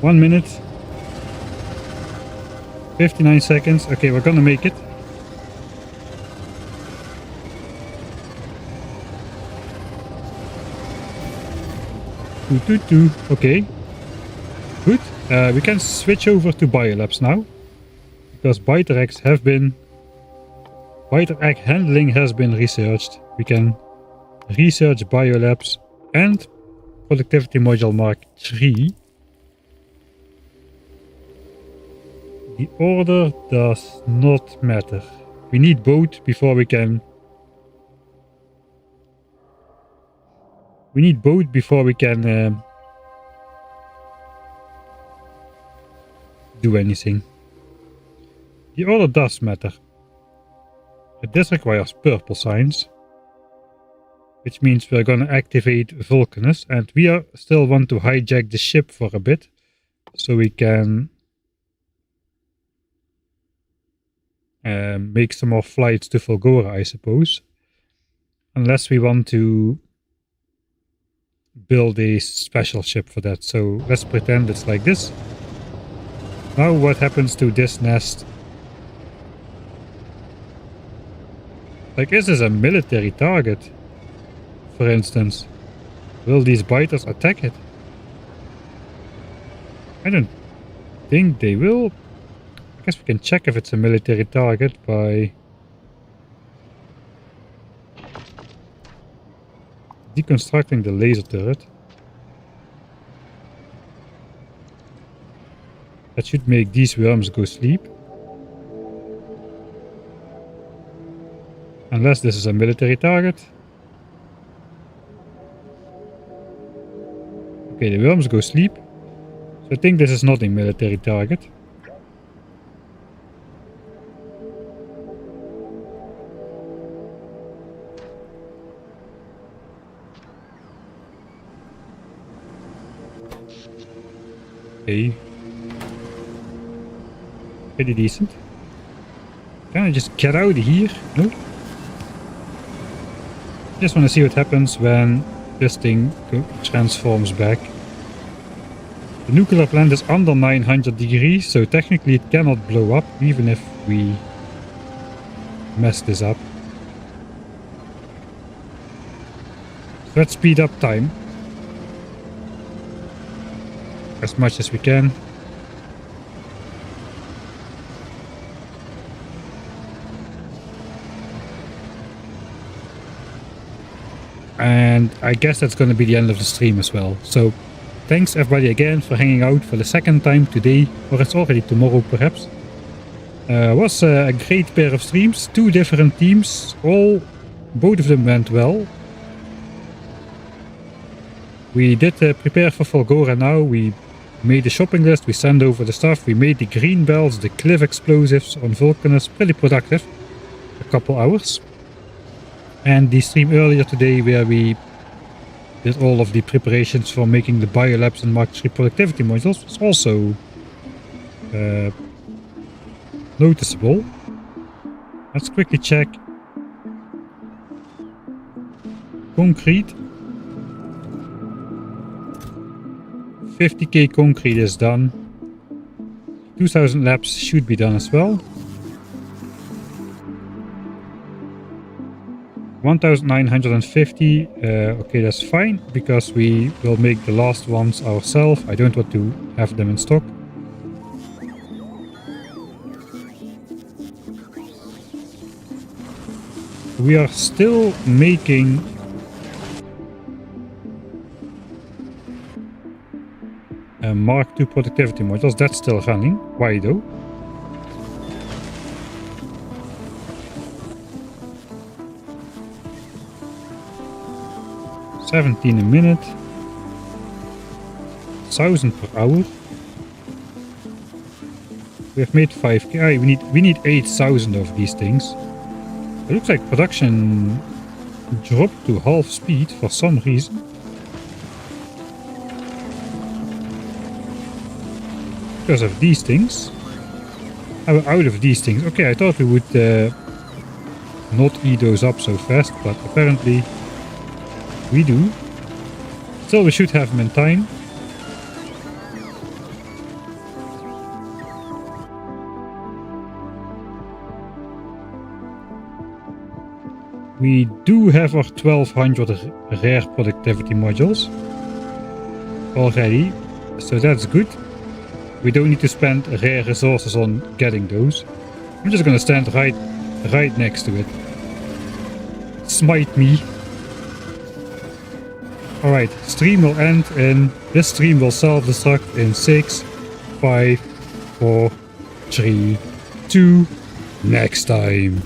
1 minute. 59 seconds. Okay, we're gonna make it. Okay. Good. We can switch over to Biolabs now. Because biter egg handling has been researched. We can research Biolabs and Productivity Module Mark 3. The order does not matter. We need both before we can... do anything. The order does matter. This requires purple signs. Which means we're gonna activate Vulcanus. And we still want to hijack the ship for a bit. So we can... make some more flights to Fulgora, I suppose. Unless we want to build a special ship for that. So let's pretend it's like this. Now what happens to this nest? Like, is this a military target? For instance. Will these biters attack it? I don't think they will. I guess we can check if it's a military target by deconstructing the laser turret. That should make these worms go sleep. Unless this is a military target. Okay, the worms go sleep. So I think this is not a military target. Okay. Pretty decent. Can I just get out of here? No? Just want to see what happens when this thing transforms back. The nuclear plant is under 900 degrees, so technically it cannot blow up, even if we mess this up. So let's speed up time as much as we can. And I guess that's going to be the end of the stream as well. So thanks everybody again for hanging out for the second time today, or it's already tomorrow perhaps. Was a great pair of streams, 2 different teams, both of them went well. We did prepare for Fulgora now. We made the shopping list, we sent over the stuff, we made the green bells, the cliff explosives on Vulcanus, pretty productive, a couple hours. And the stream earlier today where we did all of the preparations for making the Biolabs and Mark III productivity modules was also noticeable. Let's quickly check. Concrete. 50k concrete is done. 2000 labs should be done as well. 1950, okay, that's fine, because we will make the last ones ourselves. I don't want to have them in stock. We are still making Mark II productivity modules. That's still running. Why though? $17 a minute, 1,000 per hour. We have made 5k. We need 8,000 of these things. It looks like production dropped to half speed for some reason. Because of these things. Out of these things. Okay, I thought we would not eat those up so fast, but apparently we do. Still, we should have them in time. We do have our 1200 rare productivity modules already, so that's good. We don't need to spend rare resources on getting those. I'm just gonna stand right next to it. Smite me. Alright, stream will end in... This stream will self-destruct in 6, 5, 4, 3, 2... Next time.